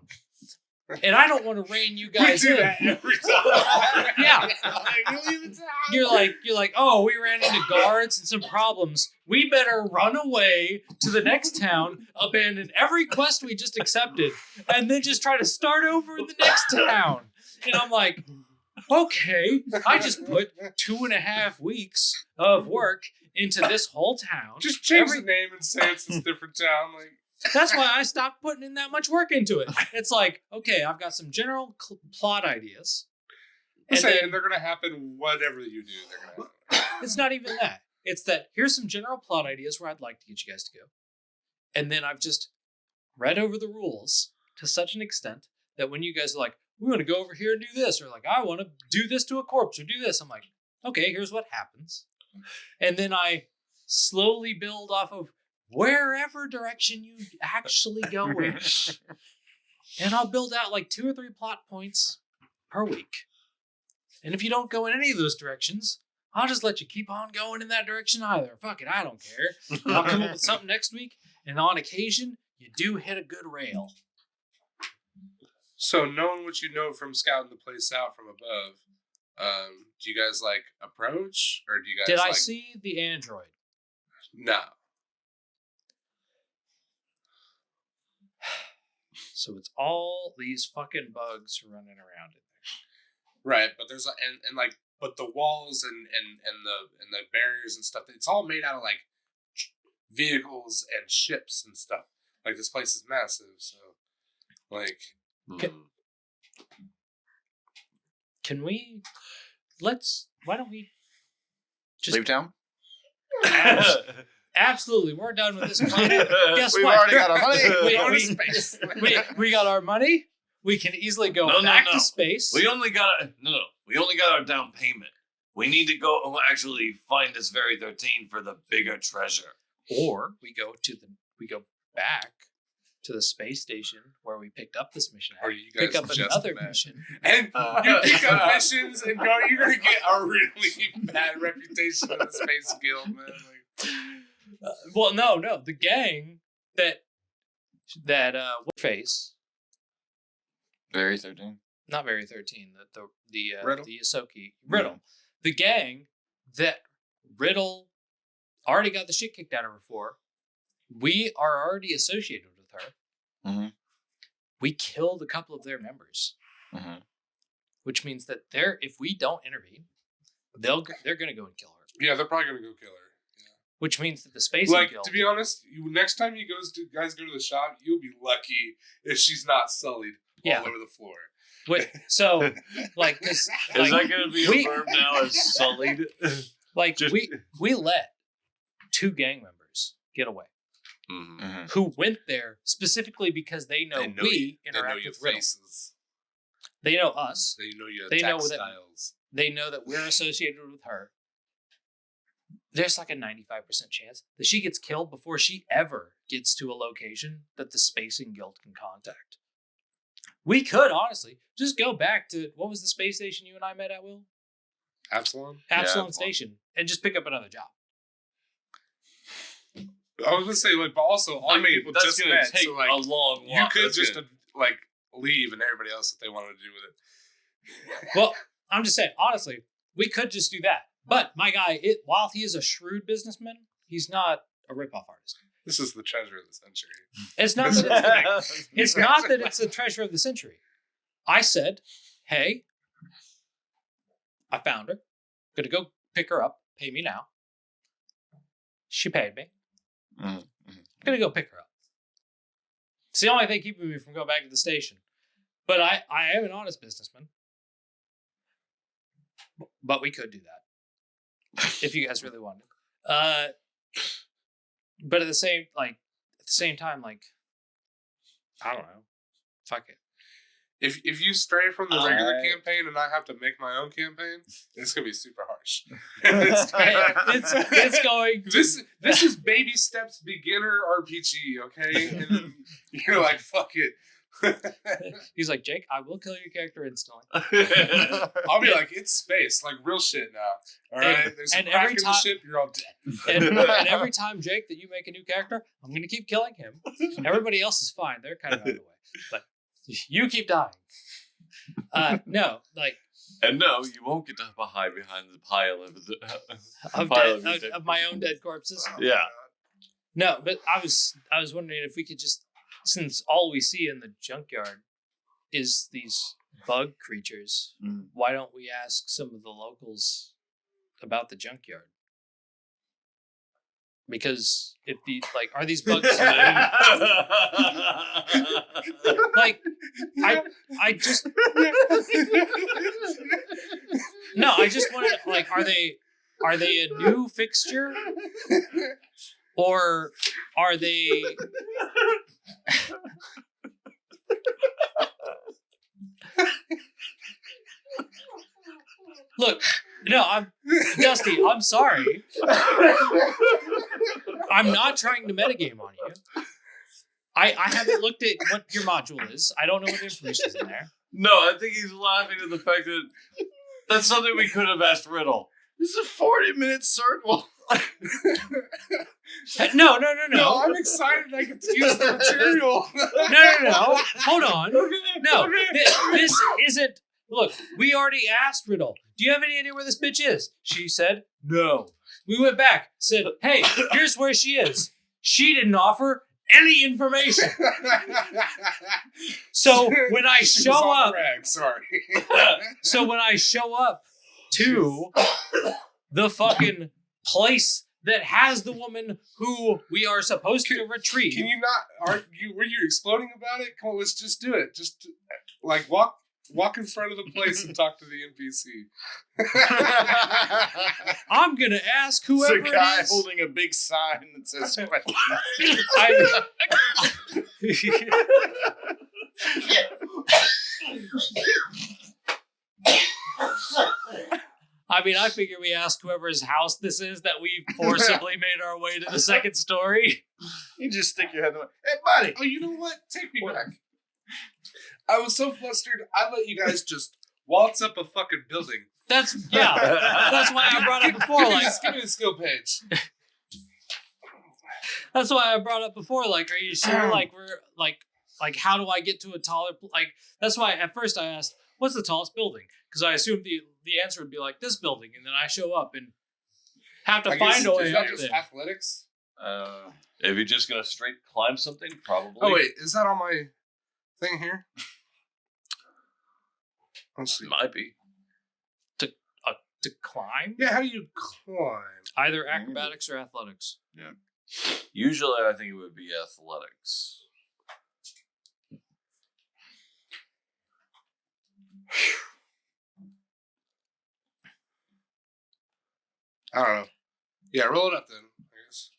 And I don't want to rein you We guys do in. that every time. Yeah. Like, you leave the town. You're like, oh, we ran into guards and some problems. We better run away to the next town, abandon every quest we just accepted, and then just try to start over in the next town. And I'm like, okay, I just put 2.5 weeks of work into this whole town. Just change the name and say it's a different town. Like, That's why I stopped putting in that much work into it. It's like, okay, I've got some general plot ideas. I'm And saying then- they're gonna happen. Whatever you do, they're gonna happen. It's not even that. It's that here's some general plot ideas where I'd like to get you guys to go. And then I've just read over the rules to such an extent that when you guys are like, we want to go over here and do this, or like, I want to do this to a corpse or do this, I'm like, okay, here's what happens. And then I slowly build off of wherever direction you actually go in. And I'll build out like 2 or 3 plot points per week. And if you don't go in any of those directions, I'll just let you keep on going in that direction either. Fuck it, I don't care. And I'll come up with something next week, and on occasion, you do hit a good rail. So, knowing what you know from scouting the place out from above, do you guys like approach, or do you guys? Did I like, see the android? No. So it's all these fucking bugs running around in there. Right, but there's and like but the walls and the barriers and stuff, it's all made out of like vehicles and ships and stuff. Like this place is massive, so like Can we? Why don't we just Leave town? Absolutely, we're done with this planet. Guess We've what? already got our money. we got our money. We can easily go back to space. We only got our down payment. We need to go actually find this very 13 for the bigger treasure. Or we go back to the space station where we picked up this mission. Or you guys pick up just another met. mission. And you pick up missions and go. You're gonna get a really bad reputation in the Space Guild, man. Well, no, the gang that face. Very 13. Not very 13. The Riddle? the Ahsoki Riddle, the gang that Riddle already got the shit kicked out of her for. We are already associated with her. Mm-hmm. We killed a couple of their members, which means that if we don't intervene, they're gonna go and kill her. Yeah, they're probably gonna go kill her. Which means that the space Like, guild. to be honest, next time you guys go to the shop, you'll be lucky if she's not sullied all over the floor. So, like, Is that going to be affirmed now as sullied? Like, we let 2 gang members get away. Mm-hmm. Who went there specifically because they know we interact with Riddle. Faces. They know us. They know your They know textiles. They know that we're associated with her. There's like a 95% chance that she gets killed before she ever gets to a location that the Spacing Guild can contact. We could, honestly, just go back to, what was the space station you and I met at, Will? Absalom? Absalom Station. And just pick up another job. I was gonna say, like, but also all people that's just gonna met, take so like a long you walk. could That's just gonna- like leave and everybody else that they wanted to do with it. Well, I'm just saying, honestly, we could just do that. But my guy, while he is a shrewd businessman, he's not a ripoff artist. This is the treasure of the century. It's not that it's not that it's the treasure of the century. I said, hey, I found her. I'm gonna go pick her up. Pay me now. She paid me. I'm gonna go pick her up. It's the only thing keeping me from going back to the station. But I am an honest businessman. But we could do that. If you guys really wanted. But at the same time, like, I don't know. Fuck it. If you stray from the regular campaign and I have to make my own campaign, it's gonna be super harsh. It's going. This is baby steps beginner RPG, okay? And then you're like, fuck it. He's like, Jake, I will kill your character instantly. I'll be like, it's space, like real shit now. All right, there's a crack in the ship, you're all dead. And every time, Jake, that you make a new character, I'm going to keep killing him. Everybody else is fine; they're kind of out of the way, but you keep dying. No, like. And no, you won't get to hide behind the pile of my own dead corpses. Yeah. No, but I was wondering if we could just, since all we see in the junkyard is these bug creatures, why don't we ask some of the locals about the junkyard? Because if are these bugs like I just no, I just want to are they a new fixture or are they Look, no, I'm Dusty, I'm sorry. I'm not trying to metagame on you. I haven't looked at what your module is. I don't know what information is in there. No, I think he's laughing at the fact that that's something we could have asked Riddle. This is a 40-minute circle. No. No, I'm excited I get to use the material. No. Hold on. No, this isn't. Look, we already asked Riddle, do you have any idea where this bitch is? She said, no. We went back, said, hey, here's where she is. She didn't offer any information. So when I She was show on up, the rag, sorry. so when I show up to the fucking place that has the woman who we are supposed to retrieve. Can you not? Were you exploding about it? Come on, let's just do it. Just like walk in front of the place and talk to the NPC. I'm gonna ask It's a whoever guy it is. holding a big sign that says question. I mean, I figure we ask whoever's house this is that we forcibly made our way to the second story. You just stick your head in the way. Hey, buddy. Oh, you know what? Take me back. I was so flustered. I let you guys just waltz up a fucking building. That's why I brought up before. Give me the skill page. That's why I brought up before. Like, are you sure? Like, we're like, how do I get to a taller? Like, that's why at first I asked, "What's the tallest building?" Because I assumed the answer would be like this building, and then I show up and have to find a way is that up just there. athletics? If you're just gonna straight climb something, probably. Oh wait, is that on my thing here? Let's see. Might be. To climb? Yeah, how do you climb? Either acrobatics or athletics. Yeah. Usually, I think it would be athletics. I don't know. Yeah, roll it up then, I guess.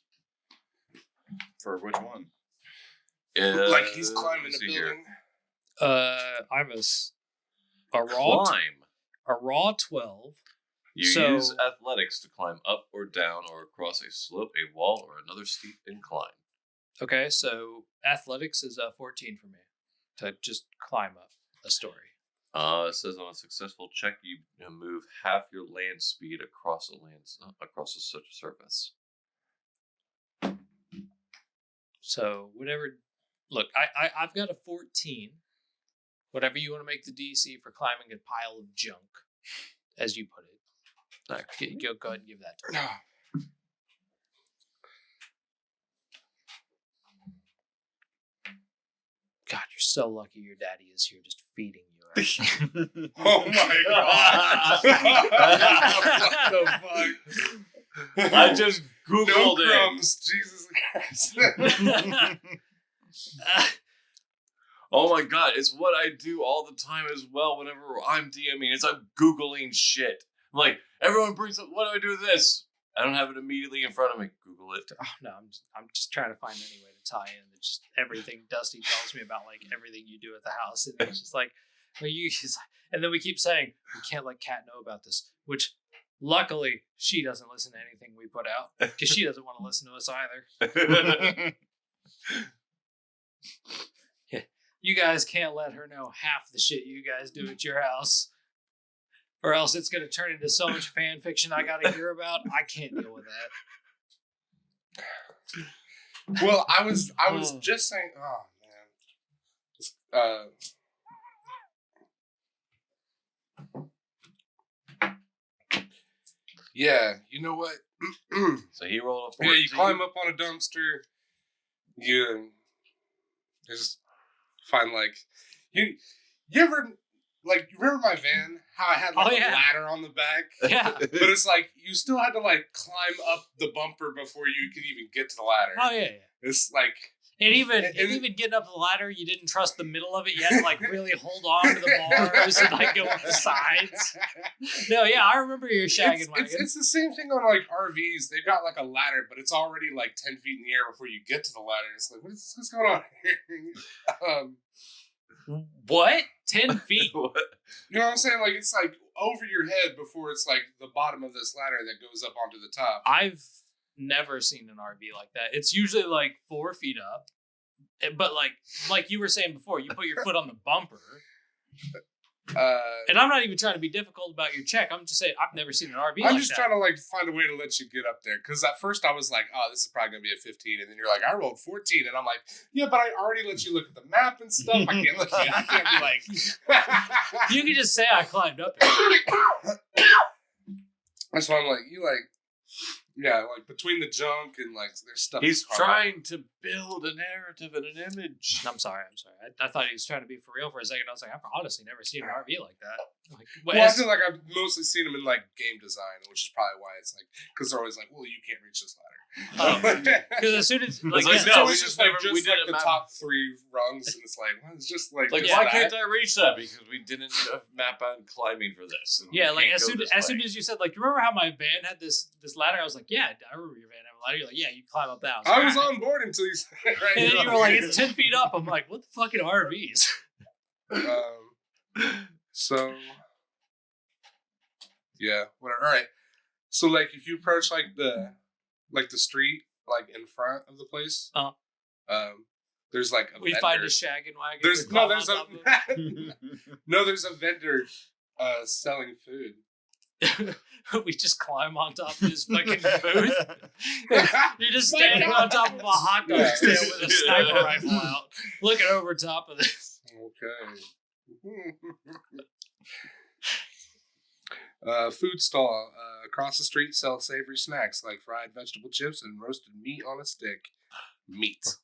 For which one? Like he's climbing let's the see here. building. I'm a raw Climb. 12. You So- use athletics to climb up or down or across a slope, a wall, or another steep incline. Okay, so athletics is 14 for me to just climb up a story. It says on a successful check, you move half your land speed across such a surface. So whatever. Look, I've got a 14. Whatever you want to make the DC for climbing a pile of junk, as you put it. Go ahead and give that to me. God, you're so lucky your daddy is here just feeding you. Right? Oh my god! What the fuck? I just No Googled it. crumbs, Jesus Christ. Oh my god, it's what I do all the time as well whenever I'm DMing. It's I'm Googling shit. I'm like, everyone brings up, what do I do with this? I don't have it immediately in front of me. Google it. Oh, no, I'm just trying to find any way to tie in. It's just everything Dusty tells me about, like, everything you do at the house. And it's just like, and then we keep saying, we can't let Kat know about this, which luckily she doesn't listen to anything we put out because she doesn't want to listen to us either. Yeah. You guys can't let her know half the shit you guys do at your house. Or else it's going to turn into so much fan fiction I got to hear about. I can't deal with that. Well, I was just saying. Oh man. Yeah, you know what? So he rolled a Yeah, 14. you climb up on a dumpster. You just find like you ever like you remember my van? How I had like a ladder on the back. Yeah. But it's like you still had to like climb up the bumper before you could even get to the ladder. Oh, yeah. It's like And even getting up the ladder, you didn't trust the middle of it. You had to like really hold on to the bars and like go up the sides. No, yeah, I remember your shagging wagon. It's the same thing on like RVs. They've got like a ladder, but it's already like 10 feet in the air before you get to the ladder. It's like, what's going on here? What? 10 feet? What? You know what I'm saying? Like it's like over your head before it's like the bottom of this ladder that goes up onto the top. I've never seen an RV like that. It's usually like 4 feet up. But like you were saying before, you put your foot on the bumper. And I'm not even trying to be difficult about your check. I'm just saying I've never seen an RV I'm like just that. trying to like find a way to let you get up there. Because at first I was like, oh, this is probably going to be a 15. And then you're like, I rolled 14. And I'm like, yeah, but I already let you look at the map and stuff. I can't look at I can't be like... You can just say I climbed up there. That's why I'm like, Yeah, like between the junk and like there's stuff. He's carved. trying to build a narrative and an image. I'm sorry. I thought he was trying to be for real for a second. I was like, I've honestly never seen an RV like that. Like, Well, I feel like I've mostly seen them in like game design, which is probably why it's like because they're always like, well, you can't reach this ladder. because as soon as like, like, yeah, no, so we it's just just like never- we just like didn't the map- top 3 rungs, and it's like well, it's just like Like, this why back. can't I reach that? Because we didn't map out climbing for this. And we yeah, like can't as go soon this as way. soon as you said like, you remember how my van had this ladder? I was like, yeah, I remember your van had a ladder. You're like, yeah, you climb up that. I was "Alright." on board until you said it, right. And then you were like, it's 10 feet up. I'm like, what the fucking RVs? So yeah, whatever. All right. So like if you approach like the street like in front of the place, there's like a We vendor. find a shaggin' wagon. There's we no climb there's on a top of it. no there's a vendor selling food. We just climb on top of his fucking booth. You're just standing on top of a hot dog Yeah. stand with a sniper rifle out, looking over top of this. Okay. Food stall across the street sells savory snacks like fried vegetable chips and roasted meat on a stick. Meat.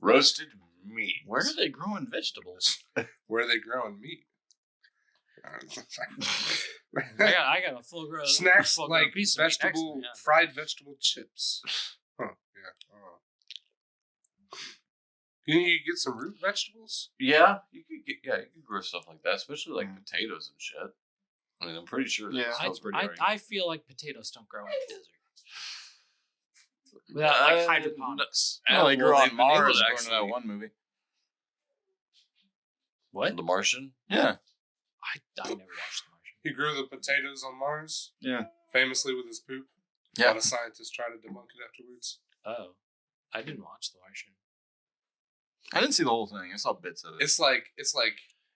Roasted meat. Where are they growing vegetables? Where are they growing meat? I got a full grown Snacks full like piece of meat next to vegetable me, yeah. fried vegetable chips. Huh? Yeah. Oh. You get some root vegetables. Yeah, you could grow stuff like that, especially like potatoes and shit. I mean, I'm pretty sure. Yeah. That's still pretty hard. I feel like potatoes don't grow in the desert. Without like hydroponics. Well, they well, grew they've on been able Mars to according to that actually- one movie. What? The Martian. Yeah. I never watched The Martian. He grew the potatoes on Mars, Yeah. famously with his poop. A Yeah. lot of scientists try to debunk it afterwards. Oh, I didn't watch The Martian. I didn't see the whole thing. I saw bits of it. It's like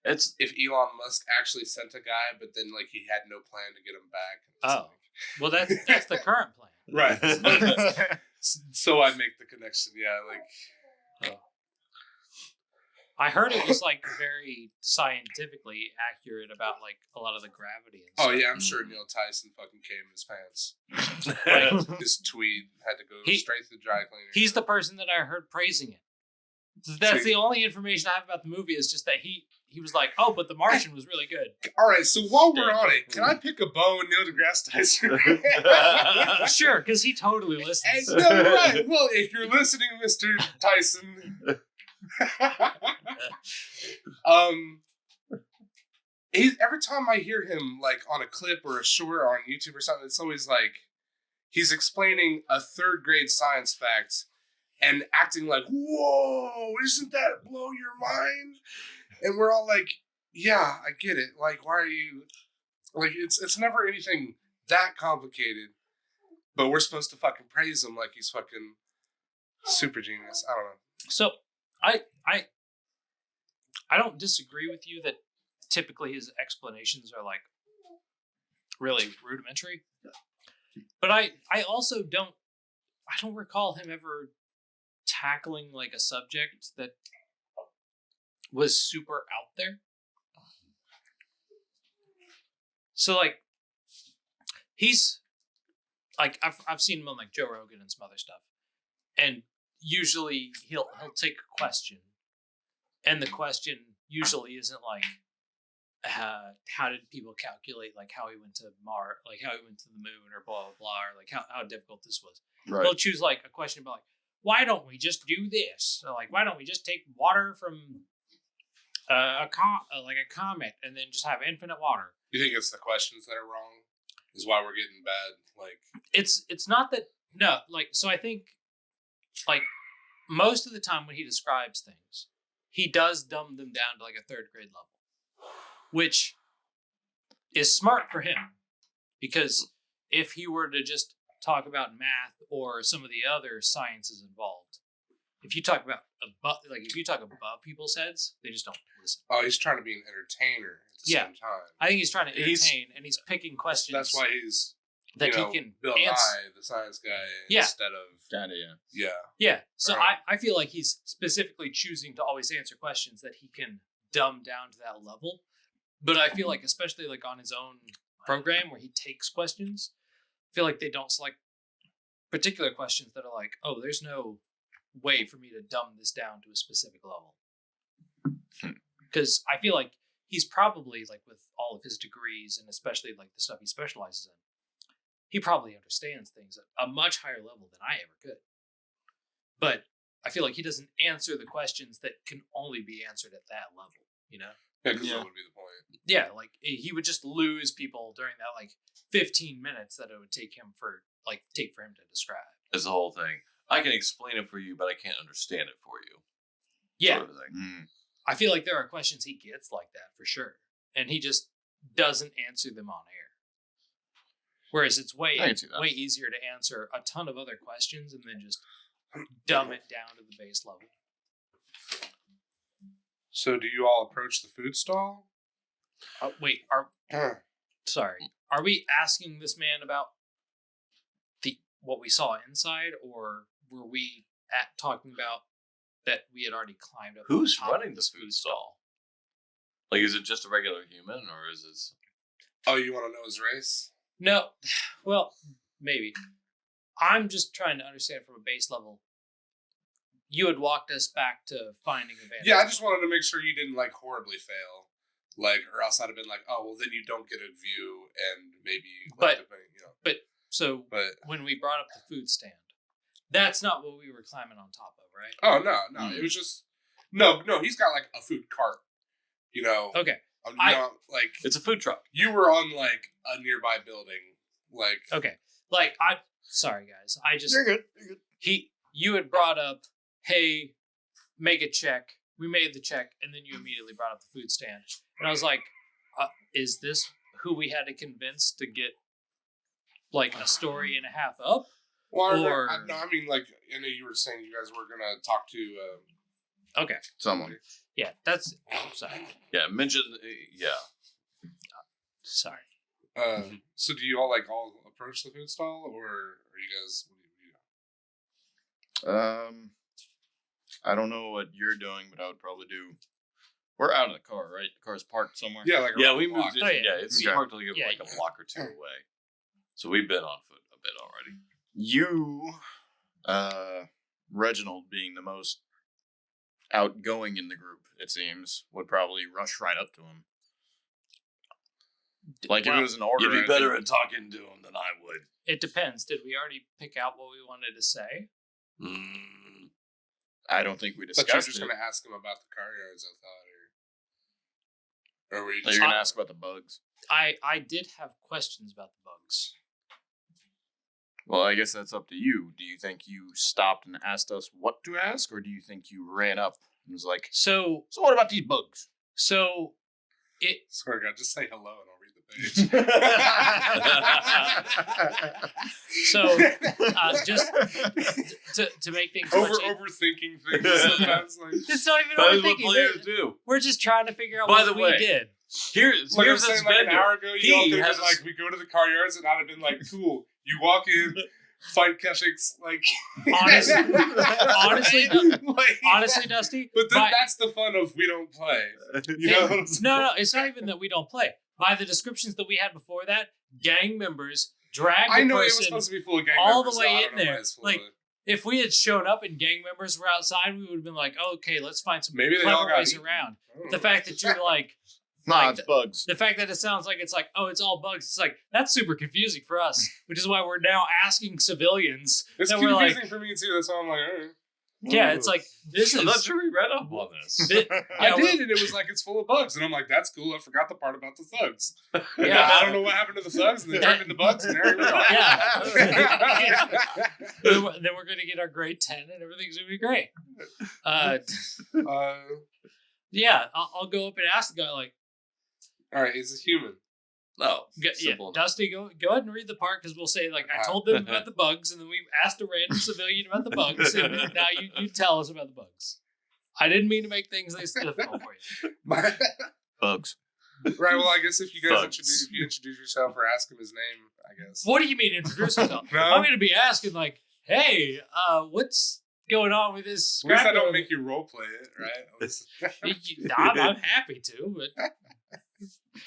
It's if Elon Musk actually sent a guy, but then like he had no plan to get him back. It's Oh. Well, that's the current plan. right. So I make the connection. Yeah, like I heard it was like very scientifically accurate about like a lot of the gravity and oh stuff. yeah, I'm sure Neil Tyson fucking came in his pants. Like, His tweed had to go He- straight to the dry cleaner. he's the person that I heard praising it. That's the only information I have about the movie is just that he was like, oh, but The Martian was really good. All right, so while we're on it, can I pick a bow and Neil deGrasse Tyson? Sure, because he totally And, listens. no, right. Well, if you're listening, Mr. Tyson, every time I hear him like on a clip or a short or on YouTube or something, it's always like he's explaining a 3rd grade science fact and acting like, "Whoa, isn't that blow your mind?" And we're all like, "Yeah, I get it. Like, why are you like? It's never anything that complicated." But we're supposed to fucking praise him like he's fucking super genius. I don't know. So I don't disagree with you that typically his explanations are like really rudimentary. But I also don't recall him ever tackling like a subject that was super out there. So like he's like I've seen him on like Joe Rogan and some other stuff. And usually he'll take a question. And the question usually isn't like how did people calculate like how he went to Mars, like how he went to the moon or blah blah blah, or like how difficult this was. Right. They'll choose like a question about like, why don't we just do this? Or, like, why don't we just take water from a comet and then just have infinite water? You think it's the questions that are wrong? Is why we're getting bad? Like, It's not that no, like so I think like most of the time when he describes things, he does dumb them down to like a 3rd grade level, which is smart for him because if he were to just talk about math or some of the other sciences involved, if you talk about above people's heads, they just don't listen. oh, he's trying to be an entertainer at the Yeah. same time. I think he's trying to He's- entertain and he's picking questions. That's why he's that you know, he can Bill answer. Nye, the science guy, Yeah. instead of Kinda, yeah. yeah. Yeah. So Right. I feel like he's specifically choosing to always answer questions that he can dumb down to that level. But I feel like, especially like on his own program where he takes questions, I feel like they don't select particular questions that are like, oh, there's no way for me to dumb this down to a specific level. Because I feel like he's probably, like, with all of his degrees and especially like the stuff he specializes in, he probably understands things at a much higher level than I ever could. But I feel like he doesn't answer the questions that can only be answered at that level, you know? Yeah, because that would be the point. Yeah, like he would just lose people during that like 15 minutes that it would take for him to describe. It's the whole thing. I can explain it for you, but I can't understand it for you. Yeah. Sort of thing. I feel like there are questions he gets like that for sure. And he just doesn't answer them on air. Whereas it's way easier to answer a ton of other questions and then just dumb it down to the base level. So do you all approach the food stall? Wait, sorry. Are we asking this man about what we saw inside, or were we talking about that we had already climbed up? Who's running this food stall? Like, is it just a regular human, or is this... Oh, you want to know his race? No. Well, maybe. I'm just trying to understand from a base level. You had walked us back to finding Evangelist. Yeah, I just wanted to make sure you didn't, like, horribly fail. Like, or else I'd have been like, oh, well, then you don't get a view, and maybe... Like, So, when we brought up the food stand, that's not what we were climbing on top of, right? Oh, no. It was just... No, he's got, like, a food cart, you know? Okay. Like... It's a food truck. You were on, like, a nearby building, like... Okay. Like, sorry, guys. You're good. You had brought up, hey, make a check. We made the check, and then you immediately brought up the food stand. And I was like, is this who we had to convince to get, like, a story and a half up? Well, no, I mean, like, I know you were saying you guys were going to talk to... Okay. Someone. Yeah, that's... sorry. Yeah, mention... yeah. Sorry. So do you all, like, all approach the food stall, or are you guys... What do you do? I don't know what you're doing, but I would probably do... We're out of the car, right? The car's parked somewhere? Yeah, like we moved it. Oh, yeah. It's Okay. parked like a block or two away. So we've been on foot a bit already. You, Reginald, being the most outgoing in the group, it seems, would probably rush right up to him. Like, if it was an order... You'd be better at talking to him than I would. It depends. Did we already pick out what we wanted to say? I don't think we But you're discussed just it. going to ask him about the car yards, I thought, or were you So just... you're going to ask about the bugs. I did have questions about the bugs. Well, I guess that's up to you. Do you think you stopped and asked us what to ask, or do you think you ran up and was like, So what about these bugs? Sorry, God, just say hello and I'll read the page. Just to make things Overthinking things sometimes. Like, it's not even That is what overthinking. players do. We're just trying to figure out By what the we way, did. Here's like I was this saying, like an vendor. hour ago, you all He could have has been like, we go to the car yards, and I'd have been like, cool. You walk in, fight Keshik's, like... Honestly, Dusty. But then that's the fun of we don't play. You know what I'm saying? No, it's not even that we don't play. By the descriptions that we had before that, gang members dragged I a know it was person supposed to be full of gang all members, the way so I in don't know why there. it's full Like, of it. if we had shown up and gang members were outside, we would have been like, oh, okay, let's find some Maybe they all clever got ways eaten. around. I don't The know. fact that you're like, Nah, it's bugs. the fact that it sounds like it's like, oh, it's all bugs. It's like, that's super confusing for us, which is why we're now asking civilians. It's that we're confusing like, for me too. That's why I'm like, all right. yeah, it's like, this I'm is. not sure we read up on this. I did, and it was like it's full of bugs, and I'm like, that's cool. I forgot the part about the thugs. Yeah. I don't know what happened to the thugs, and they turned into bugs, and there we are. Yeah. then we're going to get our grade 10 and everything's going to be great. Yeah, I'll go up and ask the guy, like, all right, he's a human. No, yeah, simple. Dusty, go ahead and read the part, because we'll say, like, I told them about the bugs, and then we asked a random civilian about the bugs, and now you tell us about the bugs. I didn't mean to make things this difficult for you. Bugs. Right, well, I guess if you guys Thugs. introduce yourself or ask him his name, I guess. What do you mean introduce yourself? No? I'm going to be asking, like, hey, what's going on with this At least I don't scrapyard? make you role play it, right? At least- I'm happy to, but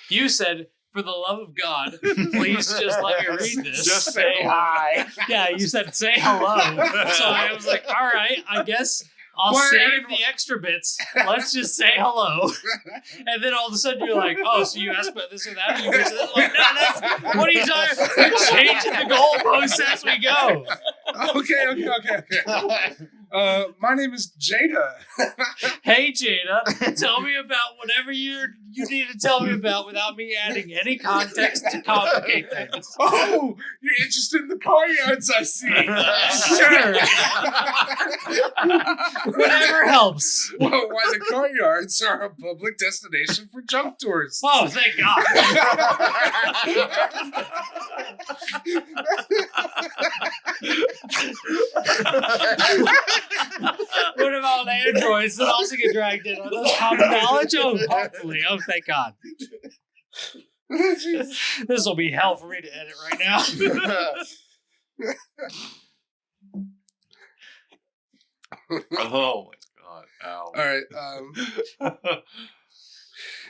you said for the love of God, please just let me read this. Just say hi. Yeah, you said say hello. So I was like, all right, I guess I'll Why- save the extra bits. Let's just say hello. And then all of a sudden you're like, oh, so you asked about this or that? And you go to this? Like, no, that's, what are you talking about? We're changing the goalposts as we go. Okay. My name is Jada. Hey, Jada, tell me about whatever you need to tell me about without me adding any context to complicate things. Oh, you're interested in the car yards, I see. Sure. Whatever helps. Well, why the car yards are a public destination for junk tours. Oh, thank God. What about androids that also get dragged in? Are those common knowledge? Oh, hopefully. Oh, thank God. This will be hell for me to edit right now. Oh my god! Ow. All right.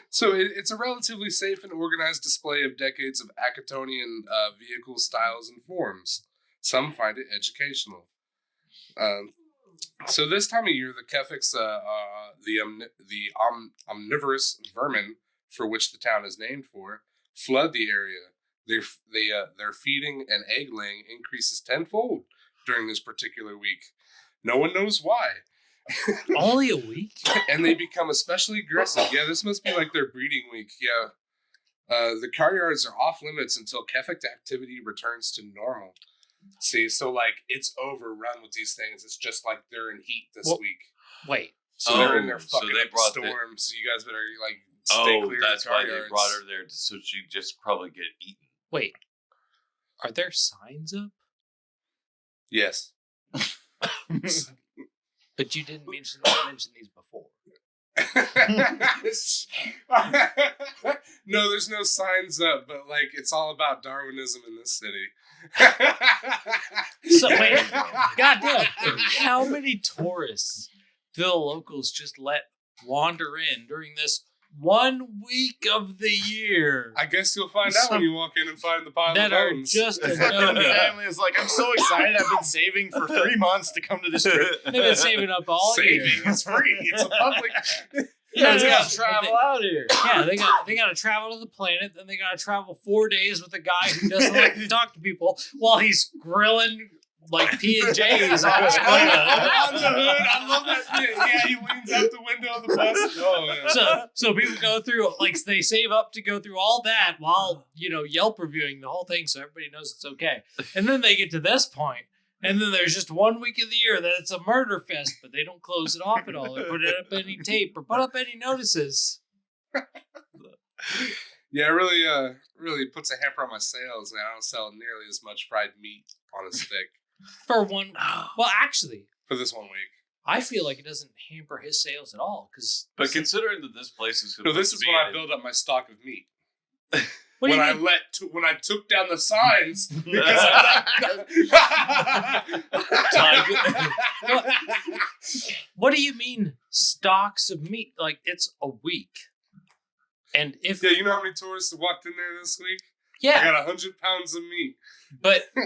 So it's a relatively safe and organized display of decades of Akitonian vehicle styles and forms. Some find it educational. So this time of year, the Kefix, the omnivorous vermin for which the town is named for, flood the area. Their feeding and egg laying increases tenfold during this particular week. No one knows why. Only a week? And they become especially aggressive. Yeah, this must be like their breeding week. Yeah. The car yards are off limits until Kefix activity returns to normal. See, so like it's overrun with these things. It's just like they're in heat this week. Wait. So they're in their so fucking they brought storm. So you guys better like stay clear that's of the car why yards. they brought her there, so she'd just probably get eaten. Wait. Are there signs up? Yes. But you didn't mention these before. No, there's no signs up, but like it's all about Darwinism in this city. So wait, goddamn, how many tourists do the locals just let wander in during this 1 week of the year I guess you'll find out when you walk in and find the pile that of are bones. just a The fucking no-no? family is like, I'm so excited. I've been saving for 3 months to come to this trip. They've been saving up all year. Saving is free. It's a public. Yeah, They yeah. gotta travel out here. Yeah, they got to travel to the planet, then they got to travel 4 days with a guy who doesn't like to talk to people while he's grilling like P&J's on his On window. the hood, I love that. Yeah, he leans out the window of the bus. Oh, yeah. So people go through, like, they save up to go through all that while, Yelp reviewing the whole thing so everybody knows it's okay. And then they get to this point, and then there's just 1 week of the year that it's a murder fest, but they don't close it off at all or put up any tape or put up any notices. Yeah, it really puts a hamper on my sales, man. I don't sell nearly as much fried meat on a stick For one, well, actually, for this 1 week. I feel like it doesn't hamper his sales at all because. But considering that this place is No, this is when I build up my stock of meat. What do when you mean? when I took down the signs because What do you mean stocks of meat? Like it's a week, and if yeah, you know how many tourists have walked in there this week? I yeah, got 100 pounds of meat. but I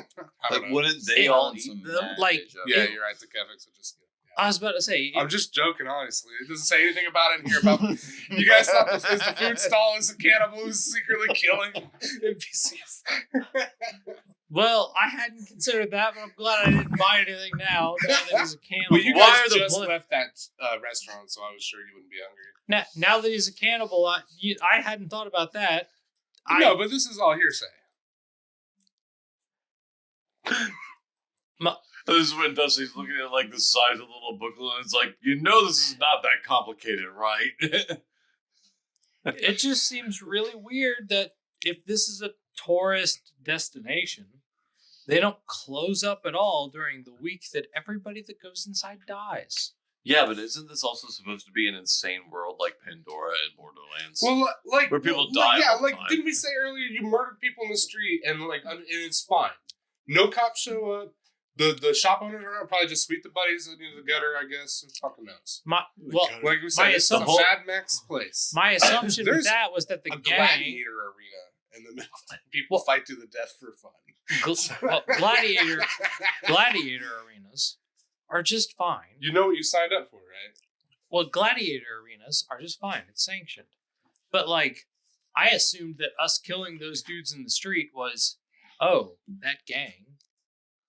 don't But know. wouldn't they It- all Some eat them? mad like- deja vu. Yeah, you're right. The Kefix are just. I was about to say I'm just joking, honestly. It doesn't say anything about it in here. About you guys thought the food stall is a cannibal who's secretly killing NPCs. well, I hadn't considered that, but I'm glad I didn't buy anything now that he's a cannibal. But you Why guys are the just bl- left that restaurant, so I was sure you wouldn't be hungry. now that he's a cannibal, I hadn't thought about that. No, but this is all hearsay. This is when Dusty's looking at like the size of the little booklet, and it's like, this is not that complicated, right? It just seems really weird that if this is a tourist destination, they don't close up at all during the week that everybody that goes inside dies. Yeah, but isn't this also supposed to be an insane world like Pandora and Borderlands? Well, like Where people die Yeah, all the like time. didn't we say earlier you murdered people in the street and and it's fine. No cops show up. The shop owners are around, probably just sweep the buddies into the gutter. I guess who fucking knows. Like Like we said, it's a assumption- Mad Max place. my assumption with There's that was that the a gang. gladiator arena in the middle. People fight to the death for fun. Gladiator arenas are just fine. You know what you signed up for, right? Well, gladiator arenas are just fine. It's sanctioned. But, like, I assumed that us killing those dudes in the street was, that gang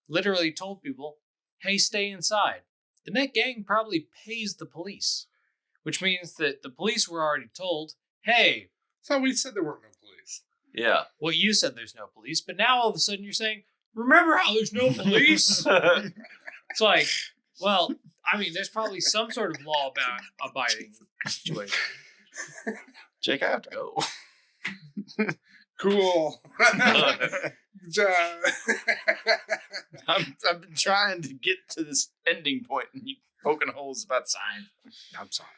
literally told people, hey, stay inside. And that gang probably pays the police, which means that the police were already told, hey. So we said there weren't no police. Yeah. Well, you said there's no police, but now all of a sudden you're saying, remember how there's no police? It's like, well, I mean, there's probably some sort of law about abiding situation. Jake, I have to go. Cool. I've been trying to get to this ending point, and you poking holes about signs. I'm sorry.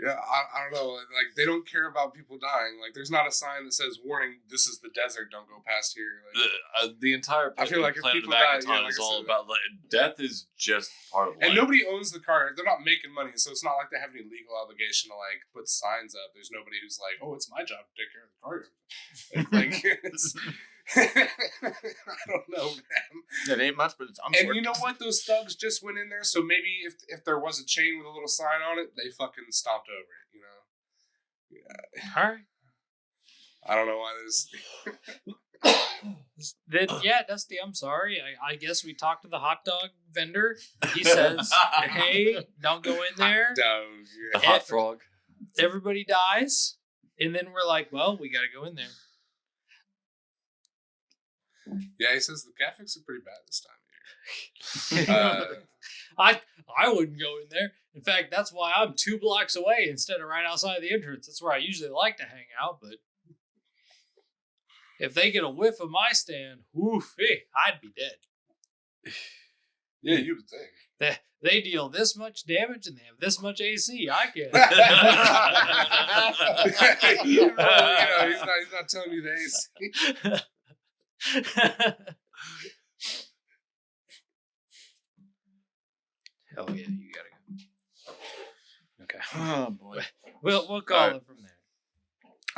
Yeah, I don't know. Like, they don't care about people dying. Like, there's not a sign that says, warning, this is the desert, don't go past here. Like, The entire I feel like if planet of people die, Akiton like is I all said, about death is just part of life. and nobody owns the car. They're not making money, so it's not like they have any legal obligation to, like, put signs up. There's nobody who's like, oh, it's my job to take care of the car. Like, it's... I don't know, man. It ain't much, but it's And you know what? Those thugs just went in there, so maybe if there was a chain with a little sign on it, they fucking stomped over it, you know? Yeah. All right. I don't know why this... Then, yeah, Dusty, I'm sorry. I guess we talked to the hot dog vendor. He says, hey, don't go in there. Dog, The yeah. hot frog. Everybody dies. And then we're like, well, we got to go in there. Yeah, he says the graphics are pretty bad this time of year. I wouldn't go in there. In fact, that's why I'm 2 blocks away instead of right outside the entrance. That's where I usually like to hang out, but if they get a whiff of my stand, I'd be dead. Yeah, you would think. They deal this much damage and they have this much AC. I can't. You know, he's not telling you the AC. Hell yeah, you gotta go. Okay. Oh boy. We'll call it from there.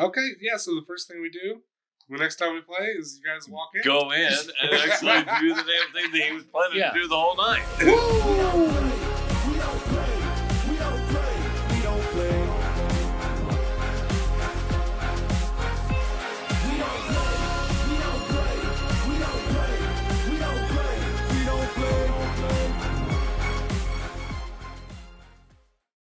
Okay, yeah, so the first thing we do, the next time we play, is you guys walk in. Go in and actually do the damn thing that he was planning Yeah. to do the whole night. Woo!